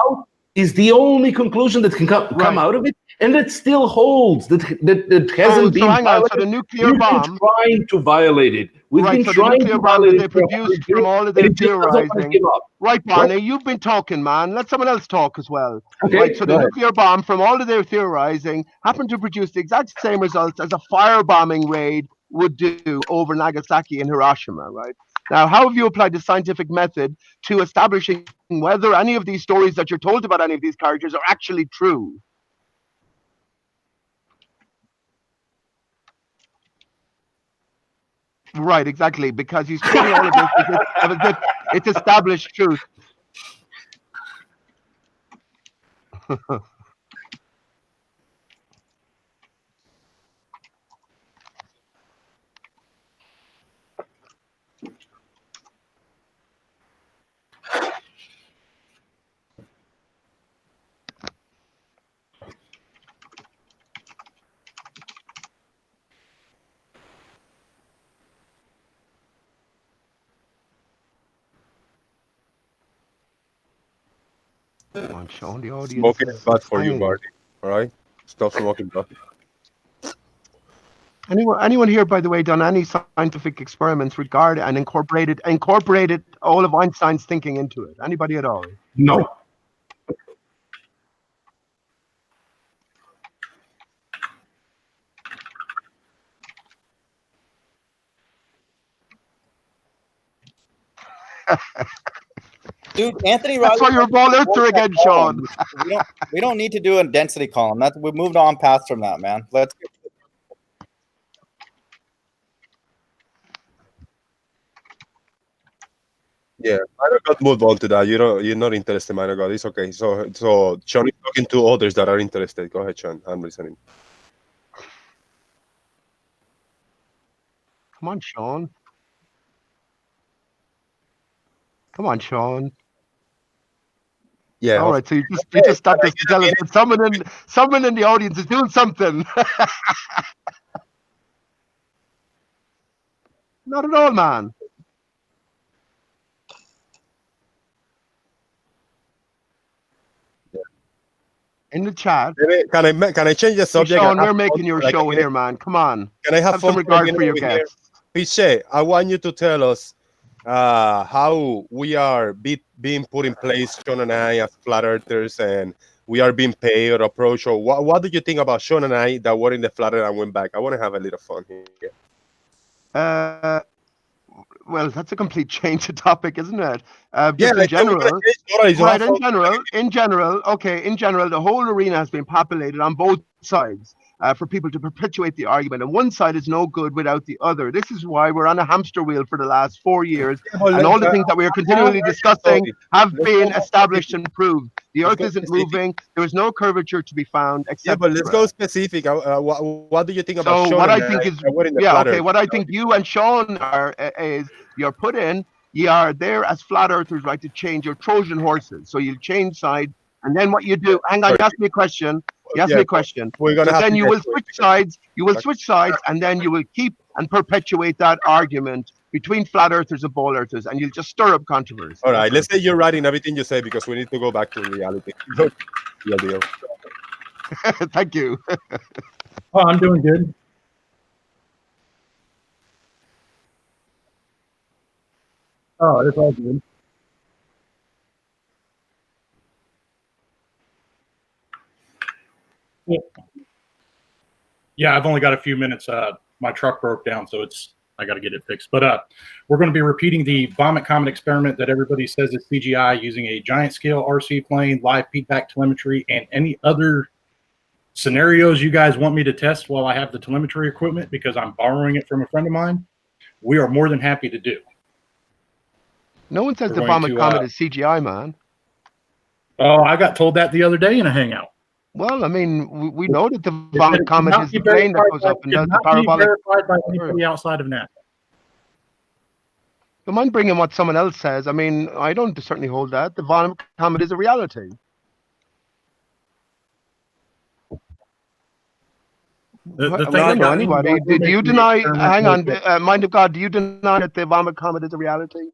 is the only conclusion that can come out of it, and it still holds. That hasn't been violated. So the nuclear bomb, been trying to violate it. We've been so trying the nuclear to bomb violate that they produced from all of their theorizing. Right, Barney, you've been talking, man. Let someone else talk as well. Okay, right, so the nuclear bomb, from all of their theorizing, happened to produce the exact same results as a firebombing raid would do over Nagasaki and Hiroshima, right? Now, how have you applied the scientific method to establishing whether any of these stories that you're told about any of these characters are actually true? Right, exactly, because he's treating all of this as if it's established truth. Come on, Sean, the audience Smoking is bad for you, hanging. Barty. All right? Stop smoking, bro. Anyone here, by the way, done any scientific experiments regarding and incorporated all of Einstein's thinking into it? Anybody at all? No. Dude, Anthony That's why you're a ball earther again, Sean. We don't need to do a density column. We've moved on past from that, man. Let's. Yeah, minor God moved on to that. You're not interested, minor God. It's okay. So Sean is talking to others that are interested. Go ahead, Sean. I'm listening. Come on, Sean. Come on, Sean. Yeah. All right, so you just stopped us to tell us that someone in the audience is doing something. Not at all, man. In the chat. Can I change the subject? Hey, Sean, we're making your show here, man. Come on. Can I have some regard for your guests? Piche, I want you to tell us how we are being put in place, Sean and I, as flat earthers, and we are being paid or approached. Or what do you think about Sean and I that were in the flat earth and went back? I want to have a little fun here. Well, that's a complete change of topic, isn't it? Yeah, in general, in general, the whole arena has been populated on both sides for people to perpetuate the argument, and one side is no good without the other. This is why we're on a hamster wheel for the last 4 years, and all the things that we are continually discussing have been established and proved. The Earth isn't moving. There is no curvature to be found. Yeah, but let's go specific. What do you think about Sean? So what I think is, what I think you and Sean are is you're put in. You are there as flat earthers, right, to change your Trojan horses. So you change sides, and then what you do? Hang on, you ask me a question. We're gonna then you will switch sides. You will switch sides, and then you will keep and perpetuate that argument between flat earthers and ball earthers, and you'll just stir up controversy. All right, let's say you're right in everything you say because we need to go back to reality. Real deal. Thank you. Oh, I'm doing good. Oh, it's all good. Yeah, I've only got a few minutes. My truck broke down, so I got to get it fixed. But we're going to be repeating the vomit comet experiment that everybody says is CGI using a giant scale RC plane, live feedback telemetry, and any other scenarios you guys want me to test while I have the telemetry equipment because I'm borrowing it from a friend of mine. We are more than happy to do. No one says We're the going vomit to, comet is CGI, man. Oh, I got told that the other day in a hangout. Well, I mean, we know that the It vomit could comet not is be the plane that verified goes by- up and could does the not be parabolic. verified by anybody outside of NASA. Don't mind bringing what someone else says. I mean, I don't certainly hold that. The vomit comet is a reality. The I thing don't know got me anybody. was we're Do you making the deny? experiment Hang more on, safe. mind of God. Do you deny that the vomit comet is a reality?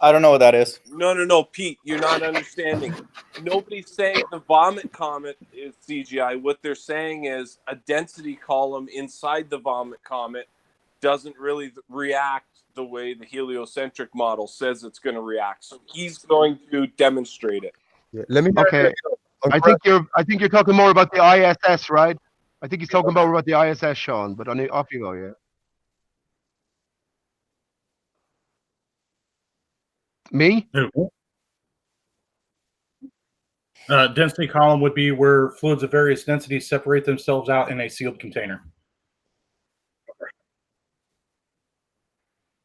I don't know what that is. No, Pete, you're not understanding. Nobody's saying the vomit comet is CGI. What they're saying is a density column inside the vomit comet doesn't really react the way the heliocentric model says it's going to react. So he's going to demonstrate it. Yeah, let me Okay. I think you're talking more about the ISS, right? I think he's talking more about the ISS, Sean. But off you go, yeah. Me? Density column would be where fluids of various densities separate themselves out in a sealed container.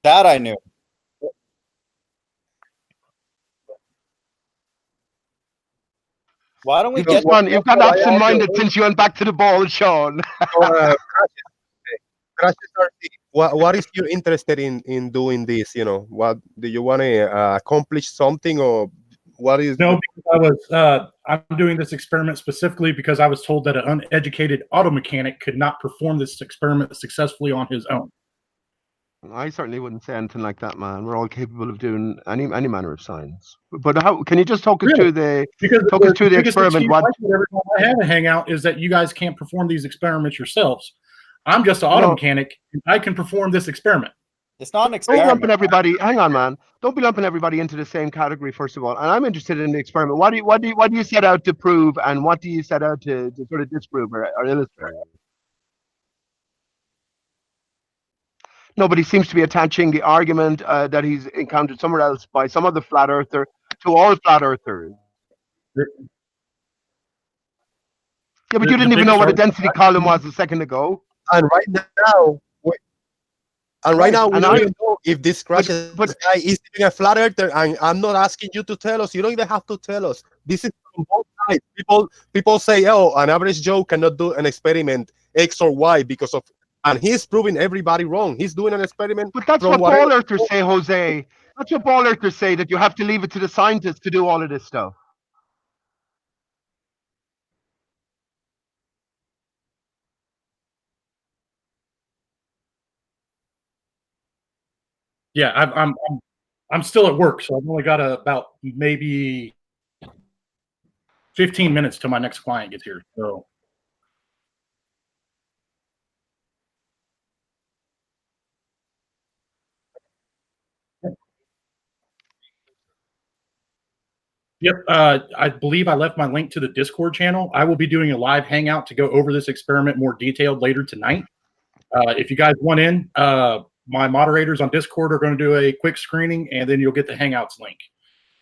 That I knew. Why don't we get? You've got absent-minded since you went back to the ball, Sean. What is you interested in doing this? You know, what do you want to accomplish something, or what is? No, because I'm doing this experiment specifically because I was told that an uneducated auto mechanic could not perform this experiment successfully on his own. I certainly wouldn't say anything like that, man. We're all capable of doing any manner of science. But how can you just talk us through the biggest experiment? excuse I get every time I have a hangout is that you guys can't perform these experiments yourselves. I'm just an auto mechanic. And I can perform this experiment. It's not an Don't experiment. lumping everybody. Hang on, man. Don't be lumping everybody into the same category. First of all, and I'm interested in the experiment. What do you set out to prove, and what do you set out to sort of disprove or illustrate? Nobody seems to be attaching the argument that he's encountered somewhere else by some other flat earther to all flat earthers. Yeah, but you didn't even know what a density column was a second ago. And right now, we don't even know if this crashes guy is even a flat earther. And I'm not asking you to tell us. You don't even have to tell us. This is from both sides. People say, "Oh, an average Joe cannot do an experiment X or Y because of," and he's proving everybody wrong. He's doing an experiment. But that's what ball earthers say, Jose. That's what ball earthers say, that you have to leave it to the scientists to do all of this stuff. Yeah, I'm still at work, so I've only got about maybe 15 minutes till my next client gets here. So. Yep, I believe I left my link to the Discord channel. I will be doing a live hangout to go over this experiment more detailed later tonight. If you guys want in, my moderators on Discord are going to do a quick screening, and then you'll get the Hangouts link.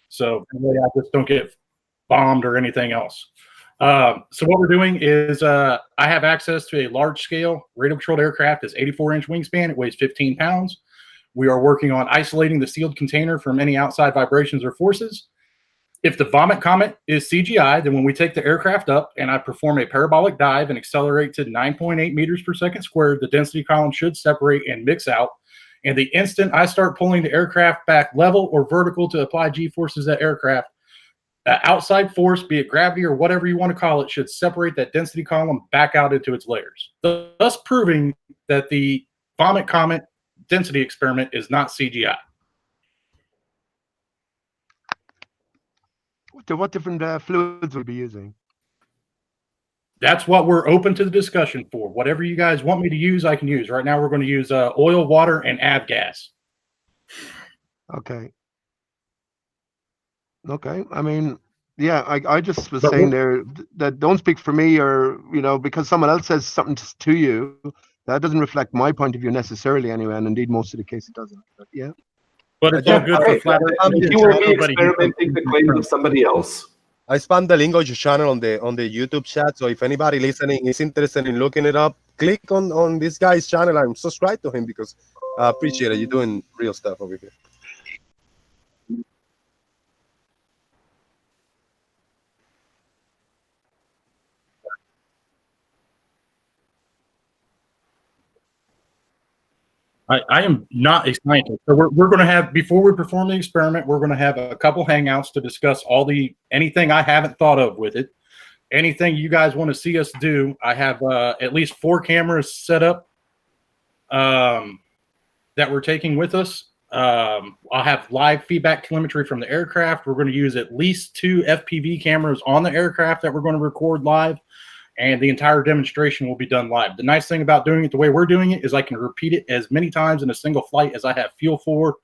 So I just don't get bombed or anything else. So what we're doing is I have access to a large-scale radio-controlled aircraft. It's 84-inch wingspan. It weighs 15 pounds. We are working on isolating the sealed container from any outside vibrations or forces. If the vomit comet is CGI, then when we take the aircraft up and I perform a parabolic dive and accelerate to 9.8 meters per second squared, the density column should separate and mix out. And the instant I start pulling the aircraft back level or vertical to apply G-forces to that aircraft, outside force, be it gravity or whatever you want to call it, should separate that density column back out into its layers, thus proving that the vomit comet density experiment is not CGI. What different fluids would be using? That's what we're open to the discussion for. Whatever you guys want me to use, I can use. Right now, we're going to use oil, water, and avgas. Okay. Okay. I mean, yeah, I just was But saying there that don't speak for me, or because someone else says something to you, that doesn't reflect my point of view necessarily anyway, and indeed most of the case it doesn't. But yeah. But it's all good for Okay, flat earth. you will be Nobody who experimenting the claims of somebody else. I spam the link on your channel on the YouTube chat. So if anybody listening is interested in looking it up, click on this guy's channel and subscribe to him, because I appreciate it. You're doing real stuff over here. I am not a scientist. So we're going to have, before we perform the experiment, we're going to have a couple hangouts to discuss anything I haven't thought of with it. Anything you guys want to see us do. I have at least 4 cameras set up that we're taking with us. I'll have live feedback telemetry from the aircraft. We're going to use at least 2 FPV cameras on the aircraft that we're going to record live. And the entire demonstration will be done live. The nice thing about doing it the way we're doing it is I can repeat it as many times in a single flight as I have fuel for,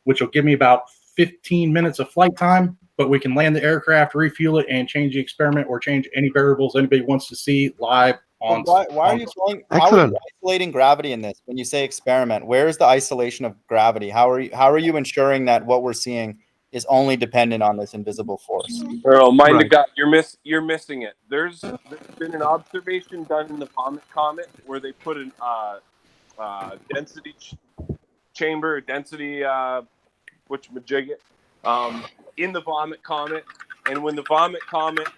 which will give me about 15 minutes of flight time. But we can land the aircraft, refuel it, and change the experiment or change any variables anybody wants to see live on. Why are you showing? How are you isolating gravity in this? When you say experiment, where is the isolation of gravity? How are you ensuring that what we're seeing is only dependent on this invisible force? Earl, mind the God, you're missing it. There's been an observation done in the Vomit Comet where they put an density chamber, density whatchamajigget, in the Vomit Comet, and when the Vomit Comet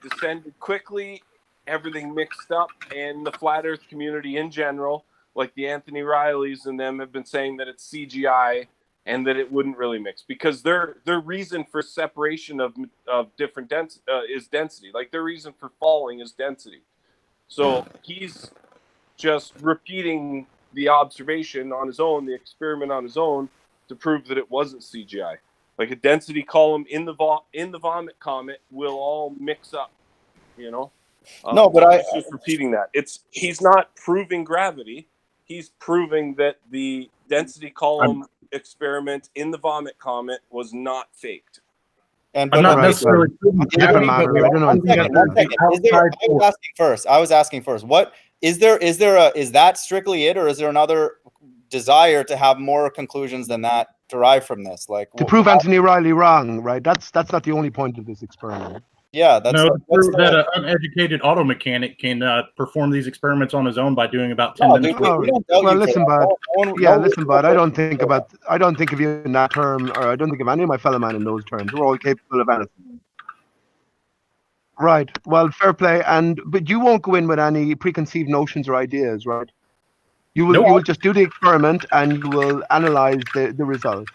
descended quickly, everything mixed up, and the flat Earth community in general, like the Anthony Rileys and them, have been saying that it's CGI. And that it wouldn't really mix, because their reason for separation of different is density. Like their reason for falling is density. So he's just repeating the observation on his own, the experiment on his own, to prove that it wasn't CGI. Like a density column in the Vomit Comet will all mix up. No, but he's just repeating that. He's not proving gravity. He's proving that the density column experiment in the Vomit Comet was not faked. And I'm not necessarily different matter. I don't know. I was asking first. What is that strictly it, or is there another desire to have more conclusions than that derived from this? Like to prove Anthony Riley wrong, right? That's not the only point of this experiment. Yeah, that's to prove that an uneducated auto mechanic can perform these experiments on his own by doing about 10 minutes. Well, listen, bud. Listen, bud. I don't think of you in that term, or I don't think of any of my fellow man in those terms. We're all capable of anything. Right. Well, fair play. But you won't go in with any preconceived notions or ideas, right? You will just do the experiment and you will analyze the results.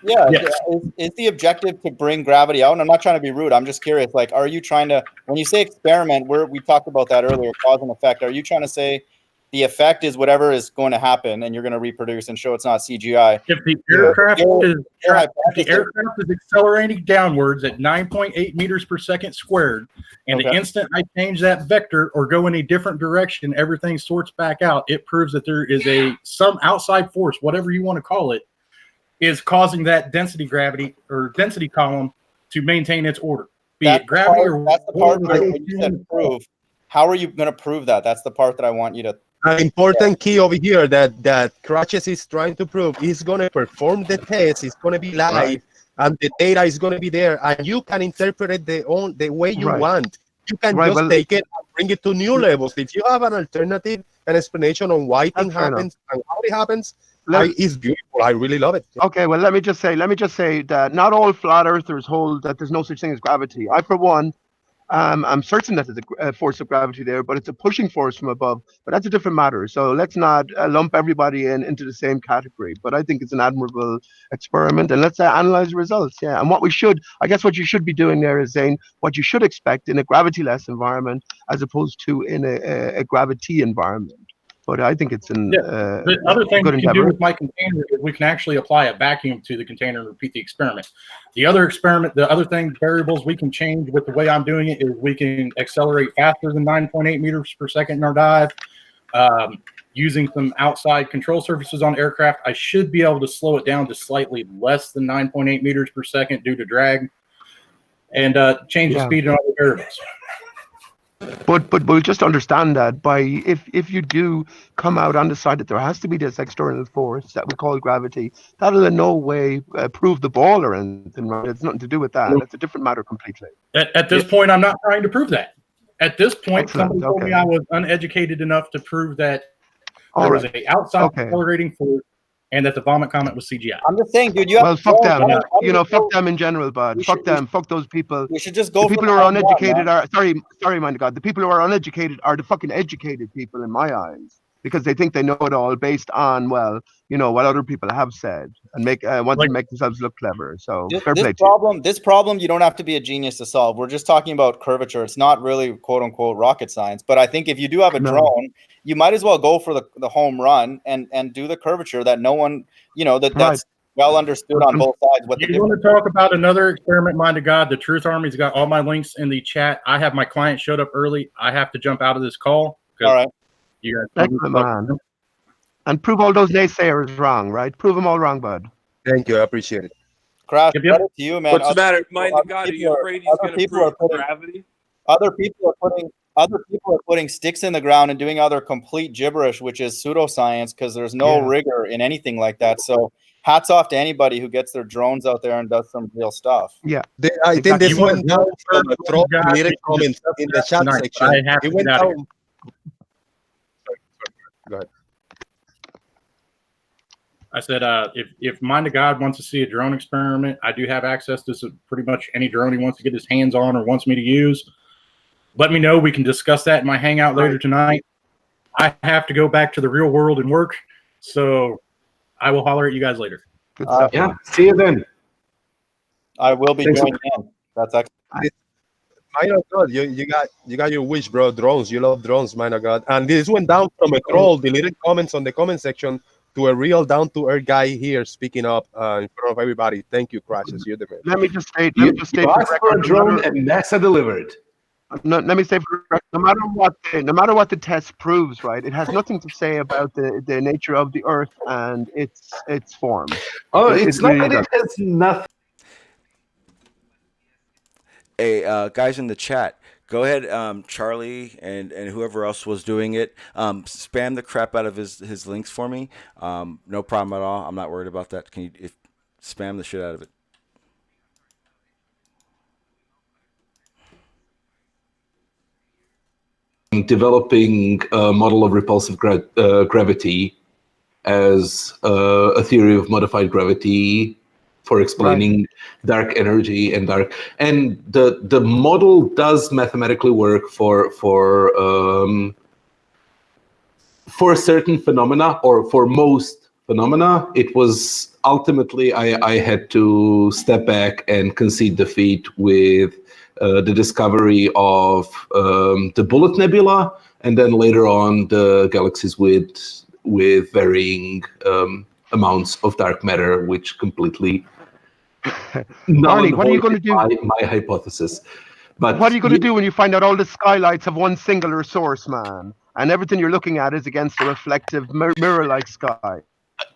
Yeah, yes. Is the objective to bring gravity out? And I'm not trying to be rude. I'm just curious. Like, are you trying to, when you say experiment, we talked about that earlier, cause and effect. Are you trying to say the effect is whatever is going to happen, and you're going to reproduce and show it's not CGI? If the aircraft is accelerating downwards at 9.8 meters per second squared, and the instant I change that vector or go in a different direction, everything sorts back out. It proves that there is some outside force, whatever you want to call it, is causing that density gravity or density column to maintain its order. That's the part that you said prove. How are you going to prove that? That's the part that I want you to. An important key over here that Crutches is trying to prove. He's going to perform the test. It's going to be live, and the data is going to be there, and you can interpret it the way you want. You can just take it and bring it to new levels. If you have an alternative, an explanation on why things happens and how it happens, it's beautiful. I really love it. Okay, well, let me just say that not all flat earthers hold that there's no such thing as gravity. I, for one, I'm certain that there's a force of gravity there, but it's a pushing force from above. But that's a different matter. So let's not lump everybody into the same category. But I think it's an admirable experiment, and let's analyze the results. Yeah, and what you should be doing there is saying what you should expect in a gravity-less environment as opposed to in a gravity environment. But I think it's the other thing we can do with my container is we can actually apply a vacuum to the container and repeat the experiment. The other variables we can change with the way I'm doing it is we can accelerate faster than 9.8 meters per second in our dive. using some outside control surfaces on aircraft, I should be able to slow it down to slightly less than 9.8 meters per second due to drag, and change the speed and all the variables. But we'll just understand that by if you do come out on the side that there has to be this external force that we call gravity, that'll in no way prove the ball or anything, right? It's nothing to do with that. It's a different matter completely. At this point, I'm not trying to prove that. At this point, Excellent, somebody told me I was uneducated enough to prove that there was a outside accelerating force and that the vomit comet was CGI. I'm just saying, dude. Well, fuck them. Fuck them in general, bud. Fuck them. Fuck those people. We should just go. The people who are uneducated are sorry, mind God. The people who are uneducated are the fucking educated people in my eyes, because they think they know it all based on what other people have said and want to make themselves look clever. So fair play to you. This problem, you don't have to be a genius to solve. We're just talking about curvature. It's not really quote unquote rocket science. But I think if you do have a drone, you might as well go for the home run and do the curvature that no one, that's well understood on both sides. You want to talk about another experiment, mind of God? The Truth Army's got all my links in the chat. I have my client showed up early. I have to jump out of this call. All right. You guys man. And prove all those naysayers wrong, right? Prove them all wrong, bud. Thank you. I appreciate it. Crash, credit to you, man. What's the matter? Mind of God, are you afraid he's going to prove gravity? Other people are putting sticks in the ground and doing other complete gibberish, which is pseudoscience, because there's no rigor in anything like that. So hats off to anybody who gets their drones out there and does some real stuff. Yeah. I think this went down from a throw comments in the chat section. It went down. Go ahead. I said, if Mind of God wants to see a drone experiment, I do have access to pretty much any drone he wants to get his hands on or wants me to use. Let me know. We can discuss that in my hangout later tonight. I have to go back to the real world and work, so I will holler at you guys later. Good stuff. Yeah, see you then. I will be joining in. That's excellent. Mind of God, you got your wish, bro. Drones, you love drones, mind of God. And this went down from a troll deleted comments on the comment section to a real down-to-earth guy here speaking up in front of everybody. Thank you, Crashes. You're the man. Let me just state. You asked for a drone and NASA delivered. Let me say, no matter what the test proves, right? It has nothing to say about the nature of the Earth and its form. Oh, it's not that it has nothing. Hey, guys in the chat, go ahead, Charlie and whoever else was doing it, spam the crap out of his links for me. No problem at all. I'm not worried about that. Can you spam the shit out of it? Developing a model of repulsive gravity as a theory of modified gravity for explaining dark energy and the model does mathematically work for certain phenomena, or for most phenomena. It was ultimately I had to step back and concede defeat with the discovery of the Bullet Nebula, and then later on the galaxies with varying amounts of dark matter, which completely Arnie, what are you going to do? My hypothesis. But what are you going to do when you find out all the skylights have one singular source, man, and everything you're looking at is against a reflective mirror-like sky?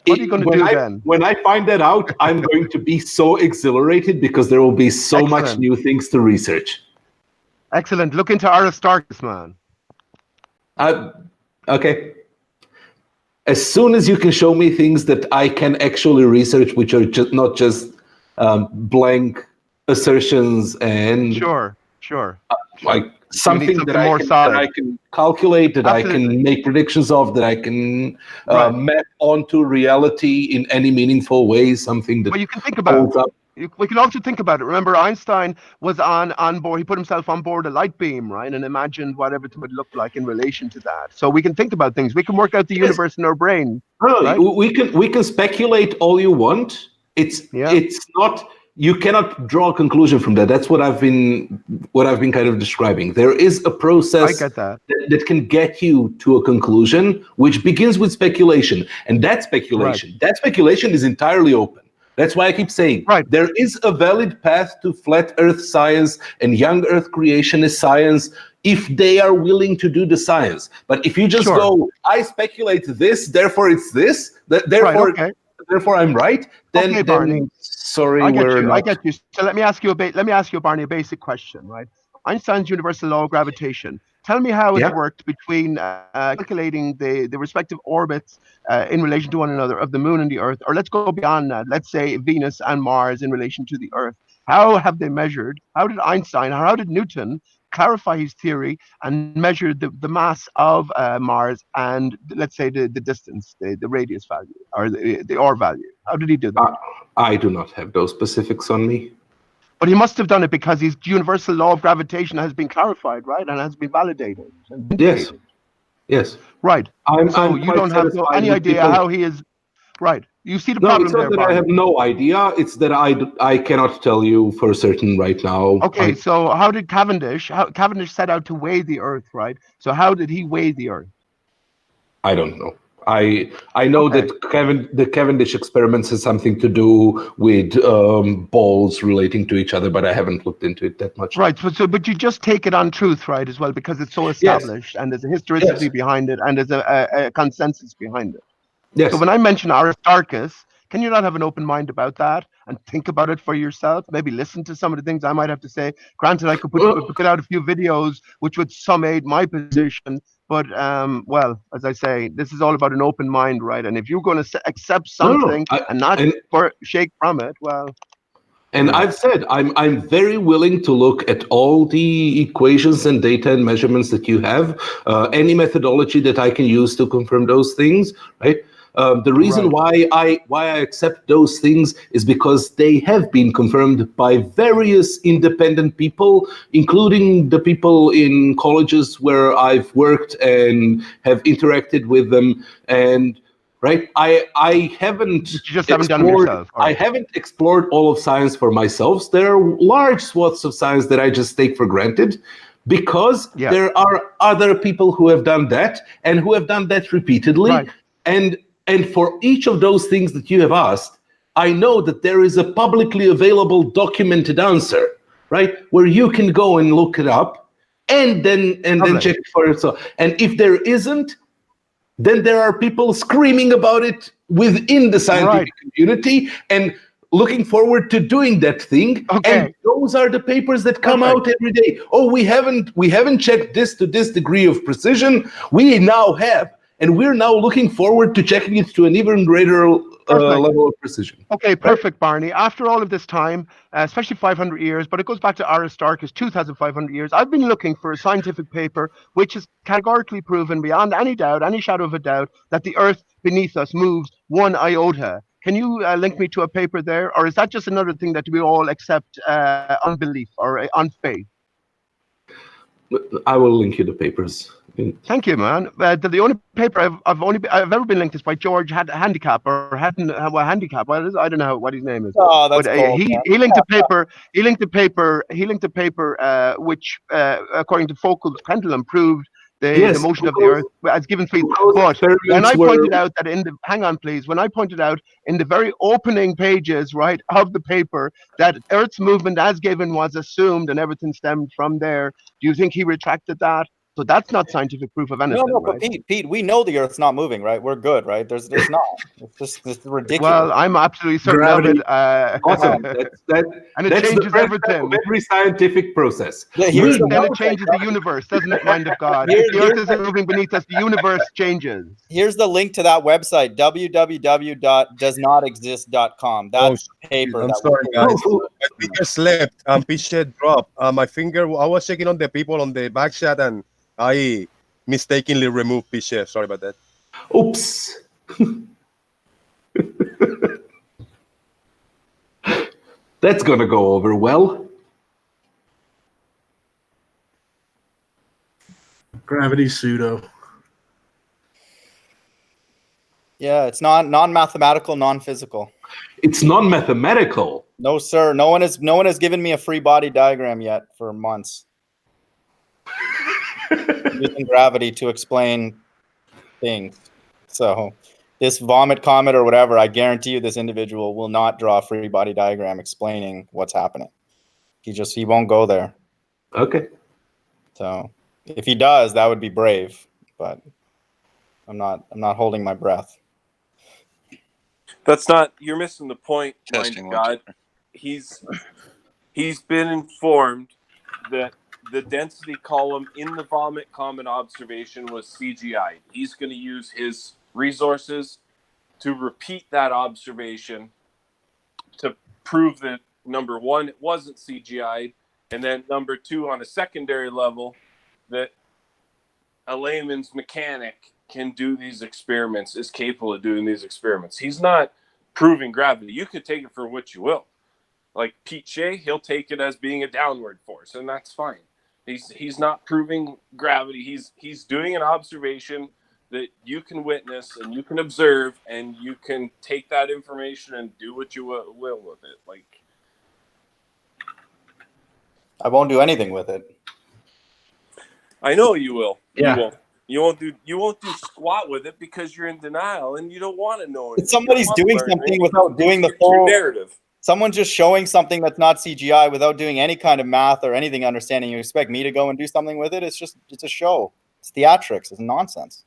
What are you going to do then? When I find that out, I'm going to be so exhilarated because there will be so much new things to research. Excellent. Look into Aristarchus, man. Okay. As soon as you can show me things that I can actually research, which are not just blank assertions and sure. Like something that I can calculate, that I can make predictions of, that I can map onto reality in any meaningful way, something that you can think about. We can also think about it. Remember, Einstein was on board. He put himself on board a light beam, right, and imagined what everything would look like in relation to that. So we can think about things. We can work out the universe in our brain. Right? We can speculate all you want. It's not. You cannot draw a conclusion from that. That's what I've been kind of describing. There is a process that can get you to a conclusion, which begins with speculation, and that speculation is entirely open. That's why I keep saying there is a valid path to flat Earth science and young Earth creationist science. if they are willing to do the science. But if you just go, I speculate this, therefore it's this, therefore I'm right, then Barney. sorry, I get we're you. not. I get you. So let me ask you, Barney, a basic question, right? Einstein's universal law of gravitation. Tell me how it's worked between calculating the respective orbits in relation to one another of the moon and the Earth, or let's go beyond that. Let's say Venus and Mars in relation to the Earth. How have they measured? How did Einstein or how did Newton clarify his theory and measure the mass of Mars and let's say the distance, the radius value, or the R value? How did he do that? I do not have those specifics on me. But he must have done it because his universal law of gravitation has been clarified, right, and has been validated. Yes. Right. So you don't have any idea how he is. Right. You see the problem there, No, it's not that I have no idea. It's that I cannot tell you for certain right now. Okay, so how did Cavendish set out to weigh the Earth, right? So how did he weigh the Earth? I don't know. I know that the Cavendish experiments has something to do with balls relating to each other, but I haven't looked into it that much. Right. But you just take it on truth, right, as well, because it's so established and there's a historicity behind it and there's a consensus behind it. Yes. So when I mention Aristarchus, can you not have an open mind about that and think about it for yourself? Maybe listen to some of the things I might have to say. Granted, I could put out a few videos which would summate my position. But, well, as I say, this is all about an open mind, right? And if you're going to accept something and not shake from it, well... And I've said, I'm very willing to look at all the equations and data and measurements that you have, any methodology that I can use to confirm those things, right? The reason why I accept those things is because they have been confirmed by various independent people, including the people in colleges where I've worked and have interacted with them. And I haven't done it yourself. I haven't explored all of science for myself. There are large swaths of science that I just take for granted because there are other people who have done that and who have done that repeatedly. And for each of those things that you have asked, I know that there is a publicly available documented answer, right? Where you can go and look it up and then check it for yourself. And if there isn't, then there are people screaming about it within the scientific community and looking forward to doing that thing. And those are the papers that come out every day. Oh, we haven't checked this to this degree of precision. We now have. And we're now looking forward to checking it to an even greater level of precision. Okay, perfect, Barney. After all of this time, especially 500 years, but it goes back to Aristarchus, 2,500 years, I've been looking for a scientific paper which is categorically proven beyond any doubt, any shadow of a doubt, that the Earth beneath us moves 1 iota. Can you link me to a paper there? Or is that just another thing that we all accept on belief or on faith? I will link you the papers. Thank you, man. The only paper I've ever been linked is by George Handicap or Handicap. I don't know what his name is. Oh, that's cool. He linked a paper. He linked a paper. Which, according to Foucault's pendulum, proved the motion of the Earth as given speed. But when I pointed out that when I pointed out in the very opening pages, right, of the paper that Earth's movement as given was assumed and everything stemmed from there, do you think he retracted that? So that's not scientific proof of anything. No, but Pete, we know the Earth's not moving, right? We're good, right? There's not. It's ridiculous. Well, I'm absolutely certain of it. Awesome. And it changes everything. Of every scientific process. Then it changes the universe, doesn't it, mind of God? If the Earth isn't moving beneath us, the universe changes. Here's the link to that website, www.doesnotexist.com. That's the paper. I'm sorry, guys. My finger slipped and picture dropped. I was checking on the people on the back chat and I mistakenly removed Pichette. Sorry about that. Oops. That's gonna go over well. Gravity pseudo. Yeah, it's non-mathematical, non-physical. It's non-mathematical. No, sir. No one has given me a free body diagram yet for months. Using gravity to explain things. So this vomit comet or whatever, I guarantee you this individual will not draw a free body diagram explaining what's happening. He won't go there. Okay. So If he does, that would be brave, but I'm not holding my breath. That's not. You're missing the point, mind Testing God. He's been informed that the density column in the vomit comet observation was CGI. He's going to use his resources to repeat that observation to prove that, number one, it wasn't CGI, and then number two, on a secondary level, that a layman's mechanic can do these experiments, is capable of doing these experiments. He's not proving gravity. You could take it for what you will. Like Pete Shea, he'll take it as being a downward force, and that's fine. He's not proving gravity. He's doing an observation that you can witness and you can observe, and you can take that information and do what you will with it. Like, I won't do anything with it. I know you will. Yeah. You won't. You won't do squat with it because you're in denial and you don't want to know anything. But somebody's You don't doing wanna learn something anything. without doing the It's your full narrative. Someone's just showing something that's not CGI without doing any kind of math or anything understanding. You expect me to go and do something with it? It's a show. It's theatrics. It's nonsense.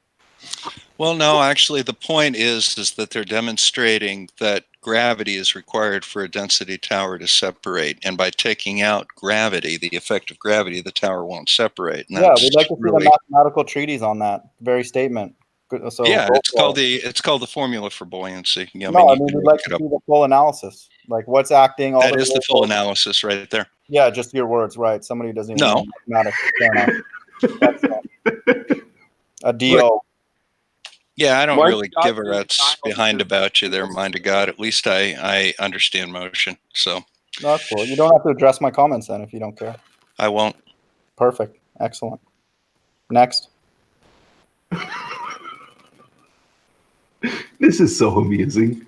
Well, no, actually, the point is that they're demonstrating that gravity is required for a density tower to separate, and by taking out gravity, the effect of gravity, the tower won't separate. And Yeah, that's we'd like to see really, the mathematical treatise on that very statement. So yeah, go it's for called it. the formula for buoyancy. I No, mean, I you mean can we'd look like it to up. see the full analysis. Like what's acting, all That is the full analysis right there. Yeah, just your words, right? Somebody who doesn't even No. know mathematics. Fair enough. A DO. Yeah, I don't Mind really God, give a you're in rat's denial behind because about you there, mind of God. At least I understand motion, so No, that's cool. You don't have to address my comments then if you don't care. I won't. Perfect. Excellent. Next. This is so amusing.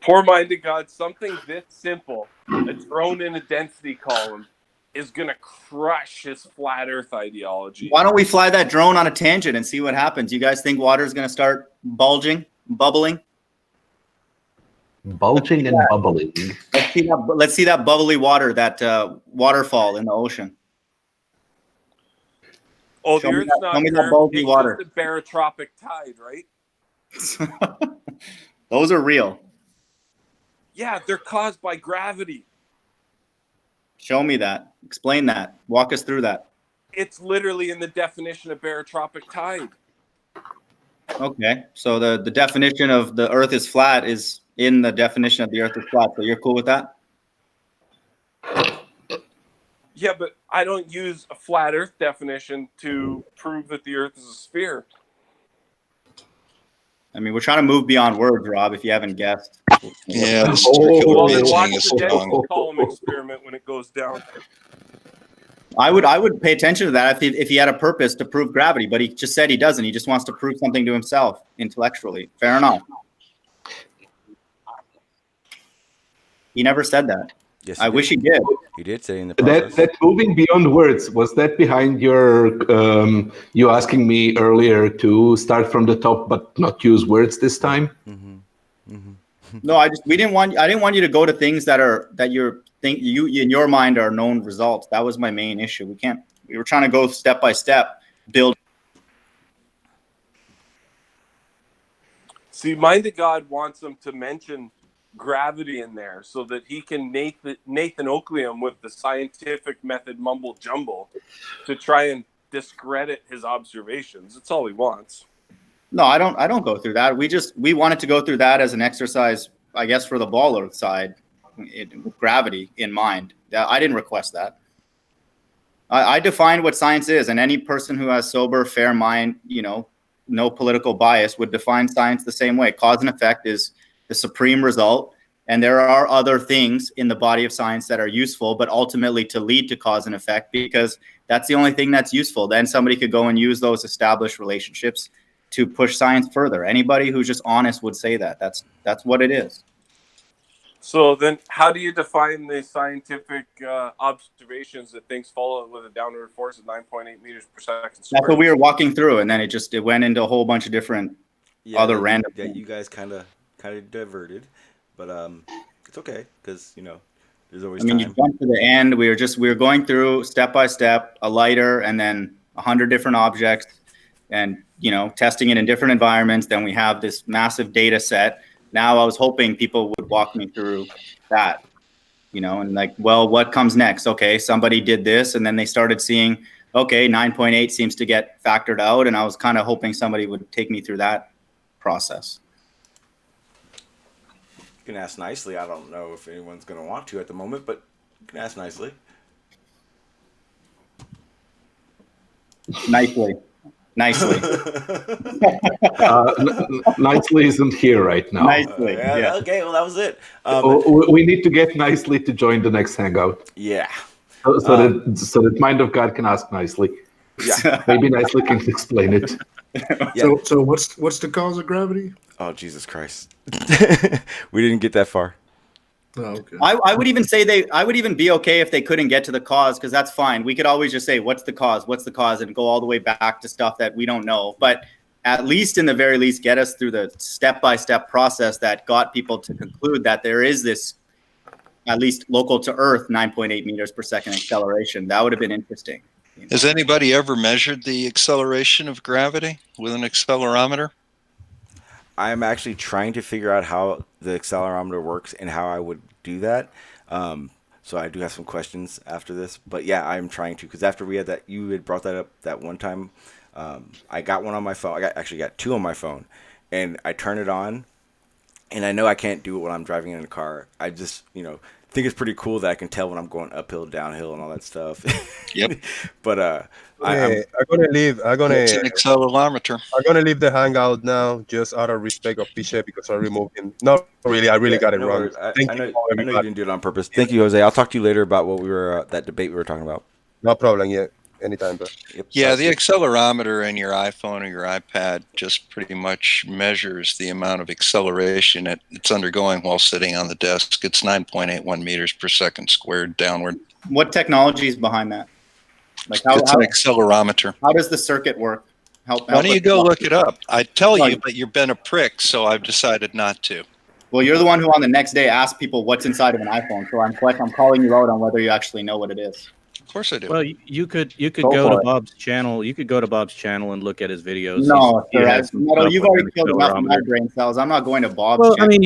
Poor minded God, something this simple, a drone in a density column, is going to crush his flat earth ideology. Why don't we fly that drone on a tangent and see what happens? You guys think water is going to start bubbling? Bulging and bubbling. Let's see that bubbly water, that waterfall in the ocean. Oh, Show the me Earth's that- not show me that curved. bulgy It's water. just a barotropic tide, right? Those are real. Yeah, they're caused by gravity. Show me that. Explain that. Walk us through that. It's literally in the definition of barotropic tide. Okay. So the definition of the Earth is flat is in the definition of the Earth is flat. So you're cool with that? Yeah, but I don't use a flat Earth definition to prove that the Earth is a sphere. I mean, we're trying to move beyond words, Rob, if you haven't guessed. Yeah, the Well, circular then watch reasoning is the density strong. column experiment when it goes down. I would pay attention to that if he had a purpose to prove gravity, but he just said he doesn't. He just wants to prove something to himself intellectually. Fair enough. He never said that. Yes, I wish he did. He did say in the process. That moving beyond words, was that behind your you asking me earlier to start from the top but not use words this time? No, I didn't want you to go to things that you in your mind are known results. That was my main issue. We were trying to go step by step, build. See, Mind of God wants them to mention gravity in there so that he can Nathan Oakley him with the scientific method mumble jumble to try and discredit his observations. That's all he wants. No, I don't go through that. We wanted to go through that as an exercise, I guess, for the baller side, with gravity in mind. I didn't request that. I defined what science is, and any person who has sober, fair mind, no political bias would define science the same way. Cause and effect is the supreme result, and there are other things in the body of science that are useful, but ultimately to lead to cause and effect, because that's the only thing that's useful. Then somebody could go and use those established relationships to push science further. Anybody who's just honest would say that. That's what it is. So then how do you define the scientific observations that things fall with a downward force of 9.8 meters per second squared? That's what we were walking through, and then it went into a whole bunch of different other random things. You guys kind of diverted, but it's okay because there's always time. You jumped to the end. We were going through step by step, a lighter, and then 100 different objects and, testing it in different environments. Then we have this massive data set. Now I was hoping people would walk me through that, and like, well, what comes next? Okay, somebody did this, and then they started seeing, okay, 9.8 seems to get factored out. And I was kind of hoping somebody would take me through that process. You can ask nicely. I don't know if anyone's going to want to at the moment, but you can ask nicely. Nicely. Nicely isn't here right now. Nicely. Yeah. Okay, well, that was it. We need to get nicely to join the next hangout. Yeah. So that Mind of God can ask nicely. Yeah. Maybe nicely can explain it. Yeah. So what's the cause of gravity? Oh, Jesus Christ. We didn't get that far. Oh, okay. I would even say I would even be okay if they couldn't get to the cause, because that's fine. We could always just say, what's the cause, and go all the way back to stuff that we don't know. But at least, in the very least, get us through the step-by-step process that got people to conclude that there is this, at least local to Earth, 9.8 meters per second acceleration. That would have been interesting. Has anybody ever measured the acceleration of gravity with an accelerometer? I'm actually trying to figure out how the accelerometer works and how I would do that. So I do have some questions after this. But yeah, I'm trying to, because after we had that, you had brought that up that one time. I got one on my phone. I actually got two on my phone. And I turn it on. And I know I can't do it when I'm driving in a car. I just, think it's pretty cool that I can tell when I'm going uphill, downhill, and all that stuff. Yep. But I'm gonna leave. It's an accelerometer. I'm gonna leave the hangout now, just out of respect of Piche, because I removed him. Not really. I really got it wrong. I know you didn't do it on purpose. Thank you, Jose. I'll talk to you later about what we were that debate we were talking about. No problem. Yeah, anytime, bro. Yep. Yeah, the accelerometer in your iPhone or your iPad just pretty much measures the amount of acceleration it's undergoing while sitting on the desk. It's 9.81 meters per second squared downward. What technology is behind that? It's an accelerometer. How does the circuit work? Why don't you go look it up? I tell you, but you've been a prick, so I've decided not to. Well, you're the one who on the next day asked people what's inside of an iPhone, so I'm calling you out on whether you actually know what it is. Of course I do. Well, you could go to Bob's channel. You could go to Bob's channel and look at his videos. No, you've already killed enough of my brain cells. I'm not going to Bob's channel. I mean,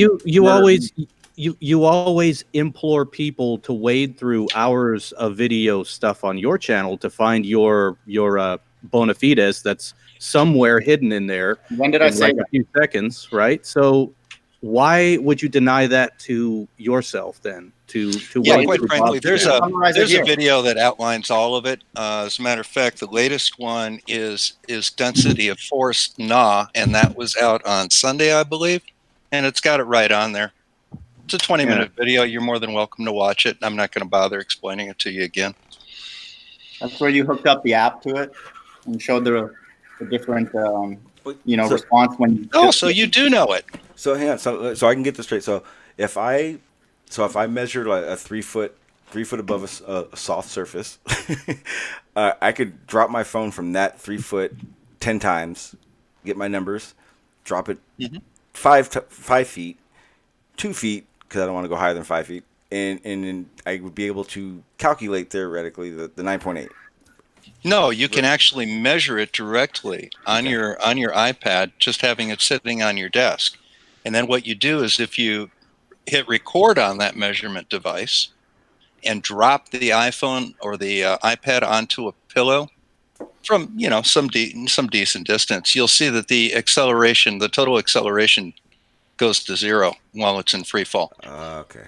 you always implore people to wade through hours of video stuff on your channel to find your bona fides that's somewhere hidden in there. When did I say that? A few seconds, right? So why would you deny that to yourself then? Quite frankly, there's a video that outlines all of it. As a matter of fact, the latest one is density of force NA, and that was out on Sunday, I believe, and it's got it right on there. It's a 20-minute video. You're more than welcome to watch it. I'm not going to bother explaining it to you again. That's where you hooked up the app to it and showed the different response when. So you do know it. So hang on. So I can get this straight. So if I measured like a 3 foot above a soft surface, I could drop my phone from that 3 foot 10 times, get my numbers, drop it 5 feet, 2 feet, because I don't want to go higher than 5 feet, and then I would be able to calculate theoretically the 9.8. No, you can actually measure it directly on your iPad, just having it sitting on your desk. And then what you do is if you hit record on that measurement device and drop the iPhone or the iPad onto a pillow from some decent distance, you'll see that the total acceleration goes to zero while it's in free fall. Okay.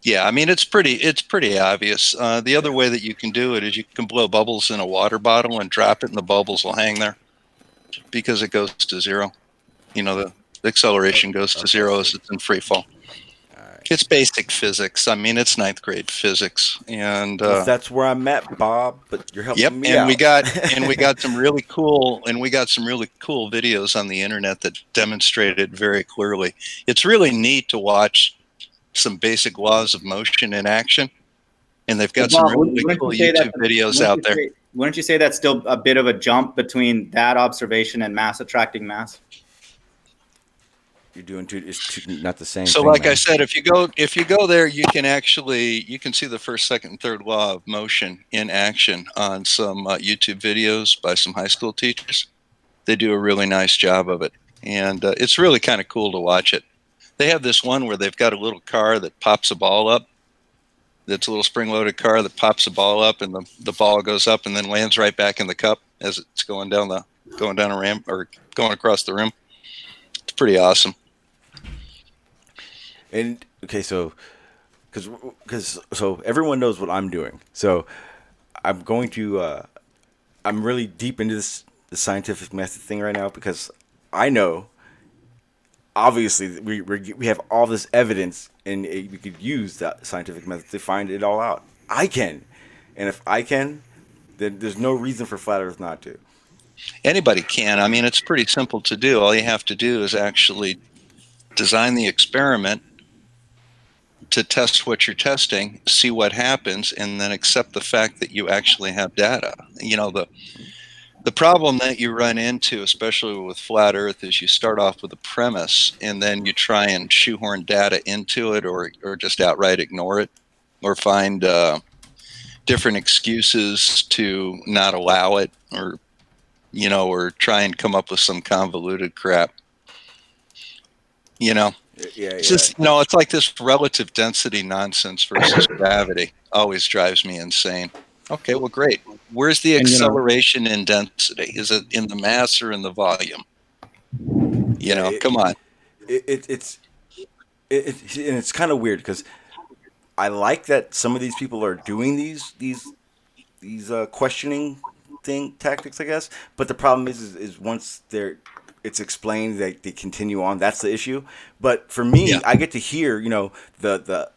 Yeah, I mean it's pretty obvious. The other way that you can do it is you can blow bubbles in a water bottle and drop it, and the bubbles will hang there because it goes to zero. The acceleration goes to zero as it's in free fall. It's basic physics. I mean, it's 9th grade physics, and that's where I'm at, Bob. But you're helping me out. We got some really cool videos on the internet that demonstrate it very clearly. It's really neat to watch some basic laws of motion in action, and they've got some really cool YouTube videos out there. Wouldn't you say that's still a bit of a jump between that observation and mass attracting mass? you're doing not the same So thing, like I man. said, if you go there, you can see the first, second, and third law of motion in action on some YouTube videos by some high school teachers. They do a really nice job of it, and it's really kind of cool to watch it. They have this one where they've got a little car that pops a ball up. That's a little spring-loaded car that pops a ball up, and the ball goes up and then lands right back in the cup as it's going down a ramp or going across the rim. It's pretty awesome. And okay, so because everyone knows what I'm doing, so I'm going to I'm really deep into the scientific method thing right now because I know obviously we have all this evidence and we could use that scientific method to find it all out. I can, and if I can, then there's no reason for flat Earth not to. Anybody can. I mean, it's pretty simple to do. All you have to do is actually design the experiment to test what you're testing, see what happens, and then accept the fact that you actually have data. You know, the problem that you run into, especially with flat Earth, is you start off with a premise and then you try and shoehorn data into it, or just outright ignore it, or find different excuses to not allow it, or or try and come up with some convoluted crap. It's just, it's like this relative density nonsense versus gravity always drives me insane. Okay, well, great. Where's the acceleration in density? Is it in the mass or in the volume? Come on. It's kind of weird because I like that some of these people are doing these questioning tactics, I guess. But the problem is once it's explained that they continue on. That's the issue. But for me, I get to hear the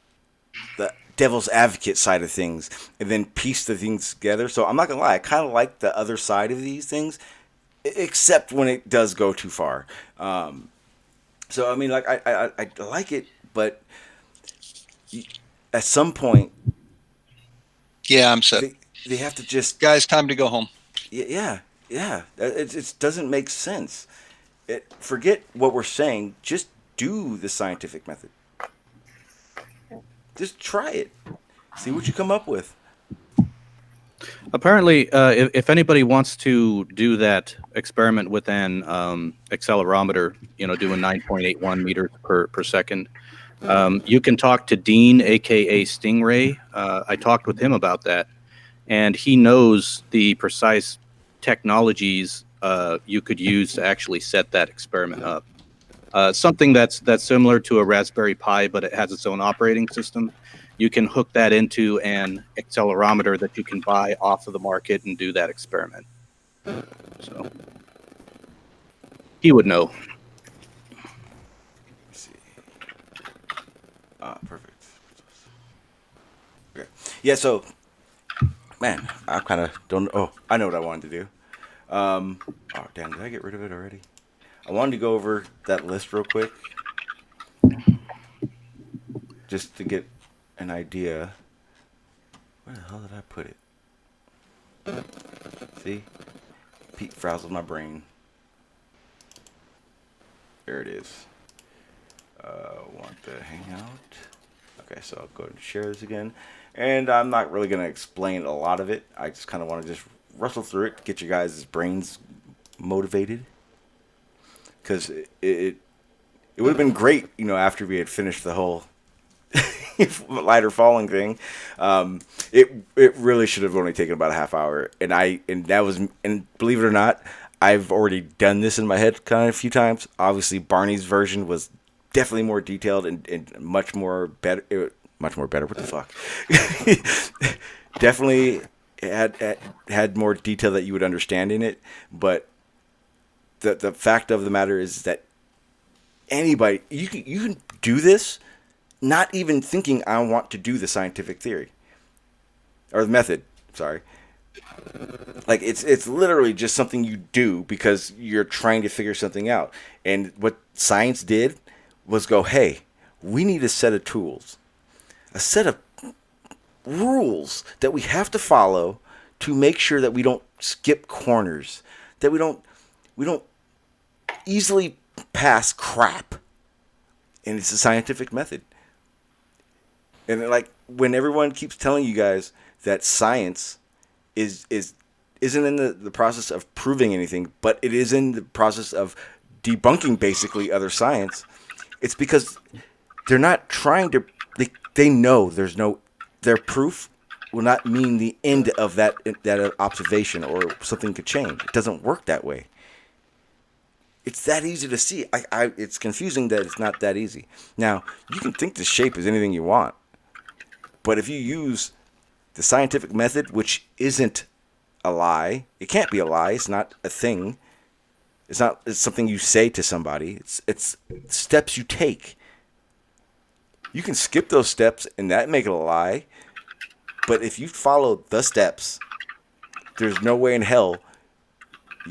devil's advocate side of things and then piece the things together. So I'm not gonna lie, I kind of like the other side of these things, except when it does go too far. So I mean, like I like it, but at some point, I'm set. They have to just, guys, time to go home. Yeah. It doesn't make sense. Forget what we're saying. Just do the scientific method. Just try it. See what you come up with. Apparently, if anybody wants to do that experiment with an accelerometer, doing 9.81 meters per second, you can talk to Dean, aka Stingray. I talked with him about that, and he knows the precise technologies you could use to actually set that experiment up. Something that's similar to a Raspberry Pi, but it has its own operating system. You can hook that into an accelerometer that you can buy off of the market and do that experiment. So he would know. Let's see. Perfect. Okay. Yeah. So, man, I kind of don't. Oh, I know what I wanted to do. Oh, damn! Did I get rid of it already? I wanted to go over that list real quick, just to get an idea. Where the hell did I put it? See? Pete frazzled my brain. There it is. Want the hangout. Okay, so I'll go ahead and share this again. And I'm not really going to explain a lot of it. I just kind of want to just rustle through it, get you guys' brains motivated. Because it would have been great, after we had finished the whole lighter falling thing. It really should have only taken about a half hour, and believe it or not, I've already done this in my head kind of a few times. Obviously, Barney's version was definitely more detailed and much more better. Much more better. What the fuck? Definitely had more detail that you would understand in it, but the fact of the matter is that anybody you can do this. Not even thinking I want to do the scientific theory or the method. Sorry, like it's literally just something you do because you're trying to figure something out. And what science did was go, hey, we need a set of tools, a set of rules that we have to follow to make sure that we don't skip corners, that we don't easily pass crap. and it's a scientific method. And like when everyone keeps telling you guys that science isn't in the process of proving anything, but it is in the process of debunking basically other science, it's because they're not trying to. They know their proof will not mean the end of that observation or something could change. It doesn't work that way. It's that easy to see. It's confusing that it's not that easy. Now, you can think the shape is anything you want, but if you use the scientific method, which isn't a lie, it can't be a lie. It's not a thing. It's something you say to somebody. It's steps you take. You can skip those steps and that make it a lie. But if you follow the steps, there's no way in hell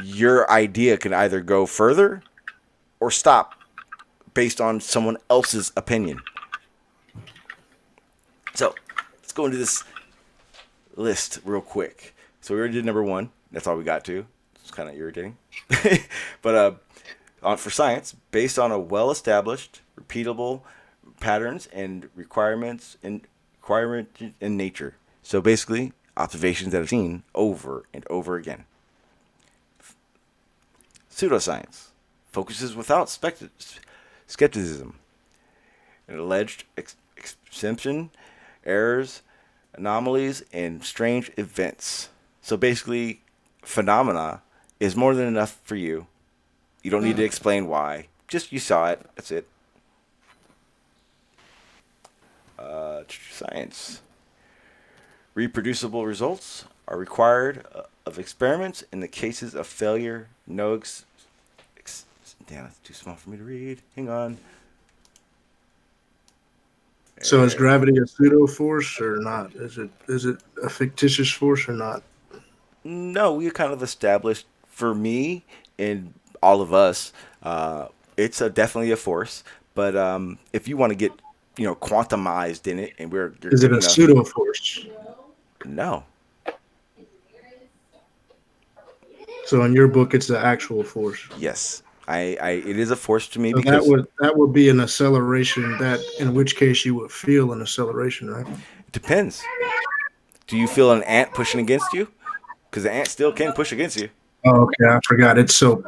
your idea can either go further or stop based on someone else's opinion. So let's go into this list real quick. So we already did number 1. That's all we got to. It's kind of irritating. But for science, based on a well-established, repeatable patterns and requirements in nature. So basically, observations that are seen over and over again. Pseudoscience focuses without skepticism. An alleged exception, errors, anomalies, and strange events. So basically, phenomena is more than enough for you. You don't need to explain why. Just you saw it. That's it. Science. Reproducible results are required of experiments in the cases of failure. No damn, it's too small for me to read. Hang on. So is gravity a pseudo force or not? Is it a fictitious force or not? No, we kind of established, for me and all of us, it's definitely a force. But if you want to get quantumized in it, and is it a pseudo force? No. So in your book, it's the actual force. Yes, it is a force to me So because that would be an acceleration. That in which case you would feel an acceleration, right? It depends. Do you feel an ant pushing against you? Because the ant still can push against you. Oh, okay, I forgot. It's so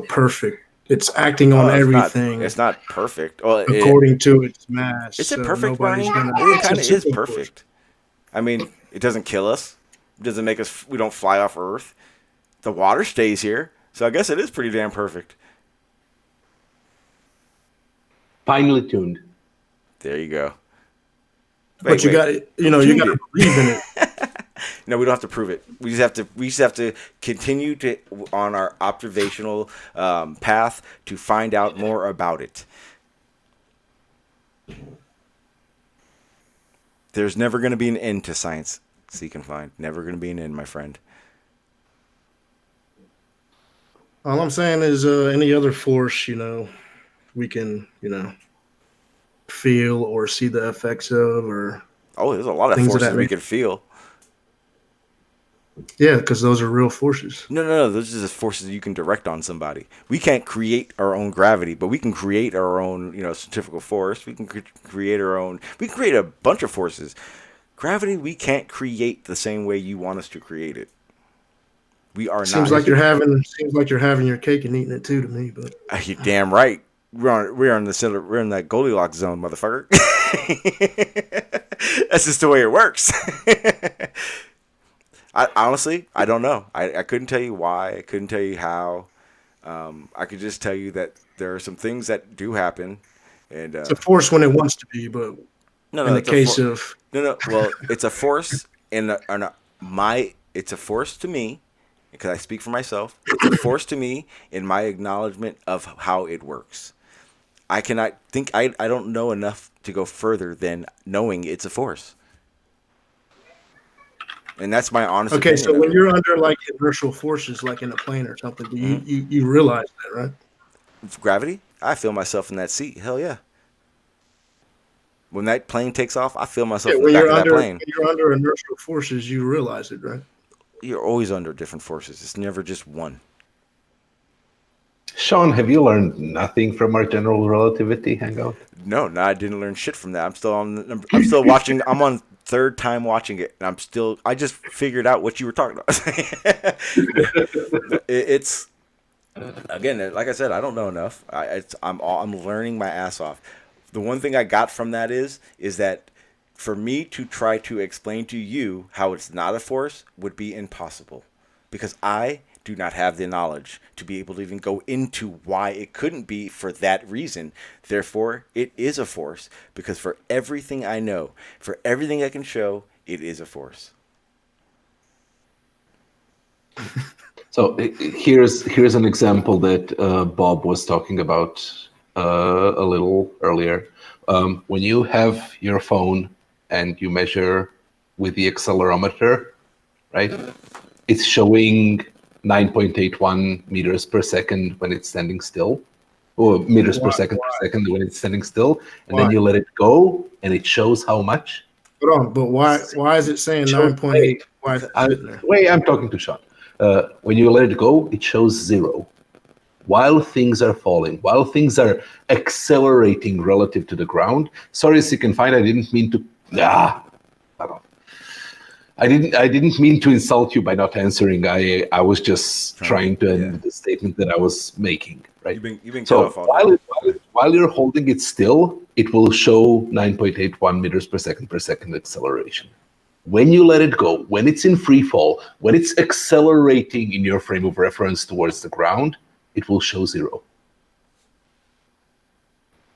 perfect. It's acting on everything. It's not perfect. Well, according to its mass. Is it perfect, Barney? It kind of is perfect. I mean, it doesn't kill us. It doesn't make us. We don't fly off Earth. The water stays here, so I guess it is pretty damn perfect. Finely tuned. There you go. But you got it. You got to believe in it. No, we don't have to prove it. We just have to continue on our observational path to find out more about it. There's never going to be an end to science. Seek and find. Never going to be an end, my friend. All I'm saying is any other force, we can, feel or see the effects of, or there's a lot of forces we can feel. Yeah, because those are real forces. No. Those are the forces you can direct on somebody. We can't create our own gravity, but we can create our own, centrifugal force. We can create our own. We can create a bunch of forces. Gravity, we can't create the same way you want us to create it. We are seems not. Like you're having your cake and eating it too, to me. But you're damn right. We're in the center. We're in that Goldilocks zone, motherfucker. That's just the way it works. Honestly, I don't know. I couldn't tell you why. I couldn't tell you how. I could just tell you that there are some things that do happen, and it's a force when it wants to be. But well, it's a force it's a force to me, because I speak for myself. It's a force to me in my acknowledgement of how it works. I cannot think. I don't know enough to go further than knowing it's a force. And that's my honest opinion. Okay, so when you're under like inertial forces, like in a plane or something, you realize that, right? Gravity? I feel myself in that seat. Hell yeah. When that plane takes off, I feel myself in the back of that plane. When you're under inertial forces, you realize it, right? You're always under different forces. It's never just one. Sean, have you learned nothing from our general relativity hangout? No, I didn't learn shit from that. I'm still on. I'm still watching. I'm on third time watching it, and I just figured out what you were talking about. It's again, like I said, I don't know enough. I'm learning my ass off. The one thing I got from that is that for me to try to explain to you how it's not a force would be impossible, because I do not have the knowledge to be able to even go into why it couldn't be for that reason. Therefore, it is a force, because for everything I know, for everything I can show, it is a force. So here's an example that Bob was talking about a little earlier. When you have your phone and you measure with the accelerometer, right? It's showing 9.81 meters per second when it's standing still, or meters per second when it's standing still, and then you let it go, and it shows how much. Hold on, but why is it saying 9.8? Why is it sitting there? Wait, I'm talking to Sean. When you let it go, it shows 0. While things are falling, while things are accelerating relative to the ground. Sorry, as you can find, I didn't mean to. I didn't mean to insult you by not answering. I was just trying to end the statement that I was making. Right. You've been so cut off all while you're holding it still, it will show 9.81 meters per second acceleration. When you let it go, when it's in free fall, when it's accelerating in your frame of reference towards the ground, it will show 0.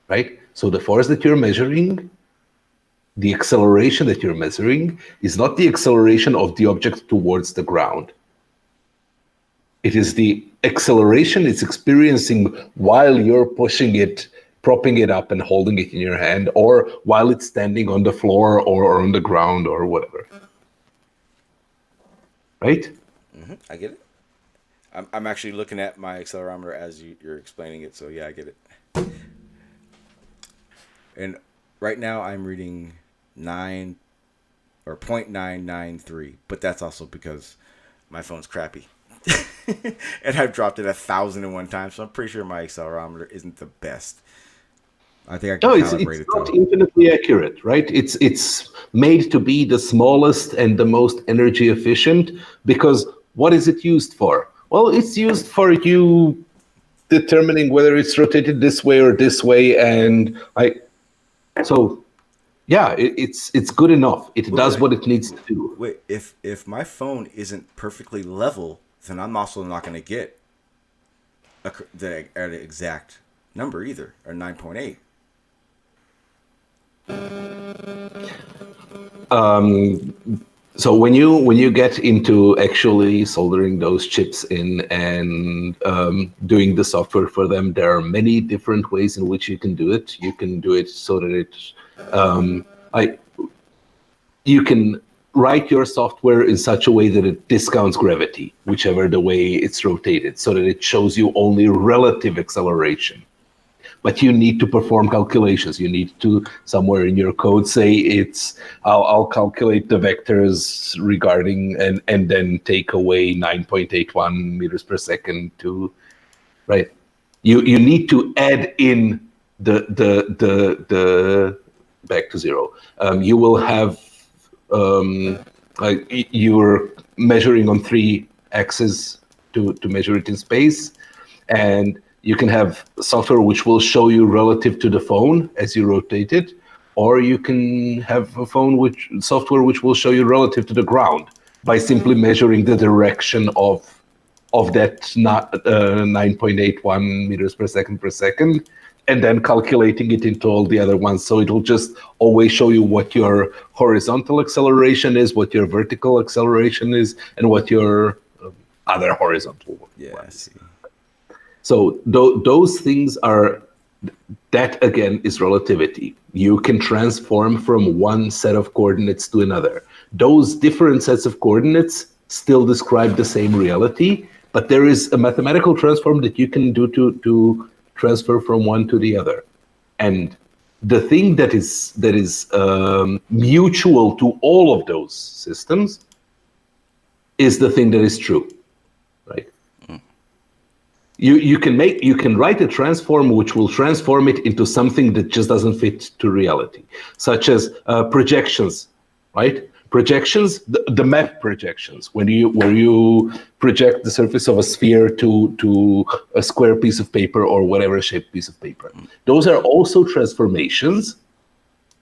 Right? So the force that you're measuring, the acceleration that you're measuring, is not the acceleration of the object towards the ground. It is the acceleration it's experiencing while you're pushing it, propping it up and holding it in your hand, or while it's standing on the floor or on the ground or whatever. Right? Mm-hmm, I get it. I'm actually looking at my accelerometer as you're explaining it, so yeah, I get it. And right now I'm reading 9 or 0.993, but that's also because my phone's crappy. And I've dropped it 1,001 times, so I'm pretty sure my accelerometer isn't the best. I think I can calibrate it. It's not infinitely accurate, right? It's made to be the smallest and the most energy efficient, because what is it used for? Well, it's used for you determining whether it's rotated this way or this way, and yeah, it's good enough. It does what it needs to do. Wait, if my phone isn't perfectly level, then I'm also not going to get the exact number either, or 9.8. So when you get into actually soldering those chips in and doing the software for them, there are many different ways in which you can do it. You can do it so that you can write your software in such a way that it discounts gravity, whichever the way it's rotated, so that it shows you only relative acceleration. But you need to perform calculations. You need to, somewhere in your code, say I'll calculate the vectors regarding and then take away 9.81 meters per second to, right? You need to add in the back to 0. You will have you're measuring on 3 axes to measure it in space, and you can have software which will show you relative to the phone as you rotate it, or you can have a software which will show you relative to the ground by simply measuring the direction of that 9.81 meters per second, and then calculating it into all the other ones. So it'll just always show you what your horizontal acceleration is, what your vertical acceleration is, and what your other horizontal one. Yeah, I see. So those things are, that again is relativity. You can transform from one set of coordinates to another. Those different sets of coordinates still describe the same reality, but there is a mathematical transform that you can do to transfer from one to the other. And the thing that is mutual to all of those systems is the thing that is true, right? You can write a transform which will transform it into something that just doesn't fit to reality, such as projections, right? Projections, the map projections, where you project the surface of a sphere to a square piece of paper or whatever shaped piece of paper. Those are also transformations,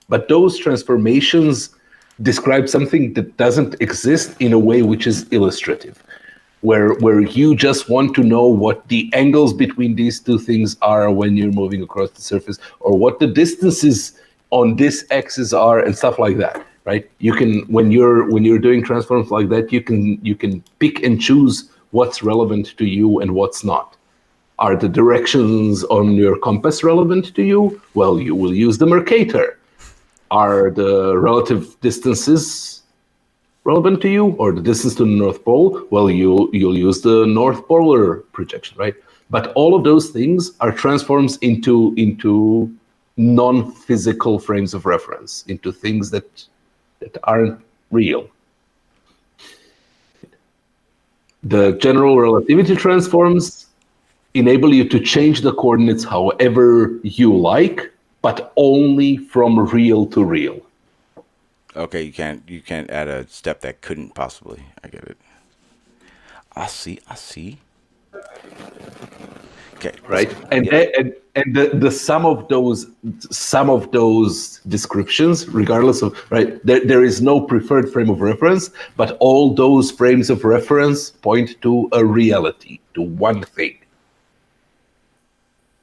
but those transformations describe something that doesn't exist in a way which is illustrative, where you just want to know what the angles between these two things are when you're moving across the surface, or what the distances on this axis are, and stuff like that, right? You can, when you're doing transforms like that, you can pick and choose what's relevant to you and what's not. Are the directions on your compass relevant to you? Well, you will use the Mercator. Are the relative distances relevant to you, or the distance to the North Pole? Well, you'll use the North Polar projection, right? But all of those things are transforms into non-physical frames of reference, into things that aren't real. The general relativity transforms enable you to change the coordinates however you like, but only from real to real. Okay, you can't add a step that couldn't possibly. I get it. I see. Okay, right. And yeah. the sum of those descriptions, regardless of, right, there is no preferred frame of reference, but all those frames of reference point to a reality, to one thing.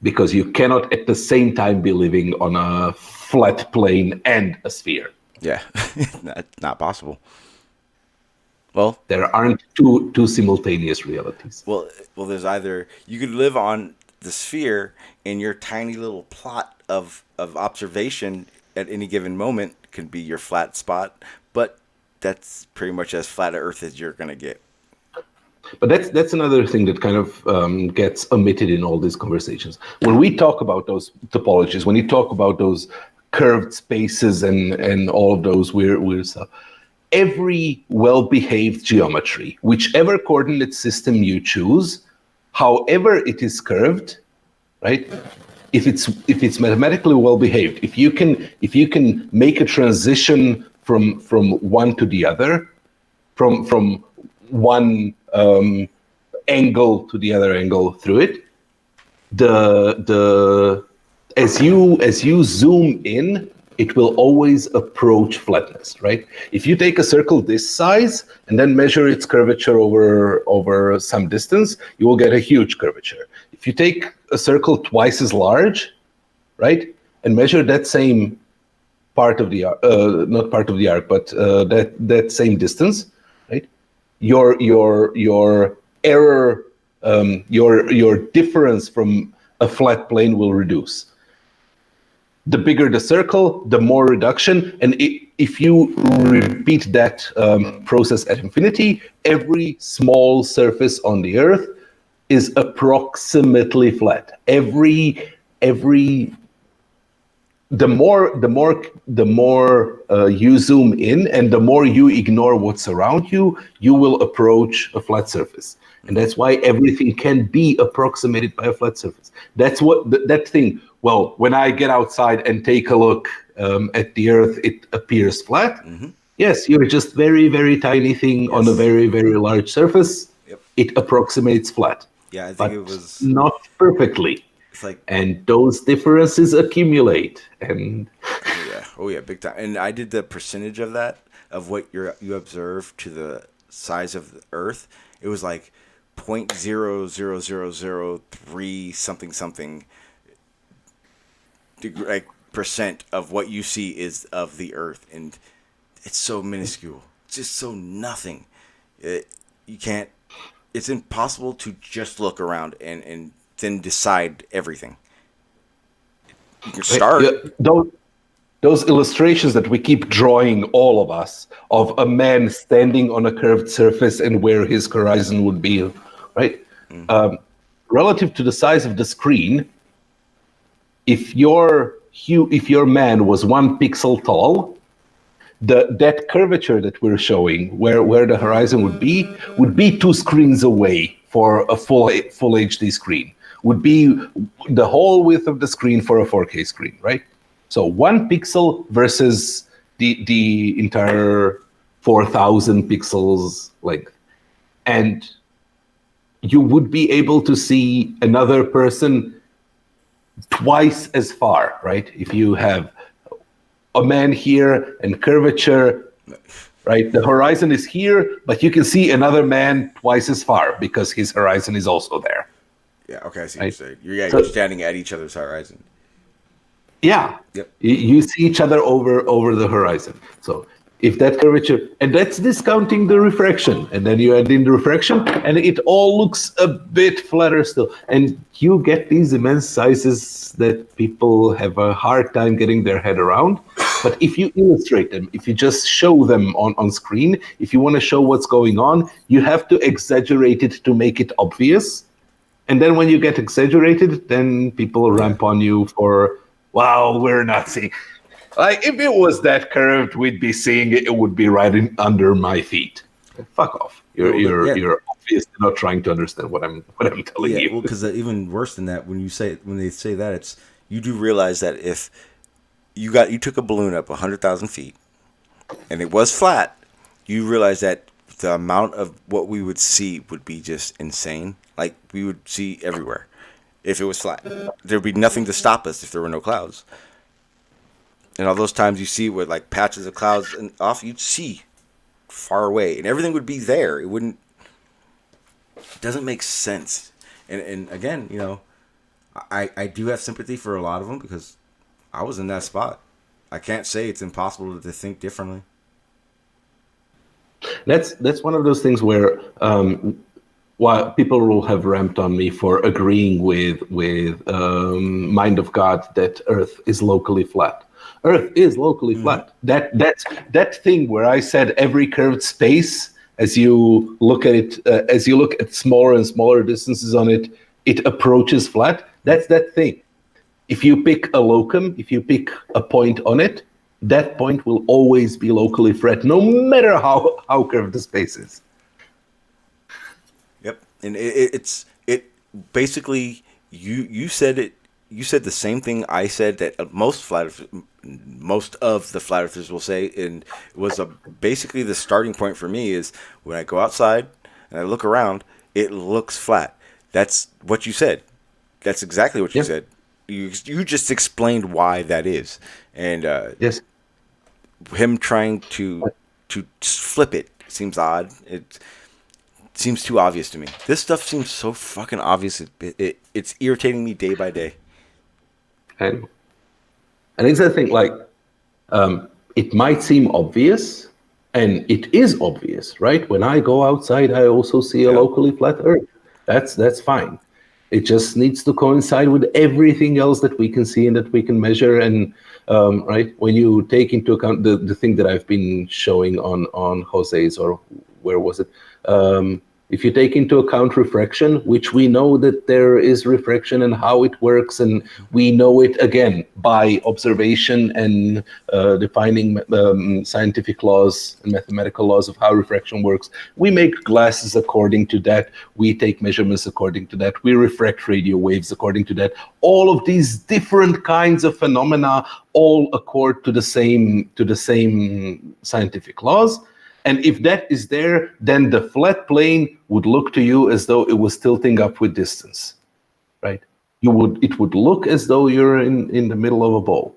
Because you cannot at the same time be living on a flat plane and a sphere. Yeah, not possible. Well, there aren't two simultaneous realities. Well, there's either you could live on the sphere in your tiny little plot of observation at any given moment can be your flat spot, but that's pretty much as flat Earth as you're gonna get. But that's another thing that kind of gets omitted in all these conversations. When we talk about those topologies, when you talk about those curved spaces and all of those weird stuff, every well-behaved geometry, whichever coordinate system you choose, however it is curved, right? If it's mathematically well-behaved, if you can make a transition from one to the other, from one angle to the other angle through it, as you zoom in, it will always approach flatness, right? If you take a circle this size and then measure its curvature over some distance, you will get a huge curvature. If you take a circle twice as large, right, and measure that same part of the arc, not part of the arc, but that same distance, right, your error, your difference from a flat plane will reduce. The bigger the circle, the more reduction. And if you repeat that process at infinity, every small surface on the Earth is approximately flat. The more you zoom in and the more you ignore what's around you, you will approach a flat surface. And that's why everything can be approximated by a flat surface. That's what that thing. Well, when I get outside and take a look at the Earth, it appears flat. Mm-hmm. Yes, you're just very, very tiny thing on a very, very large surface. Yep. It approximates flat. Yeah, I think it was not perfectly. It's like, and those differences accumulate. And oh yeah, big time. And I did the percentage of that, of what you observe to the size of the Earth. It was like 0.00003 something like percent of what you see is of the Earth, and it's so minuscule. It's just so nothing. It's impossible to just look around and then decide everything. You can start. Those illustrations that we keep drawing, all of us, of a man standing on a curved surface and where his horizon would be, right? Mm-hmm. Relative to the size of the screen, if your man was 1 pixel tall, that curvature that we're showing, where the horizon would be 2 screens away for a full HD screen. Would be the whole width of the screen for a 4K screen, right? So 1 pixel versus the entire 4,000 pixels length, and you would be able to see another person twice as far, right? If you have a man here and curvature, right? The horizon is here, but you can see another man twice as far because his horizon is also there. Yeah, okay, I see Right. what you're saying. You're So- standing at each other's horizon. Yeah. Yep. You see each other over the horizon. So if that curvature, and that's discounting the refraction, and then you add in the refraction, and it all looks a bit flatter still. And you get these immense sizes that people have a hard time getting their head around. But if you illustrate them, if you just show them on screen, if you want to show what's going on, you have to exaggerate it to make it obvious. And then when you get exaggerated, then people ramp on you for, wow, we're not seeing. Like, if it was that curved, we'd be seeing it. It would be right under my feet. Fuck off. You're obviously not trying to understand what I'm telling you. Well, because even worse than that, when they say that, it's you do realize that if you took a balloon up 100,000 feet and it was flat, you realize that the amount of what we would see would be just insane. Like, we would see everywhere if it was flat. There'd be nothing to stop us if there were no clouds. And all those times you see with like patches of clouds and off, you'd see far away, and everything would be there. It wouldn't. It doesn't make sense. And again, I do have sympathy for a lot of them because I was in that spot. I can't say it's impossible to think differently. That's one of those things where while people will have ramped on me for agreeing with Mind of God that Earth is locally flat. Earth is locally flat. That's that thing where I said every curved space, as you look at it, as you look at smaller and smaller distances on it, it approaches flat. That's that thing. If you pick a locum, if you pick a point on it, that point will always be locally flat, no matter how curved the space is. Yep, and it's basically you said it. You said the same thing I said that most of the flat earthers will say, and it was basically the starting point for me is when I go outside and I look around, it looks flat. That's what you said. That's exactly what you said. You just explained why that is, and yes, him trying to flip it seems odd. It seems too obvious to me. This stuff seems so fucking obvious. It's irritating me day by day. And it's the thing, like, it might seem obvious, and it is obvious, right? When I go outside, I also see a locally flat Earth. That's fine. It just needs to coincide with everything else that we can see and that we can measure. And right, when you take into account the thing that I've been showing on Jose's, or where was it? If you take into account refraction, which we know that there is refraction and how it works, and we know it again by observation and defining scientific laws and mathematical laws of how refraction works. We make glasses according to that. We take measurements according to that. We refract radio waves according to that. All of these different kinds of phenomena all accord to the same scientific laws. And if that is there, then the flat plane would look to you as though it was tilting up with distance, right? It would look as though you're in the middle of a bowl.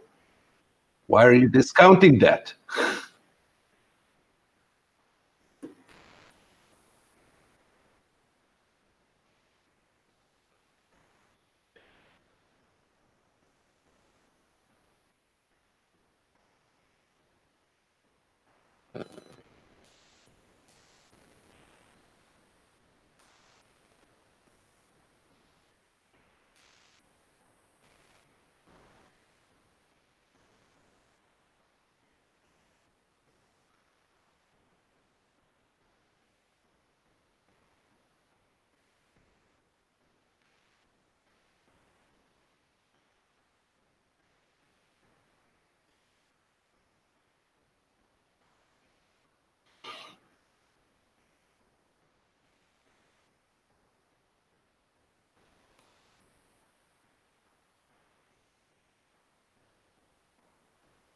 Why are you discounting that?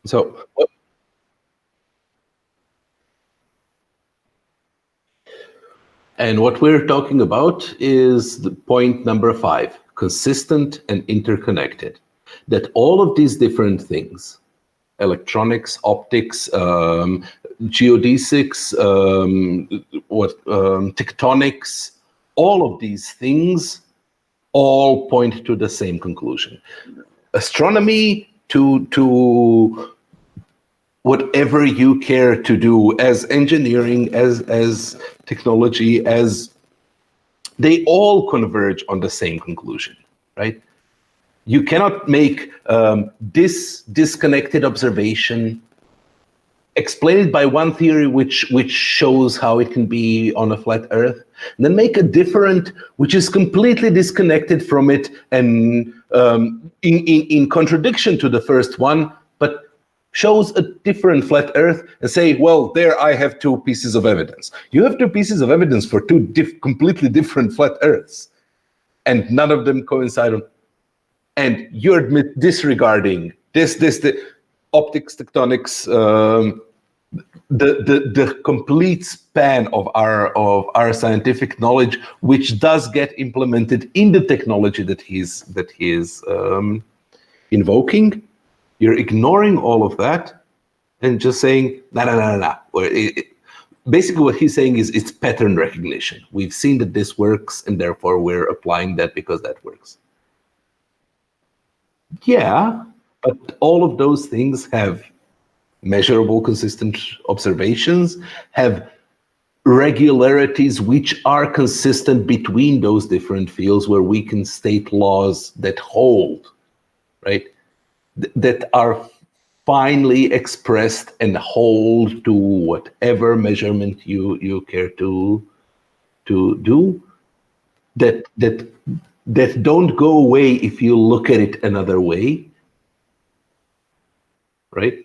So, and what we're talking about is the point number 5, consistent and interconnected. That all of these different things, electronics, optics, geodesics, tectonics, all of these things all point to the same conclusion. Astronomy to whatever you care to do, as engineering, as technology, as they all converge on the same conclusion, right? You cannot make this disconnected observation, explain it by one theory which shows how it can be on a flat Earth, and then make a different which is completely disconnected from it and in contradiction to the first one, but shows a different flat Earth, and say, well, there I have 2 pieces of evidence. You have 2 pieces of evidence for 2 completely different flat Earths, and none of them coincide on. And you're disregarding the optics, tectonics, the complete span of our scientific knowledge, which does get implemented in the technology that he's invoking. You're ignoring all of that and just saying, no. Basically, what he's saying is it's pattern recognition. We've seen that this works, and therefore we're applying that because that works. Yeah, but all of those things have measurable, consistent observations, have regularities which are consistent between those different fields, where we can state laws that hold, right? That are finely expressed and hold to whatever measurement you care to do, that don't go away if you look at it another way, right?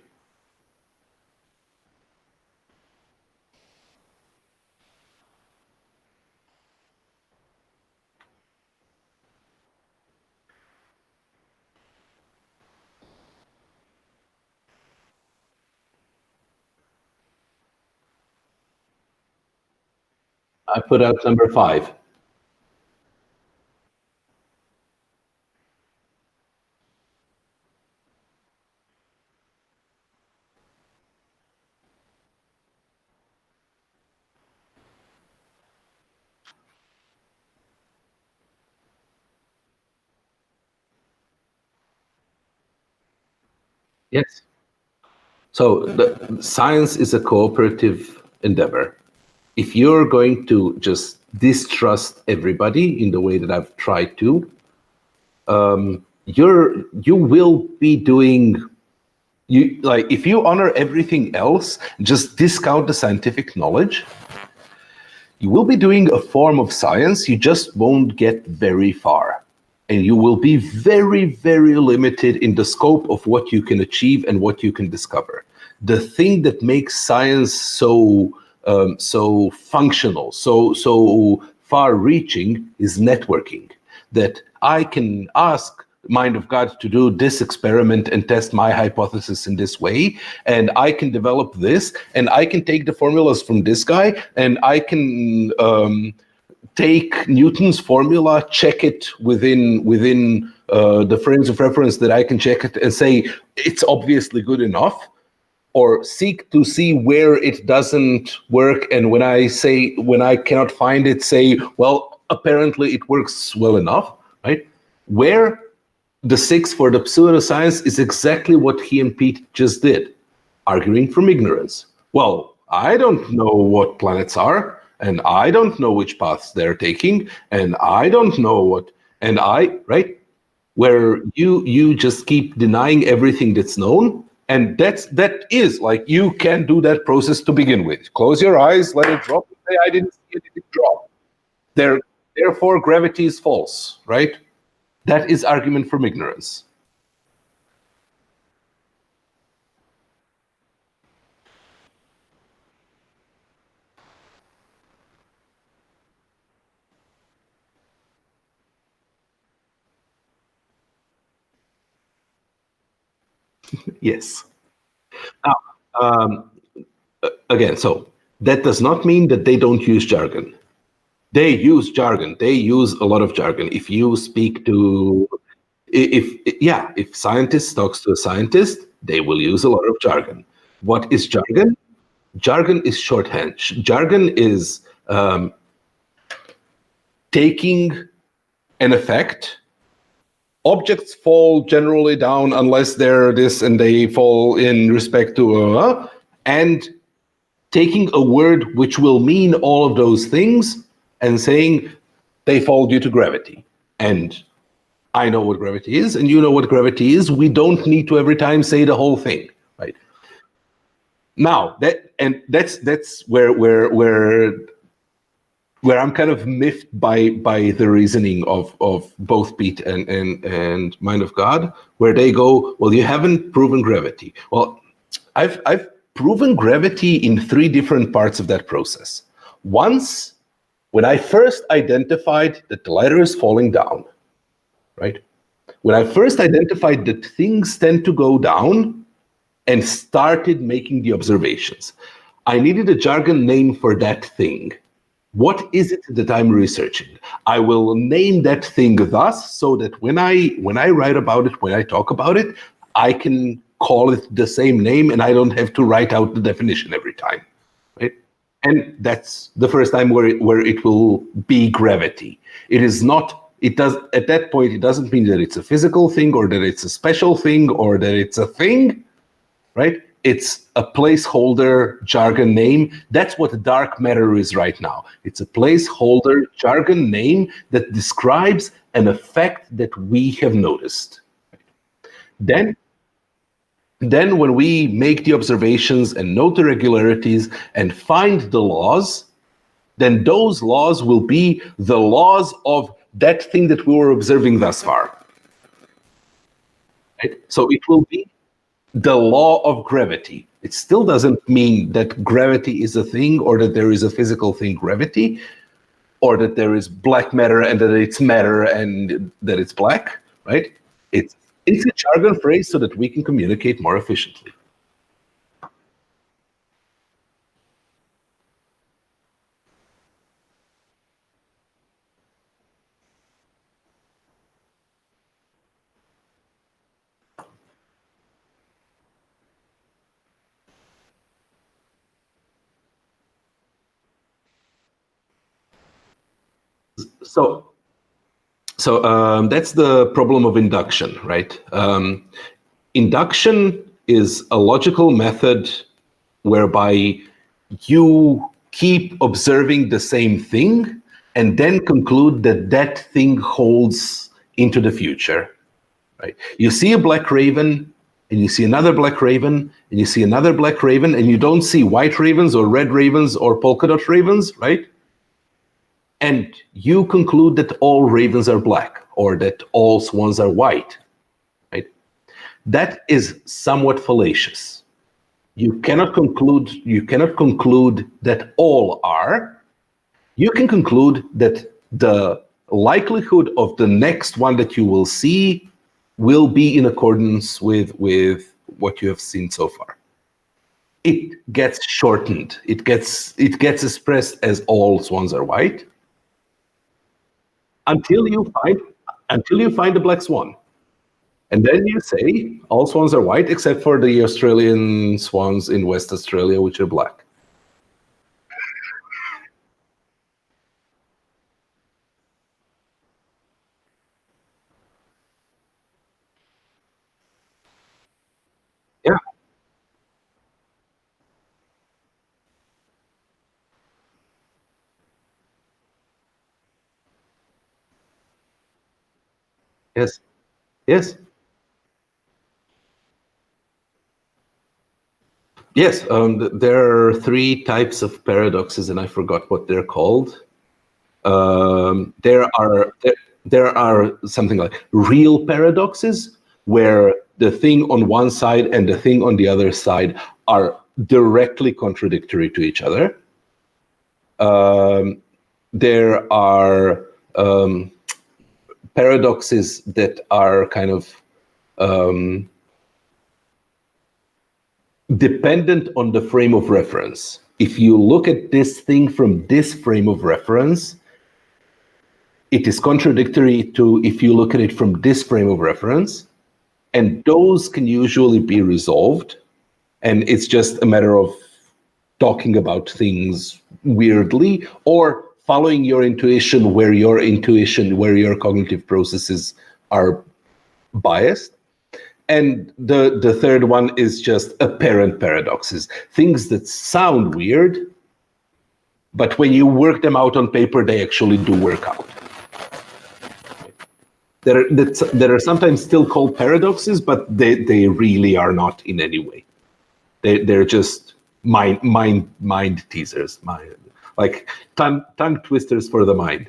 I put out number 5. Yes. So the science is a cooperative endeavor. If you're going to just distrust everybody in the way that I've tried to, you will be doing, if you honor everything else, just discount the scientific knowledge, you will be doing a form of science, you just won't get very far. And you will be very, very limited in the scope of what you can achieve and what you can discover. The thing that makes science so functional, so far-reaching, is networking. That I can ask mind of God to do this experiment and test my hypothesis in this way, and I can develop this, and I can take the formulas from this guy, and I can take Newton's formula, check it within the frames of reference that I can check it and say it's obviously good enough, or seek to see where it doesn't work, and when I cannot find it, say, well, apparently it works well enough, right? Where the 6 for the pseudoscience is exactly what he and Pete just did, arguing from ignorance. Well, I don't know what planets are, and I don't know which paths they're taking, and I don't know what, right? Where you just keep denying everything that's known, and that is like, you can do that process to begin with. Close your eyes, let it drop, say, I didn't see anything drop. Therefore, gravity is false, right? That is argument from ignorance. Yes. Again, so that does not mean that they don't use jargon. They use jargon. They use a lot of jargon. If you speak to, if scientist talks to a scientist, they will use a lot of jargon. What is jargon? Jargon is shorthand. Jargon is taking an effect. Objects fall generally down unless they're this, and they fall in respect to and taking a word which will mean all of those things and saying they fall due to gravity. And I know what gravity is, and you know what gravity is. We don't need to every time say the whole thing, right? Now that's where I'm kind of miffed by the reasoning of both Pete and Mind of God, where they go, well, you haven't proven gravity. Well, I've proven gravity in 3 different parts of that process. Once, when I first identified that the ladder is falling down, right? When I first identified that things tend to go down and started making the observations, I needed a jargon name for that thing. What is it that I'm researching? I will name that thing thus, so that when I write about it, when I talk about it, I can call it the same name and I don't have to write out the definition every time, right? And that's the first time where it will be gravity. It is not, it does, at that point, it doesn't mean that it's a physical thing or that it's a special thing or that it's a thing, right? It's a placeholder jargon name. That's what dark matter is right now. It's a placeholder jargon name that describes an effect that we have noticed. Then when we make the observations and note the regularities and find the laws, then those laws will be the laws of that thing that we were observing thus far. Right? So it will be the law of gravity. It still doesn't mean that gravity is a thing or that there is a physical thing, gravity, or that there is black matter and that it's matter and that it's black, right? It's a jargon phrase so that we can communicate more efficiently. So that's the problem of induction, right? Induction is a logical method whereby you keep observing the same thing and then conclude that that thing holds into the future, right? You see a black raven, and you see another black raven, and you see another black raven, and you don't see white ravens or red ravens or polka dot ravens, right? And you conclude that all ravens are black or that all swans are white, right? That is somewhat fallacious. You cannot conclude that all are. You can conclude that the likelihood of the next one that you will see will be in accordance with what you have seen so far. It gets shortened. It gets expressed as all swans are white. Until you find the black swan. And then you say all swans are white except for the Australian swans in West Australia, which are black. Yeah. Yes. Yes. Yes. There are 3 types of paradoxes, and I forgot what they're called. There are something like real paradoxes, where the thing on one side and the thing on the other side are directly contradictory to each other. There are paradoxes that are kind of dependent on the frame of reference. If you look at this thing from this frame of reference, it is contradictory to if you look at it from this frame of reference, and those can usually be resolved. And it's just a matter of talking about things weirdly or following your intuition where your cognitive processes are biased. And the third one is just apparent paradoxes, things that sound weird, but when you work them out on paper, they actually do work out. There are sometimes still called paradoxes, but they really are not in any way. They're just mind teasers, like tongue twisters for the mind.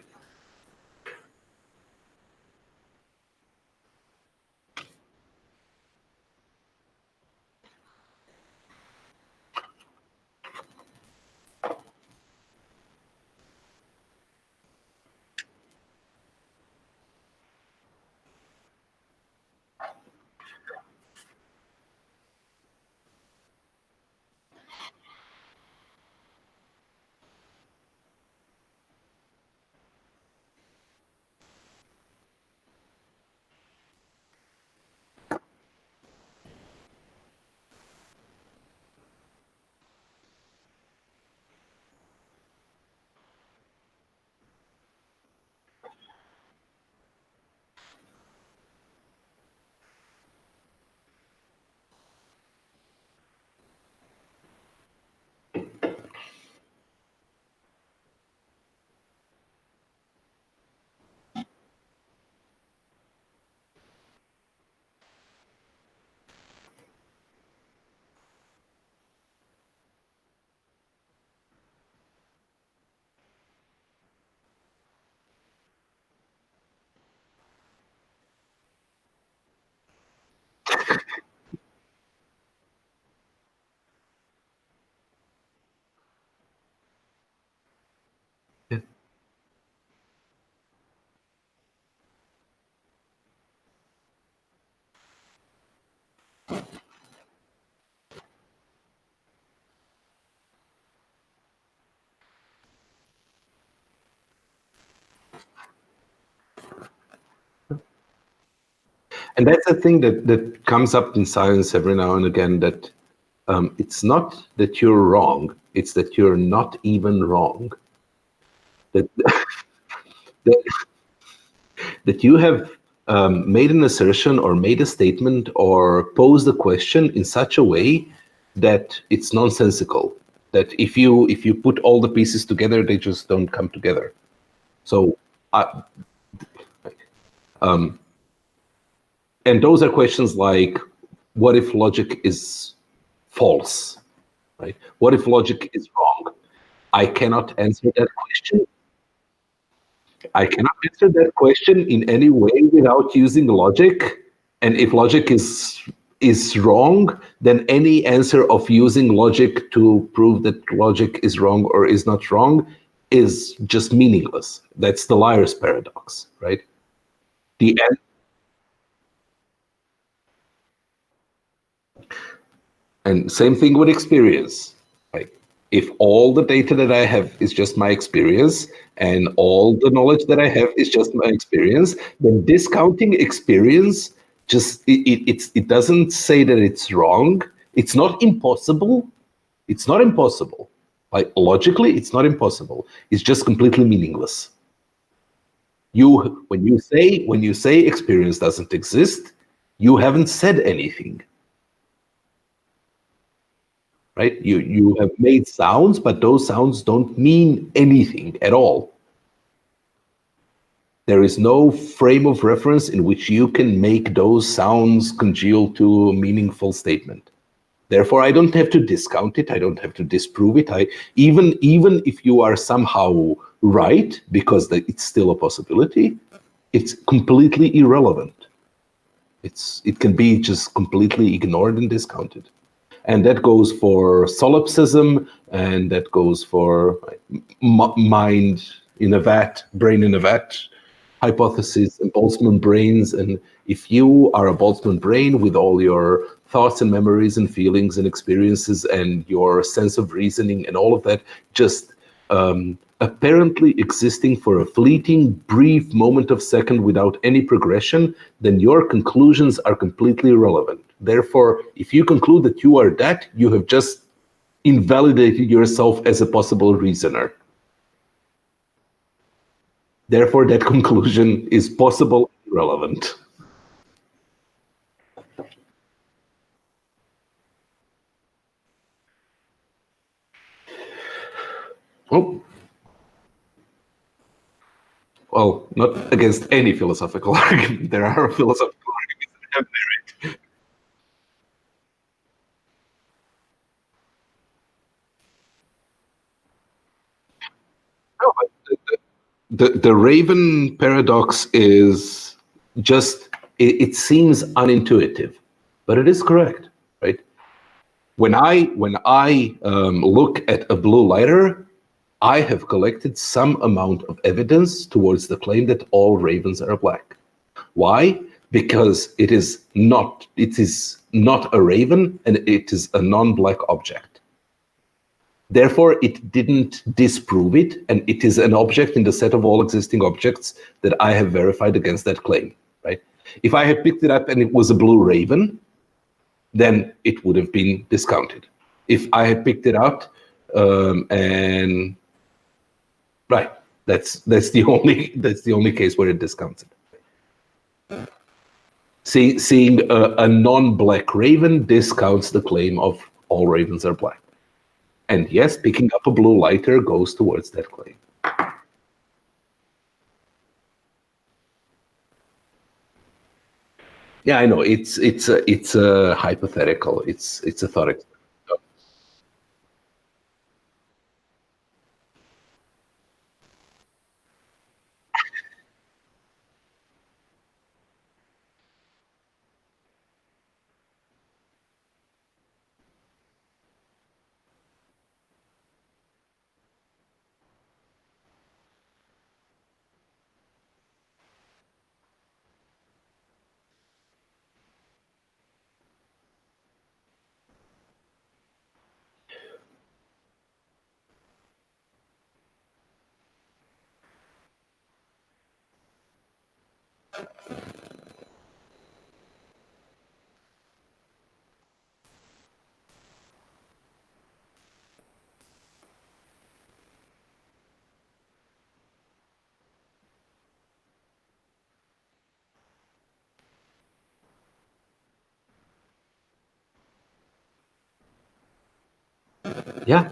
And that's a thing that comes up in science every now and again, that it's not that you're wrong, it's that you're not even wrong. That, that you have made an assertion or made a statement or posed a question in such a way that it's nonsensical. That if you put all the pieces together, they just don't come together. So, and those are questions like, what if logic is false, right? What if logic is wrong? I cannot answer that question. I cannot answer that question in any way without using logic. And if logic is wrong, then any answer of using logic to prove that logic is wrong or is not wrong is just meaningless. That's the liar's paradox, right? And same thing with experience. Like, if all the data that I have is just my experience and all the knowledge that I have is just my experience, then discounting experience just it doesn't say that it's wrong. It's not impossible. It's not impossible. Like, logically, it's not impossible. It's just completely meaningless. When you say experience doesn't exist, you haven't said anything. Right? You have made sounds, but those sounds don't mean anything at all. There is no frame of reference in which you can make those sounds congeal to a meaningful statement. Therefore, I don't have to discount it. I don't have to disprove it. Even if you are somehow right, because it's still a possibility, it's completely irrelevant. It can be just completely ignored and discounted. And that goes for solipsism, and that goes for mind in a vat, brain in a vat hypothesis, and Boltzmann brains. And if you are a Boltzmann brain with all your thoughts and memories and feelings and experiences and your sense of reasoning and all of that just apparently existing for a fleeting, brief moment of second without any progression, then your conclusions are completely irrelevant. Therefore, if you conclude that you are that, you have just invalidated yourself as a possible reasoner. Therefore, that conclusion is possible and irrelevant. Oh. Well, not against any philosophical argument. There are philosophical arguments that have merit. No, but the Raven paradox is just, it seems unintuitive, but it is correct, right? When I look at a blue lighter, I have collected some amount of evidence towards the claim that all ravens are black. Why? Because it is not a raven and it is a non-black object. Therefore, it didn't disprove it, and it is an object in the set of all existing objects that I have verified against that claim, right? If I had picked it up and it was a blue raven, then it would have been discounted. If I had picked it up and right, that's the only case where it discounts it. Seeing a non-black raven discounts the claim of all ravens are black. And yes, picking up a blue lighter goes towards that claim. Yeah, I know. It's a hypothetical. It's a thought experiment. Yeah.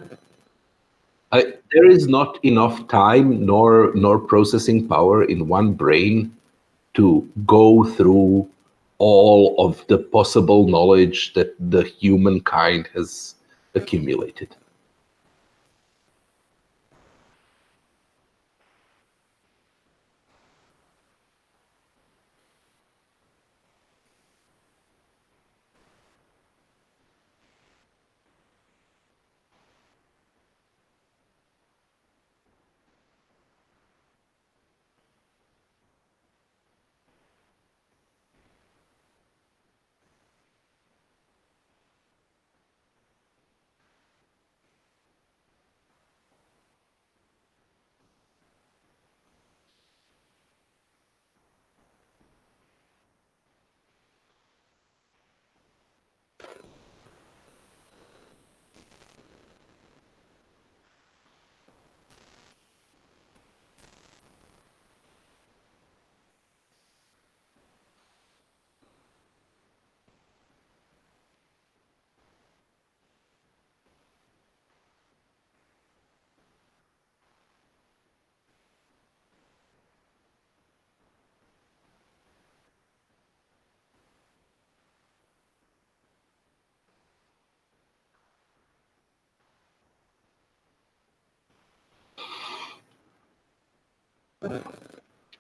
There is not enough time nor processing power in one brain to go through all of the possible knowledge that the humankind has accumulated.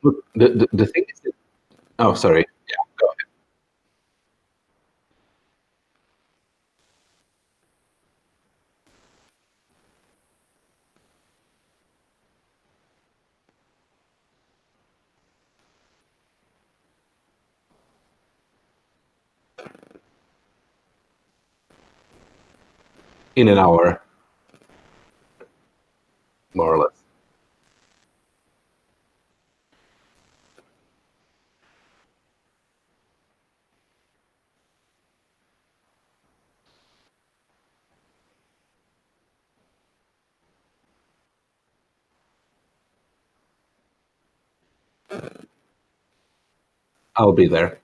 Look, the thing is that, oh, sorry. Yeah, go ahead. in an hour, more or less. I'll be there.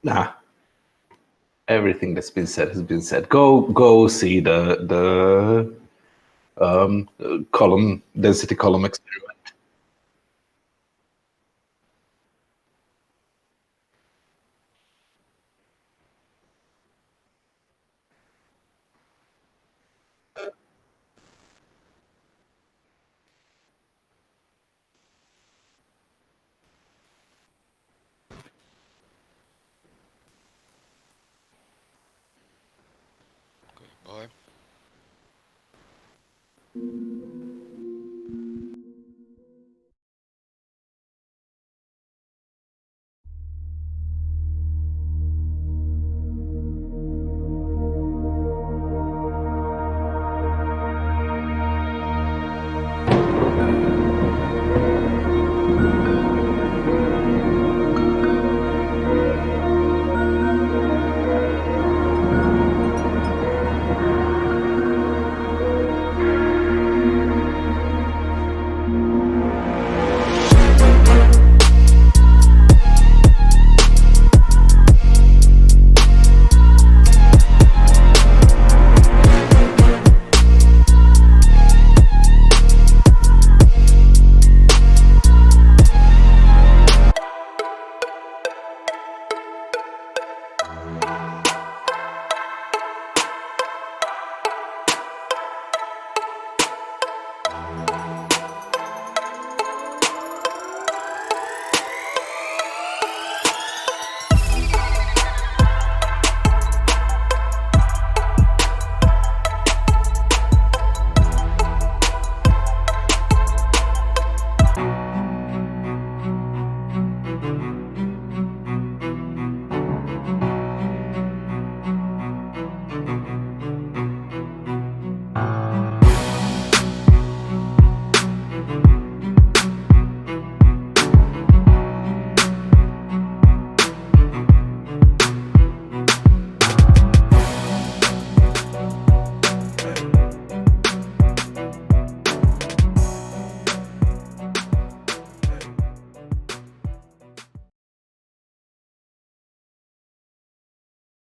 Nah, everything that's been said has been said. Go see the column density column experiment. Bye.